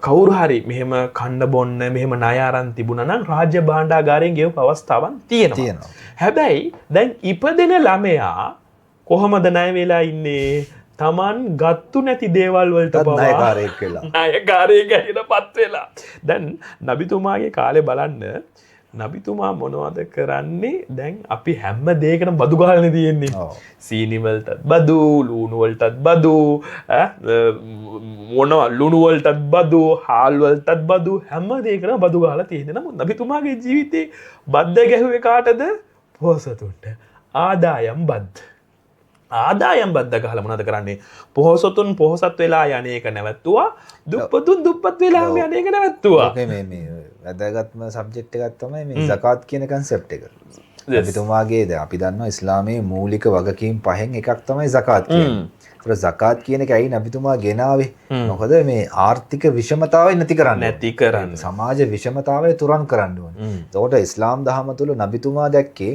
කවුරු හරි මෙහෙම කන්න බොන්න මෙහෙම ණය අරන් තිබුණා නම් රාජ්‍ය භාණ්ඩාගාරයෙන් ගෙවපු අවස්ථාවන් තියෙනවා. හැබැයි දැන් ඉපදෙන ළමයා කොහොමද ණය වෙලා ඉන්නේ? Taman ගත්තු නැති දේවල් වලට පවා ණයකාරයෙක් වෙලා. ණයකාරයෙක් ගැටියටපත් වෙලා. දැන් නබිතුමාගේ කාලේ බලන්න නබිතුමා මොනවද කරන්නේ? දැන් අපි හැම දෙයකටම බදු ගහලානේ තියෙන්නේ. සීනි වලටත් බදු, ලුණු වලටත් බදු, මොනවා ලුණු වලටත් බදු, හාල් වලටත් බදු, හැම දෙයකටම බදු ගහලා තියෙන්නේ. නමුත් නබිතුමාගේ ජීවිතේ බද්ද ගැහුවේ කාටද? පොහොසතුන්ට. ආදායම් බද්ද. ආදායම් බද්ද ගහලා මොනවද කරන්නේ? පොහොසතුන් පොහොසත් වෙලා යන්නේක නැවතුවා, දුප්පතුන් දුප්පත් වෙලා යන්නේක නැවතුවා. මේ වැදගත්ම සබ්ජෙක්ට් එකක් තමයි මේ zakat කියන concept එක. නබිතුමාගේ දැන් අපි දන්නවා ඉස්ලාමයේ මූලික වගකීම් පහෙන් එකක් තමයි zakat කියන්නේ. ඒතර zakat කියන එක ඇයි නබිතුමා ගෙනාවේ? මොකද මේ ආර්ථික විෂමතාවය නැති කරන්න. සමාජ විෂමතාවය තුරන් කරන්න ඕනේ. ඒකට ඉස්ලාම් දහම තුල නබිතුමා දැක්කේ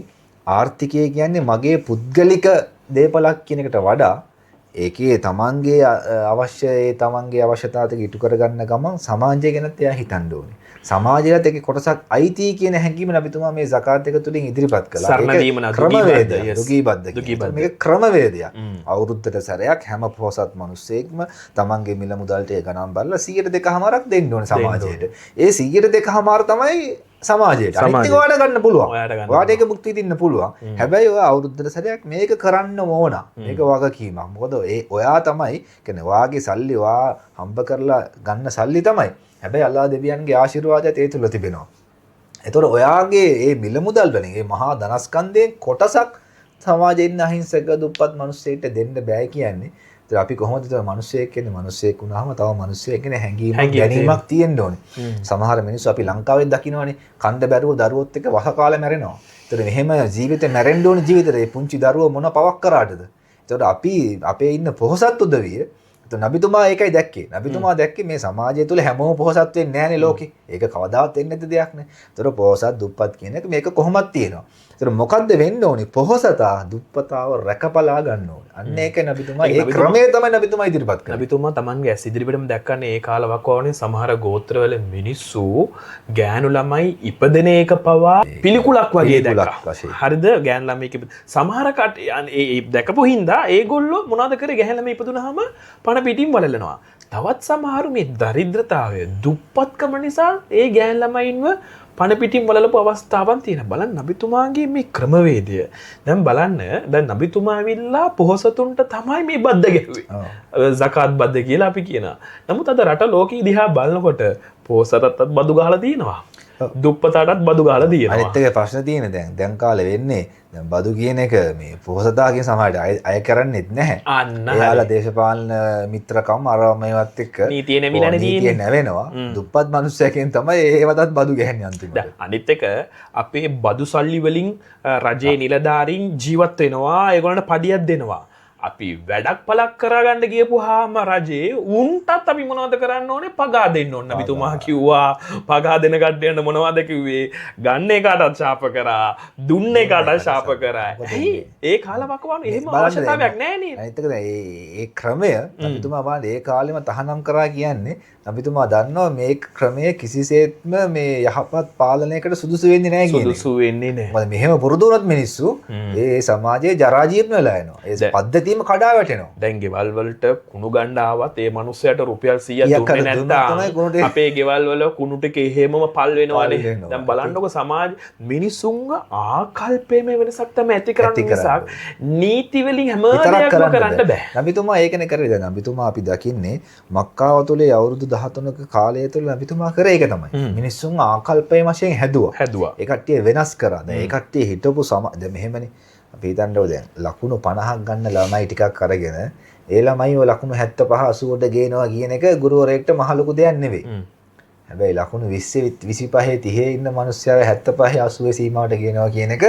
ආර්ථිකය කියන්නේ මගේ පුද්ගලික දේපලක් කියන එකට වඩා ඒකේ තමන්ගේ තමන්ගේ අවශ්‍යතාව ටික ඉටු කරගන්න ගමන් සමාජය ගැනත් එයා හිතන්න ඕනේ. සමාජයත් ඒකේ කොටසක් අයිති කියන හැඟීම නබිතුමා මේ zakat එක තුලින් ඉදිරිපත් කළා. ඒක ක්‍රමවේදය. දුගීබද්ද. මේක ක්‍රමවේදයක්. අවුරුද්දට සැරයක් හැම පොහොසත් මිනිස්සෙක්ම තමන්ගේ මිල මුදල්ට ඒ ගණන් බලලා 100%ක් දෙන්න ඕනේ සමාජයට. ඒ 100%ක් තමයි සමාජයට. අනිත් එක ඔයාලට ගන්න පුළුවන්. ඔයාලට ඒක මුක්ති විඳින්න පුළුවන්. හැබැයි ඔයා අවුරුද්දට සැරයක් මේක කරන්න ඕන. මේක වගකීමක්. මොකද ඔයා තමයි කියන්නේ ඔයාගේ සල්ලි ඔයා හම්බ කරලා ගන්න සල්ලි තමයි. හැබැයි අල්ලාහ් දෙවියන්ගේ ආශිර්වාදයත් ඒ තුල තිබෙනවා. ඒතකොට ඔයාගේ මේ මිල මුදල් වලින් මේ මහා ධනස්කන්ධයෙන් කොටසක් සමාජයේ ඉන්න අහිංසක දුප්පත් මිනිස්සෙක්ට දෙන්න බෑ කියන්නේ. ඒතර අපි කොහොමද තව මිනිස්සෙක් කියන්නේ මිනිස්සෙක් වුණාම තව මිනිස්සෙක් කියන හැඟීමක් ගැනීමක් තියෙන්න ඕනේ. සමහර මිනිස්සු අපි ලංකාවේ දකින්නවානේ කන්ද බැරුව දරුවොත් එක්ක වහ කාලා මැරෙනවා. ඒතර මෙහෙම ජීවිතේ මැරෙන්න ඕනේ ජීවිතේ පුංචි දරුවෝ මොන පවක් කරාටද? ඒතකොට අපි අපේ ඉන්න පොහොසත් උදවිය නබිතුමා ඒකයි දැක්කේ. නබිතුමා දැක්කේ මේ සමාජය තුළ හැමෝම පොහොසත් වෙන්නේ නැහැනේ ලෝකේ. ඒක කවදාවත් වෙන්නේ නැති දෙයක් නේ. ඒතර පොහොසත් දුප්පත් කියන එක මේක කොහොමද තියෙනවා. ඒතර මොකද්ද වෙන්න ඕනේ? පොහොසතා දුප්පතාව රැකපලා ගන්න ඕනේ. අන්න ඒකයි නබිතුමා ඒ ක්‍රමය තමයි නබිතුමා ඉදිරිපත් කරන්නේ. නබිතුමා Tamanගේ ඇස් ඉදිරිපිටම දැක්කන්නේ ඒ කාලවකවානේ සමහර ගෝත්‍රවල මිනිස්සු ගෑනු ළමයි ඉපදෙන එක පවා පිළිකුලක් වගේ දැක්කා. හරිද? ගෑනු ළමයි සමහර කට ඒ දැකපු හින්දා ඒගොල්ලෝ මොනවද කරේ ගෑනු ළමයි ඉපදුනහම පණ පිටින් වලලනවා. තවත් සමහරු මේ දරිද්‍රතාවය දුප්පත්කම නිසා ඒ ගෑන් ළමයින්ව පණ පිටින් වලලපු අවස්ථාවන් තියෙනවා. බලන්න නබිතුමාගේ මේ ක්‍රමවේදය. දැන් බලන්න දැන් නබිතුමා ඇවිල්ලා පොහොසතුන්ට තමයි මේ බද්ද ගැහුවේ. zakat බද්ද කියලා අපි කියනවා. නමුත් අද රට ලෝකෙ දිහා බලනකොට පොහොසතටත් බදු ගහලා තියෙනවා. දුප්පතටත් බදු ගහලා තියෙනවා. අනිත් එක ප්‍රශ්න තියෙන දැන් කාලේ වෙන්නේ දැන් බදු කියන එක මේ පොහොසතාගේ සමාජයට අය කරන්නේත් නැහැ. එයාලා දේශපාලන මිත්‍රකම් අර මේවත් එක්ක නීතිය නැමිලානේ නීතිය නැවෙනවා. දුප්පත් මිනිස්සුයකින් තමයි ඒවටත් බදු ගහන්නේ අන්තිමට. අනිත් එක අපේ බදු සල්ලි වලින් රජයේ නිලධාරීන් ජීවත් වෙනවා. ඒගොල්ලන්ට පඩියක් දෙනවා. අපි වැඩක් පලක් කරගන්න ගියපුවාම රජේ උන්ටත් අපි මොනවද කරන්න ඕනේ? පගා දෙන්න ඕන. නබිතුමා කිව්වා පගා දෙන කඩේට මොනවද කිව්වේ? ගන්න එකටත් ශාප කරා, දුන්න එකටත් ශාප කරා. ඇයි? ඒ කාලවකවාන එහෙම අවශ්‍යතාවයක් නැහැ නේද? අනිත් එක ඒ ක්‍රමය නබිතුමා බලන්න ඒ කාලෙම තහනම් කරා කියන්නේ නබිතුමා දන්නවා මේ ක්‍රමය කිසිසේත්ම මේ යහපත් පාලනයකට සුදුසු වෙන්නේ නැහැ කියන්නේ. සුදුසු වෙන්නේ නැහැ. මොකද මෙහෙම පුරුදු වුණොත් මිනිස්සු ඒ සමාජයේ ජරා ජීර්ණ වෙලා යනවා. ඒ පද්ධතියම කඩා වැටෙනවා. දැන් ගෙවල් වලට කුණු ගන්න ආවත් ඒ මිනිස්සයාට රුපියල් 100ක් දුන්නේ නැත්නම් අපේ ගෙවල් වල කුණු ටික එහෙමම පල් වෙනවානේ. දැන් බලන්නකො සමාජ මිනිසුන්ගේ ආකල්පයේ මේ වෙනසක් තමයි ඇති කරන්නේ නිසා නීති වලින් හැම දෙයක්ම කරන්න බෑ. නබිතුමා ඒකනේ කරේ. දැන් නබිතුමා අපි දකින්නේ මක්කාව තුලේ අවුරුදු 13ක කාලය තුල නබිතුමා කරේ ඒක තමයි. මිනිස්සුන් ආකල්පයේ වශයෙන් හැදුවා. ඒ කට්ටිය වෙනස් කරා. දැන් ඒ කට්ටිය හිටපු දැන් මෙහෙමනේ අපි හිතන්නකො දැන් ලකුණු 50ක් ගන්න ළමයි ටිකක් අරගෙන ඒ ළමයි ඔය ලකුණු 75 80ට ගේනවා කියන එක ගුරුවරයෙක්ට මහ ලොකු දෙයක් නෙවෙයි. හැබැයි ලකුණු 20 25 30 ඉන්න මිනිස්සයා 75 80 සීමාවට කියනවා කියන එක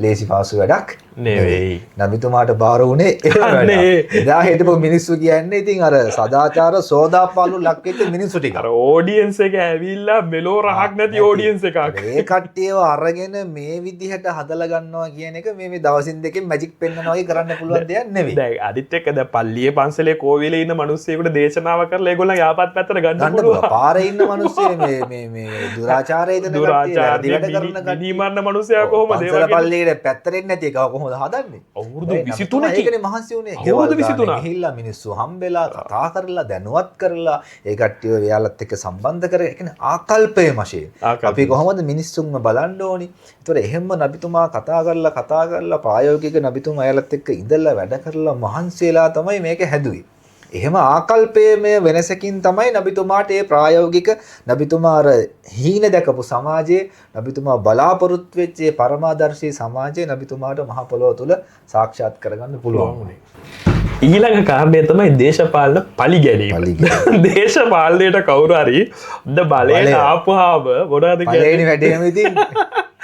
ලේසි පාසු වැඩක් නෙවෙයි. නබිතුමාට බාර වුණේ එදා හිටපු මිනිස්සු කියන්නේ ඉතින් අර සදාචාර සෝදාපාලු ලක් වෙච්ච මිනිස්සු ටික. අර ඔඩියන්ස් එක ඇවිල්ලා මෙලෝ රහක් නැති ඔඩියන්ස් එකක්. ඒ කට්ටියව අරගෙන මේ විදිහට හදලා ගන්නවා කියන එක මේ දවසින් දෙකෙන් මැජික් පෙන්නනවා වගේ කරන්න පුළුවන් දෙයක් නෙවෙයි. දැන් අදිත් එක්ක දැන් පල්ලියේ පන්සලේ කෝවිලේ ඉන්න මිනිස්සුයෙකුට දේශනාව කරලා ඒගොල්ලන් යාපත් පැත්තට ගන්න පුළුවන්. පාරේ ඉන්න මිනිස්සු මේ දුරාචාරයේ දෙන කට්ටිය වැඩ කරන කට්ටිය මරන මිනිස්සයා කොහොමද ඒ වගේ පැත්තරෙන් නැති එක කොහොමද හදන්නේ? අවුරුදු 23 ඒකනේ මහන්සි උනේ. අවුරුදු 23 ගිහිල්ලා මිනිස්සු හම්බෙලා කතා කරලා දැනුවත් කරලා ඒ කට්ටිය එයාලත් එක්ක සම්බන්ධ කරගෙන ඒ කියන්නේ ආකල්පයේ වශයෙන් අපි කොහොමද මිනිස්සුන්ව බලන්න ඕනි. ඒතකොට එහෙම නබිතුමා කතා කරලා ප්‍රායෝගික නබිතුමා එයාලත් එක්ක ඉඳලා වැඩ කරලා මහන්සි වෙලා තමයි මේක හැදුවේ. එහෙම ආකල්පයේ වෙනසකින් තමයි නබිතුමාට ඒ ප්‍රායෝගික නබිතුමා අර හීන දැකපු සමාජයේ නබිතුමා බලාපොරොත්තු වෙච්ච ඒ පරමාදර්ශී සමාජයේ නබිතුමාට මහ පොළොව තුල සාක්ෂාත් කරගන්න පුළුවන් වුණේ. ඊළඟ කාරණය තමයි දේශපාලන පලි ගැනීම. දේශපාලනයට කවුරු හරි බලයට ආපුවාම මොනවද කියන්නේ වැඩේම ඉතින්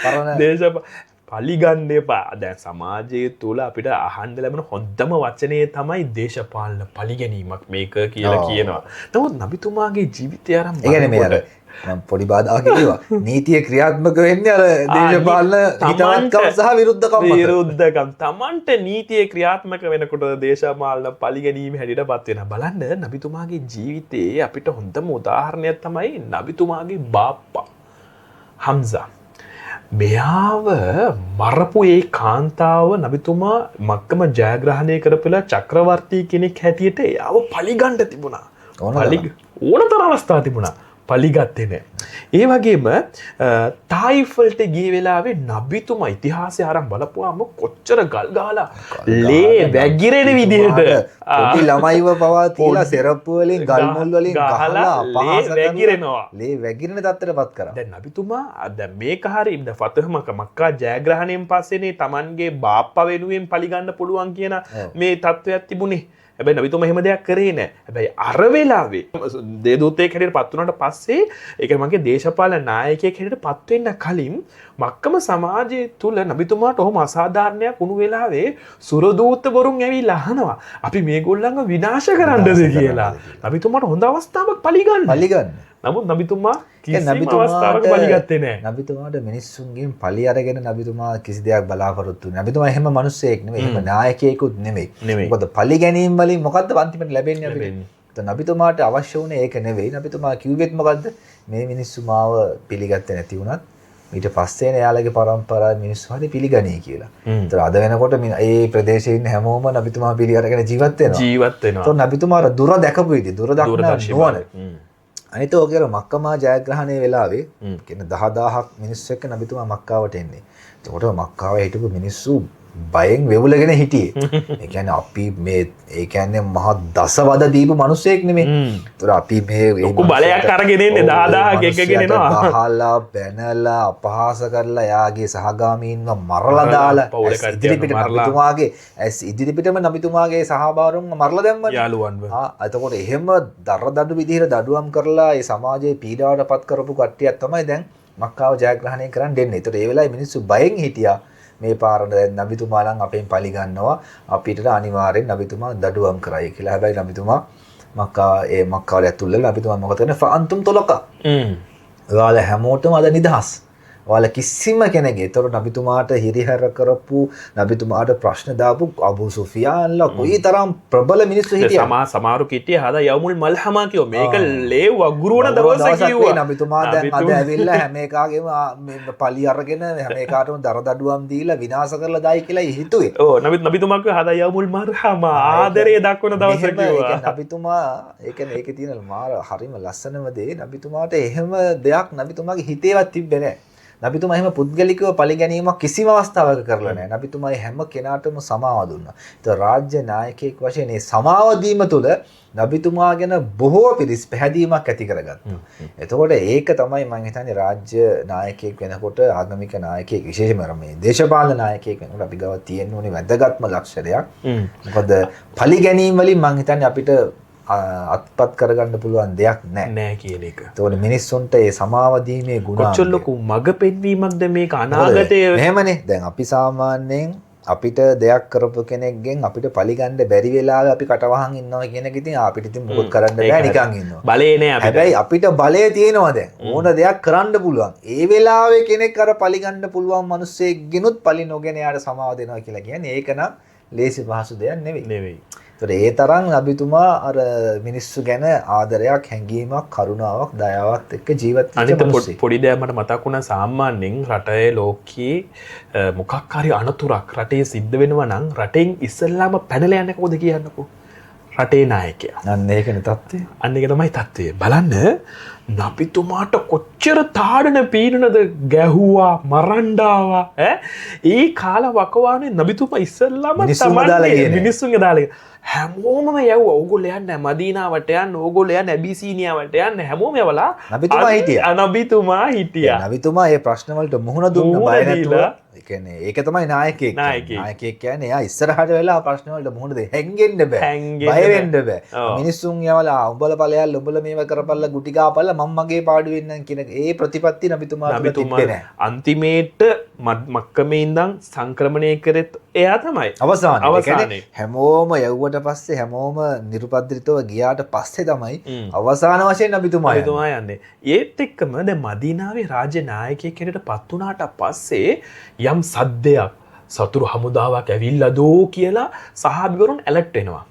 පරණ පලිගන්න එපා. දැන් සමාජය තුළ අපිට අහන්න ලැබෙන හොඳම වචනේ තමයි දේශපාලන පලිගැනීමක් මේක කියලා කියනවා. නමුත් නබිතුමාගේ ජීවිතය අරන් මම පොඩි බාධාවක් කිව්වා. නීතිය ක්‍රියාත්මක වෙන්නේ අර දේශපාලන හිතවත්කම් සහ විරුද්ධකම්. Tamanට නීතිය ක්‍රියාත්මක වෙනකොට දේශපාලන පලිගැනීම හැටියටපත් වෙනවා. බලන්න නබිතුමාගේ ජීවිතයේ අපිට හොඳම උදාහරණයක් තමයි නබිතුමාගේ බාප්පා හම්සා. මෙයාව මරපු ඒ කාන්තාව නබිතුමා මක්කම ජයග්‍රහණය කරපුලා චක්‍රවර්තී කෙනෙක් හැටියට එයාව පලිගන්න තිබුණා. ඕනතරම් අවස්ථා තිබුණා. පලිගත්තේ නෑ. ඒ වගේම තායිෆල්ට ගිය වෙලාවේ නබිතුමා ඉතිහාසය අරන් බලපුවාම කොච්චර ගල් ගහලා ලේ වැගිරෙන විදිහට පොඩි ළමයිව පවා තියලා සෙරප්පු වලින් ගල් මුල් වලින් ගහලා අපහාස වැගිරෙනවා. ලේ වැගිරෙන තත්ත්වයටපත් කරා. දැන් නබිතුමා දැන් මේක හරිය දැන් ෆතහ මක්කා ජයග්‍රහණයෙන් පස්සේනේ Tamanගේ බාප්පා වෙනුවෙන් පලිගන්න පුළුවන් කියන මේ තත්ත්වයක් තිබුණේ. හැබැයි නබිතුමා එහෙම දෙයක් කරේ නැහැ. හැබැයි අර වෙලාවේ දේදූතයෙක් හැටියට පත් වුණාට පස්සේ ඒක මගේ දේශපාලන නායකයෙක් හැටියට පත් වෙන්න කලින් මක්කම සමාජය තුල නබිතුමාට ඔහොම අසාධාරණයක් වුණු වෙලාවේ සුරදූතවරුන් ඇවිල්ලා අහනවා අපි මේගොල්ලන්ව විනාශ කරන්නද කියලා. නබිතුමාට හොඳ අවස්ථාවක් පලිගන්න. නමුත් නබිතුමා කිසිම අවස්ථාවක පලිගත්තේ නැහැ. නබිතුමාට මිනිස්සුන්ගෙන් පලි අරගෙන නබිතුමා කිසි දෙයක් බලාපොරොත්තු වෙන්නේ. නබිතුමා එහෙම මිනිස්සෙක් නෙමෙයි. එහෙම නායකයෙකුත් නෙමෙයි. මොකද පලි ගැනීම වලින් මොකද්ද අන්තිමට ලැබෙන්නේ අපිට? නබිතුමාට අවශ්‍ය වුණේ ඒක නෙවෙයි. නබිතුමා කිව්වෙත් මොකද්ද? මේ මිනිස්සු මාව පිළිගත්තේ නැති වුණත් ඊට පස්සේ එයාලගේ පරම්පරාවේ මිනිස්සු හරි පිළිගනී කියලා. ඒතර අද වෙනකොට මේ ප්‍රදේශයේ ඉන්න හැමෝම නබිතුමා පිළි අරගෙන ජීවත් වෙනවා. ඒතර නබිතුමා දුර දැකපු විදිහ දුර දක්න නුවණ. අනිත් ඔය මක්කමා ජයග්‍රහණය වෙලාවේ කියන 10000ක් මිනිස්සු එක්ක නබිතුමා මක්කාවට එන්නේ. එතකොට මක්කාවේ හිටපු මිනිස්සු බයෙන් වෙවුලගෙන හිටියේ. ඒ කියන්නේ අපි මේ ඒ කියන්නේ මහා දසවද දීපු මිනිස්සෙක් නෙමෙයි. ඒතර අපි මේ ලොකු බලයක් අරගෙන ඉන්නේ 10000ක් එකගෙන එනවා. ගහලා බැනලා අපහාස කරලා යාගේ සහගාමීන්ව මරලා දාලා ඉදිරිපිට නබිතුමාගේ ඉදිරිපිටම නබිතුමාගේ සහබාරුන්ව මරලා දැම්මනේ. යාළුවන්ව. එතකොට එහෙම දරදඬු විදිහට දඩුවම් කරලා ඒ සමාජයේ පීඩාවටපත් කරපු කට්ටියක් තමයි දැන් මක්කාව ජයග්‍රහණය කරන් දෙන්නේ. ඒතර ඒ වෙලාවේ මිනිස්සු බයෙන් හිටියා. මේ පාරට දැන් නබිතුමා නම් අපෙන් පලි ගන්නවා අපිට අනිවාර්යෙන් නබිතුමා දඩුවම් කරයි කියලා. හැබැයි නබිතුමා මක්කාවට ඇතුල් වෙලා නබිතුමා මොකද කරන්නේ? ෆාන්තුම් තොලක. ඔයාලා හැමෝටම අද නිදහස්. ඔයාලා කිසිම කෙනෙක්ගේ ඒතර නබිතුමාට හිරිහැර කරපු නබිතුමාට ප්‍රශ්න දාපු අබූ සුෆියාන්ලා කොයිතරම් ප්‍රබල මිනිස්සු හිටියා. සමහරු කිටිය හදා යවමුල් මල්හමා කියෝ මේක ලේ වගුරුවන දවස කිව්වා. නබිතුමා දැන් අද ඇවිල්ලා හැම එකාගේම මේ පලි අරගෙන හැම එකාටම දරදඩුවම් දීලා විනාශ කරලා දායි කියලා හිතුවේ. ඔව් නබිතුමා කිව්වා හදා යවමුල් මර්හමා ආදරය දක්වන දවස කිව්වා. නබිතුමා ඒ කියන්නේ ඒකේ තියෙන මාර හරිම ලස්සනම දේ නබිතුමාට එහෙම දෙයක් නබිතුමාගේ හිතේවත් තිබ්බේ නැහැ. නබිතුමා එහෙම පුද්ගලිකව පරිගැනීමක් කිසිම අවස්ථාවක කරලා නැහැ. නබිතුමා හැම කෙනාටම සමාව දුන්නා. ඒත් රාජ්‍ය නායකයෙක් වශයෙන් මේ සමාව දීම තුළ නබිතුමා ගැන බොහෝ පිරිස් පැහැදීමක් ඇති කරගත්තා. එතකොට ඒක තමයි මම හිතන්නේ රාජ්‍ය නායකයෙක් වෙනකොට ආගමික නායකයෙක් විශේෂයෙන්ම මේ දේශපාලන නායකයෙක් වෙනකොට අපි ගාව තියෙන්න ඕනේ වැදගත්ම ලක්ෂණයක්. මොකද පරිගැනීම වලින් මම හිතන්නේ අපිට අත්පත් කරගන්න පුළුවන් දෙයක් නැහැ. නෑ කියන එක. ඒතකොට මිනිස්සුන්ට ඒ සමාව දීමේ ගුණ කොච්චර ලොකු මග පෙන්වීමක්ද මේක අනාගතයේ. එහෙමනේ. දැන් අපි සාමාන්‍යයෙන් අපිට දෙයක් කරපු කෙනෙක්ගෙන් අපිට පරිගන්න බැරි වෙලාවෙ අපි කටවහන් ඉන්නවා කියන එක ඉතින් අපිට ඉතින් මොකද කරන්න බෑ නිකන් ඉන්නවා. බලේ නෑ අපිට. හැබැයි අපිට බලය තියෙනවා දැන්. ඕන දෙයක් කරන්න පුළුවන්. ඒ වෙලාවේ කෙනෙක් අර පරිගන්න පුළුවන් මිනිස්සෙක්ගෙනුත් පරි නොගෙන යාට සමාව දෙනවා කියලා කියන්නේ ඒක නම් ලේසි පහසු දෙයක් නෙවෙයි. ඒතර ඒ තරම් නබිතුමා අර මිනිස්සු ගැන ආදරයක්, හැඟීමක්, කරුණාවක්, දයාවක් එක්ක ජීවත් වෙච්ච මිනිස්සෙක්. පොඩි දෙයක් මට මතක් වුණා සාමාන්‍යයෙන් රටේ ලෝකයේ මොකක් හරි අනතුරක් රටේ සිද්ධ වෙනවා නම් රටෙන් ඉස්සෙල්ලාම පැනලා යන්නේ කොහොමද කියන්නකෝ. රටේ නායකයා. අන්න ඒකනේ තත්ත්වය. අන්න ඒක තමයි තත්ත්වය. බලන්න නබිතුමාට කොච්චර තාඩන පීඩනද ගැහුවා මරණ්ඩාවා ඒ කාල වකවානේ නබිතුමා ඉස්සෙල්ලාම මිනිස්සුන්ගේ දාලා හැමෝම යව්වා. ඕගොල්ලෝ යන්නේ මදීනාවට යන්න, ඕගොල්ලෝ යන්නේ ඇබිසීනියාවට යන්න හැමෝම යවලා නබිතුමා හිටියා. නබිතුමා හිටියා. නබිතුමා මේ ප්‍රශ්න වලට මුහුණ දුන්න බය නැතුව. ඒ කියන්නේ ඒක තමයි නායකයෙක්. නායකයෙක් කියන්නේ එයා ඉස්සරහට වෙලා ප්‍රශ්න වලට මුහුණ දෙන්න. හැංගෙන්න බෑ. බය වෙන්න බෑ. මිනිස්සුන් යවලා උඹලා ඵලයල් උඹලා මේව කරපල්ලා ගුටි ගාපල්ලා මම මගේ පාඩු වෙන්නම් කියන ඒ ප්‍රතිපත්ති නබිතුමා තිබ්බේ නෑ. අන්තිමේට මක්කමේ ඉඳන් සංක්‍රමණය කරෙත් එයා තමයි. අවසානයේ හැමෝම යවුවට පස්සේ හැමෝම නිරුපද්‍රිතව ගියාට පස්සේ තමයි අවසාන වශයෙන් නබිතුමා යන්නේ. ඒත් එක්කම දැන් මදීනාවේ රාජ්‍ය නායකයෙක් හැටියට පත් වුණාට පස්සේ යම් සද්දයක් සතුරු හමුදාවක් ඇවිල්ලා දෝ කියලා සහාබිවරුන් ඇලර්ට් වෙනවා.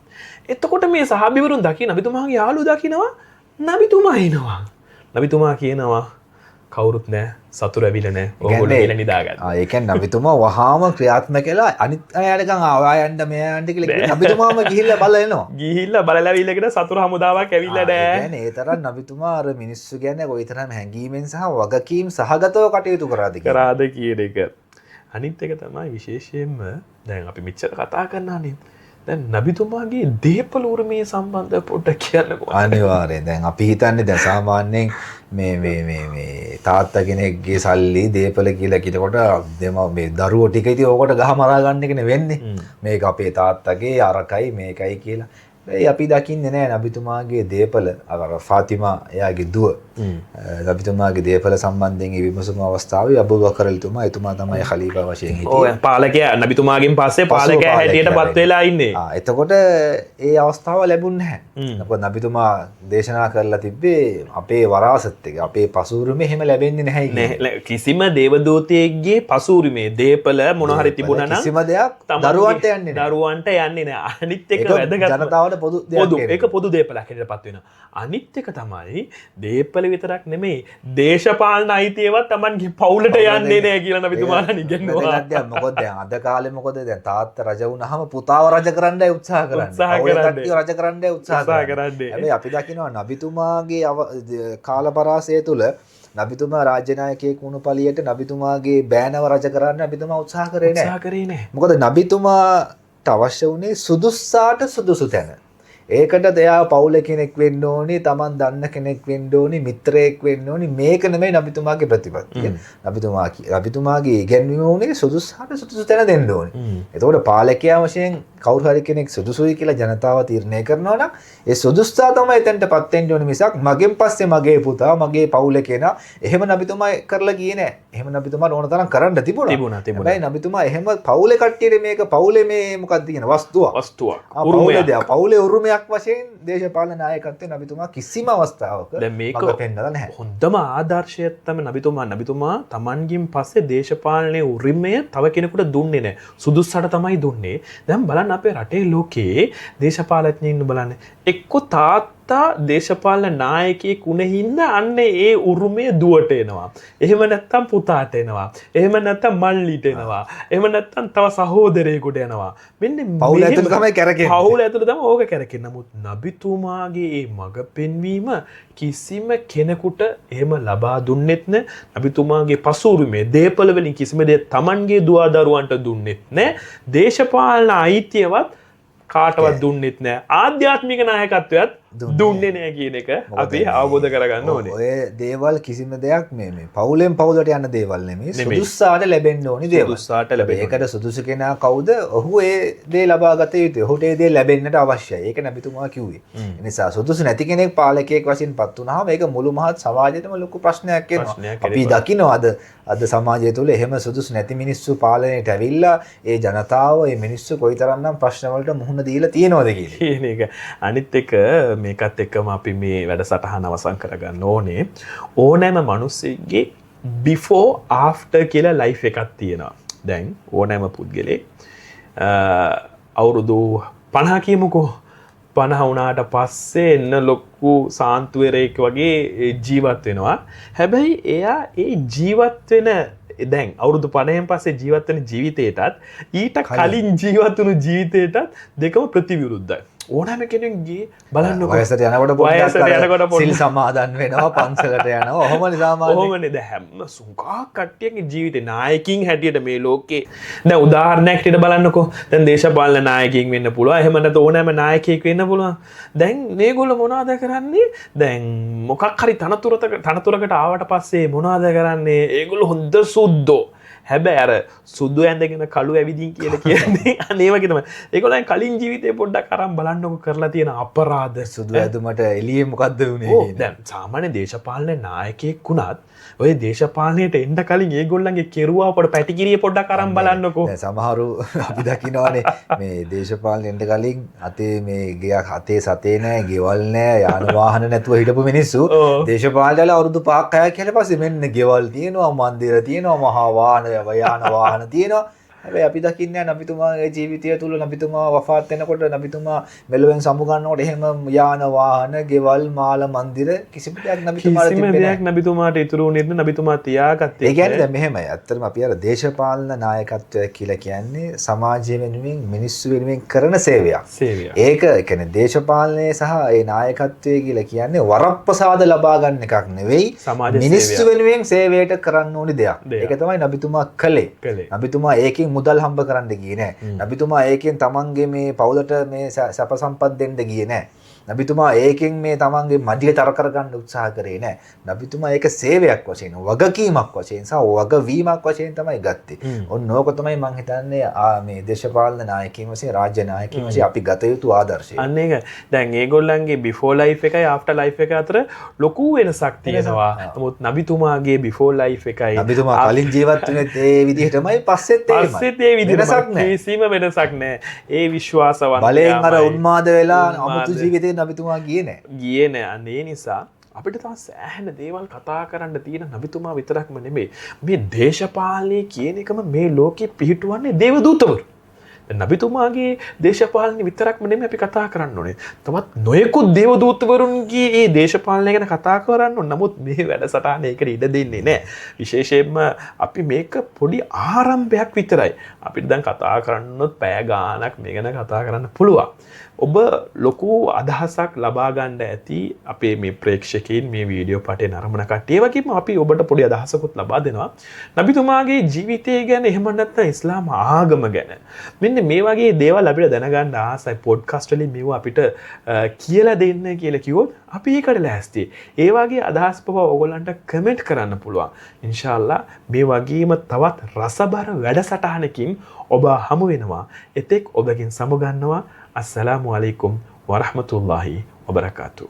එතකොට මේ සහාබිවරුන් දකින නබිතුමාගේ යාළුවෝ දකිනවා නබිතුමා එනවා. නබිතුමා කියනවා කවුරුත් නෑ සතුරු ඇවිල්ලා නෑ. ඕගොල්ලෝ කියලා නිදාගන්න. ඒ කියන්නේ නබිතුමා වහාම ක්‍රියාත්මක කළා. අනිත් අයට ගන් ආවා යන්න මෙයා යන්න කියලා නබිතුමාම ගිහිල්ලා බලලා එනවා. ගිහිල්ලා බලලා ඇවිල්ලාගෙන සතුරු හමුදාවක් ඇවිල්ලා නෑ. ඒ කියන්නේ ඒ තරම් නබිතුමා අර මිනිස්සු ගැන කොයිතරම් හැඟීමෙන් සහ වගකීම් සහගතව කටයුතු කරාද කියන එක. අනිත් එක තමයි විශේෂයෙන්ම දැන් අපි මෙච්චර කතා කරනානේ. දැන් නබිතුමාගේ දේපල උරුමයේ සම්බන්ධව පොඩ්ඩක් කියන්නකෝ. අනිවාර්යෙන්. දැන් අපි හිතන්නේ දැන් සාමාන්‍යයෙන් මේ තාත්තා කෙනෙක්ගේ සල්ලි දේපල කියලා කිව්කොට මේ දරුවෝ ටික ඉතින් ඕකට ගහ මරා ගන්න එකනේ වෙන්නේ. මේක අපේ තාත්තගේ අරකයි මේකයි කියලා. ඒ අපි දකින්නේ නැහැ නබිතුමාගේ දේපල අර ෆාතිමා එයාගේ දුව. නබිතුමාගේ දේපල සම්බන්ධයෙන් විමසුම් අවස්ථාවේ අබූබකර් එතුමා තමයි ඛලීෆා වශයෙන් හිටියේ. ඔව් පාලකයා නබිතුමාගෙන් පස්සේ පාලකයා හැටියට පත් වෙලා ඉන්නේ. එතකොට ඒ අවස්ථාව ලැබුණේ නැහැ. මොකද නබිතුමා දේශනා කරලා තිබ්බේ අපේ වරාසත් එක අපේ පසුරුමේ එහෙම ලැබෙන්නේ නැහැ කියන්නේ. කිසිම දේවදූතයෙක්ගේ පසුරුමේ දේපල මොන හරි තිබුණා නම් කිසිම දෙයක් දරුවන්ට යන්නේ නැහැ. දරුවන්ට යන්නේ නැහැ. අනිත් එක වැදගත් ජනතාවට පොදු දෙයක්. ඒක පොදු දේපලක් හැටියට පත් වෙනවා. අනිත් එක තමයි දේපල විතරක් නෙමෙයි දේශපාලන අයිතියවත් Tamanගේ පවුලට යන්නේ නැහැ කියලා නබිතුමාලා ඉගෙනුවා. මොකද දැන් අද කාලේ මොකද දැන් තාත්තා රජ වුණාම පුතාව රජ කරන්නයි උත්සාහ කරන්නේ. රජ කරන්නයි උත්සාහ කරන්නේ. හැබැයි අපි දකිනවා නබිතුමාගේ කාලපරාසය තුල නබිතුමා රාජ්‍ය නායකයෙක් වුණු පළියට නබිතුමාගේ බෑනව රජ කරන්න නබිතුමා උත්සාහ කරේ නැහැ. මොකද නබිතුමාට අවශ්‍ය වුණේ සුදුස්සාට සුදුසු තැන. ඒකට එයා පවුල කෙනෙක් වෙන්න ඕනි, Taman දන්න කෙනෙක් වෙන්න ඕනි, මිත්‍රයෙක් වෙන්න ඕනි. මේක නෙමෙයි නබිතුමාගේ ප්‍රතිපත්තිය. නබිතුමාගේ ඉගැන්වීම උනේ සුදුසුහට සුදුසු තැන දෙන්න ඕනි. එතකොට පාලකයා වශයෙන් කවුරු හරි කෙනෙක් සුදුසුයි කියලා ජනතාව තීරණය කරනවා නම් ඒ සුදුස්සා තමයි එතනටපත් වෙන්න ඕනි මිසක් මගෙන් පස්සේ මගේ පුතා, මගේ පවුල කෙනා එහෙම නබිතුමා කරලා ගියේ නෑ. එහෙම නබිතුමාට ඕන තරම් කරන්න තිබුණා. හැබැයි නබිතුමා එහෙම පවුලේ කට්ටියට මේක පවුලේ මේ මොකක්ද කියන වස්තුවක්. පවුලේ උරුමයක් වශයෙන් දේශපාලන නායකත්වයේ නබිතුමා කිසිම අවස්ථාවක මේක පෙන්නලා නැහැ. හොඳම ආදර්ශය තමයි නබිතුමා Tamanගෙන් පස්සේ දේශපාලනයේ උරිමය තව කෙනෙකුට දුන්නේ නැහැ. සුදුස්සට තමයි දුන්නේ. දැන් බලන්න අපේ රටේ ලෝකයේ දේශපාලඥයින් බලන්න එක්ක තාත්තා දේශපාලන නායකයෙක් වුණේ හින්දා අන්න ඒ උරුමය දුවට එනවා. එහෙම නැත්නම් පුතාට එනවා. එහෙම නැත්නම් මල්ලිට එනවා. එහෙම නැත්නම් තව සහෝදරයෙකුට එනවා. මෙන්න පවුල ඇතුළේ තමයි කැරකෙන්නේ. පවුල ඇතුළේ තමයි ඕක කැරකෙන්නේ. නමුත් නබිතුමාගේ මේ මග පෙන්වීම කිසිම කෙනෙකුට එහෙම ලබා දුන්නෙත් නෑ. නබිතුමාගේ පසුරුමේ දේපල වලින් කිසිම දෙයක් Tamanගේ දුව දරුවන්ට දුන්නෙත් නෑ. දේශපාලන අයිතියවත් කාටවත් දුන්නෙත් නෑ. ආධ්‍යාත්මික නායකත්වයත් දුන්නේ නෑ කියන එක අපි අවබෝධ කරගන්න ඕනේ. ඔය දේවල් කිසිම දෙයක් මේ පවුලෙන් පවුලට යන දේවල් නෙමෙයි. සුදුස්සාට ලැබෙන්න ඕනි දේවල්. සුදුස්සාට ලැබෙන්න. ඒකට සුදුසු කෙනා කවුද? ඔහු ඒ දේ ලබා ගත යුතුයි. ඔහුට ඒ දේ ලැබෙන්නට අවශ්‍යයි. ඒක නබිතුමා කිව්වේ. ඒ නිසා සුදුසු නැති කෙනෙක් පාලකයෙක් වශයෙන් පත් වුණාම ඒක මුළු මහත් සමාජයටම ලොකු ප්‍රශ්නයක් වෙනවා. අපි දකිනවා අද සමාජය තුළ එහෙම සුදුසු නැති මිනිස්සු පාලනයට ඇවිල්ලා ඒ ජනතාව ඒ මිනිස්සු කොයිතරම්නම් ප්‍රශ්න වලට මුහුණ දීලා තියෙනවද කියන එක. අනිත් එක මේකත් එක්කම අපි මේ වැඩසටහන අවසන් කරගන්න ඕනේ. ඕනෑම මිනිස්සෙක්ගේ before after කියලා life එකක් තියෙනවා. දැන් ඕනෑම පුද්ගලෙක් අවුරුදු 50 කියමුකෝ 50 වුණාට පස්සේ එන්න ලොකු සාන්තුවරයෙක් වගේ ජීවත් වෙනවා. හැබැයි එයා ඒ ජීවත් වෙන දැන් අවුරුදු 50න් පස්සේ ජීවත් වෙන ජීවිතේටත් ඊට කලින් ජීවත් වුණු ජීවිතේටත් දෙකම ප්‍රතිවිරුද්ධයි. ඕනෑම කෙනෙක්ගේ බලන්නකො වයසට යනකොට සිල් සමාදන් වෙනවා පන්සලට යනවා ඔහොමනේ සාමාන්‍යයෙන්. ඔහොමනේ දැන් හැම සුංකා කට්ටියගේ ජීවිතේ නායකින් හැටියට මේ ලෝකේ දැන් උදාහරණයක් හැටියට බලන්නකෝ. දැන් දේශපාලන නායකයෙක් වෙන්න පුළුවන්. එහෙම නැත්නම් ඕනෑම නායකයෙක් වෙන්න පුළුවන්. දැන් මේගොල්ලෝ මොනවද කරන්නේ? දැන් මොකක් හරි තනතුරකට ආවට පස්සේ මොනවද කරන්නේ? ඒගොල්ලෝ හොඳ සුද්දෝ. හැබැයි අර සුදු ඇඳගෙන කළු ඇවිදින් කියලා කියන්නේ අනේ වගේ තමයි. ඒගොල්ලන් කලින් ජීවිතේ පොඩ්ඩක් අරන් බලන්නකො කරලා තියෙන අපරාධ සුදු ඇඳුමට එළියේ මොකද්ද වුනේ කියන්නේ. දැන් සාමාන්‍ය දේශපාලන නායකයෙක් වුණත් ඔය දේශපාලනයට එන්න කලින් ඒගොල්ලන්ගේ කෙරුවා පොඩ පැටිකිරිය පොඩ්ඩක් අරන් බලන්නකො. දැන් සමහරු අපි දකින්නවානේ මේ දේශපාලනයට කලින් අතේ මේ ගයක් අතේ සතේ නැහැ, ගෙවල් නැහැ, යාන වාහන නැතුව හිටපු මිනිස්සු දේශපාලනවල අවුරුදු 5ක් 6ක් කියලා පස්සේ මෙන්න ගෙවල් තියෙනවා, මන්දිර තියෙනවා, මහා වාහන යාන වාහන තියෙනවා. හැබැයි අපි දකින්නේ නබිතුමාගේ ජීවිතය තුල නබිතුමා වෆාත් වෙනකොට නබිතුමා මෙලොවෙන් සමුගන්නකොට එහෙම යාන වාහන, ගෙවල්, මාල, මන්දිර කිසිම දෙයක් නබිතුමාට තිබෙන්නේ නැහැ. කිසිම දෙයක් නබිතුමාට ඉතුරු වුණේ නැහැ. නබිතුමා තියාගත්තේ. ඒ කියන්නේ දැන් මෙහෙමයි. ඇත්තටම අපි අර දේශපාලන නායකත්වය කියලා කියන්නේ සමාජය වෙනුවෙන් මිනිස්සු වෙනුවෙන් කරන සේවයක්. ඒක කියන්නේ දේශපාලනයේ සහ ඒ නායකත්වය කියලා කියන්නේ වරප්‍රසාද ලබා ගන්න එකක් නෙවෙයි. මිනිස්සු වෙනුවෙන් සේවයට කරන්න ඕනි දෙයක්. ඒක තමයි නබිතුමා කළේ. නබිතුමා ඒකෙන් මුදල් හම්බ කරන්න ගියේ නෑ. නබිතුමා ඒකෙන් තමන්ගේ මේ පවුලට මේ සැප සම්පත් දෙන්න ගියේ නෑ. නබිතුමා ඒකෙන් මේ තමන්ගේ මඩිය තර කරගන්න උත්සාහ කරේ නෑ. නබිතුමා ඒක සේවයක් වශයෙන්, වගකීමක් වශයෙන් සහ වගවීමක් වශයෙන් තමයි ගත්තේ. ඔන්න ඕක තමයි මම හිතන්නේ මේ දේශපාලන නායකයින් වශයෙන්, රාජ්‍ය නායකයින් වශයෙන් අපි ගත යුතු ආදර්ශය. අන්න ඒක. දැන් ඒගොල්ලන්ගේ before life එකයි after life එක අතර ලොකු වෙනසක් තියෙනවා. නමුත් නබිතුමාගේ before life එකයි නබිතුමා කලින් ජීවත් වුණේ ඒ විදිහටමයි පස්සෙත් ඒ විදිහට කිසිම වෙනසක් නැහැ. ඒ විශ්වාසවන්ත බලෙන් අර උන්මාද වෙලා අමුතු ජීවිතේ නබිතුමා ගියේ නෑ. ගියේ නෑ. අනේ නිසා අපිට තව සෑහෙන දේවල් කතා කරන්න තියෙන නබිතුමා විතරක්ම නෙමෙයි. මේ දේශපාලනය කියන එකම මේ ලෝකෙ පිහිටුවන්නේ දේවදූතවරු. නබිතුමාගේ දේශපාලනය විතරක්ම නෙමෙයි අපි කතා කරන්න ඕනේ. තවත් නොයෙකුත් දේවදූතවරුන්ගේ මේ දේශපාලනය ගැන කතා කරන්න ඕන. නමුත් මේ වැඩසටහන ඒකට ඉඩ දෙන්නේ නැහැ. විශේෂයෙන්ම අපි මේක පොඩි ආරම්භයක් විතරයි. අපිට දැන් කතා කරන්නොත් පැය ගාණක් මේ ගැන කතා කරන්න පුළුවන්. ඔබ ලොකු අදහසක් ලබා ගන්න ඇති අපේ මේ ප්‍රේක්ෂකයන් මේ වීඩියෝ පටේ නරඹන කට්ටිය වගේම අපි ඔබට පොඩි අදහසකුත් ලබා දෙනවා. නබිතුමාගේ ජීවිතය ගැන එහෙම නැත්නම් ඉස්ලාම ආගම ගැන. මෙන්න මේ වගේ දේවල් අපිට දැනගන්න ආසයි. පොඩ්කාස්ට් වලින් මේව අපිට කියලා දෙන්න කියලා කිව්වොත් අපි ඒකට ලෑස්තියි. ඒ වගේ අදහස් පව ඔයගොල්ලන්ට කමෙන්ට් කරන්න පුළුවන්. ඉන්ෂාල්ලා මේ වගේම තවත් රසබර වැඩසටහනකින් ඔබ හමු වෙනවා. එතෙක් ඔබගෙන් සමුගන්නවා. अस्सलामु अलैकुम वरहमतुल्लाहि वबरकातुहू.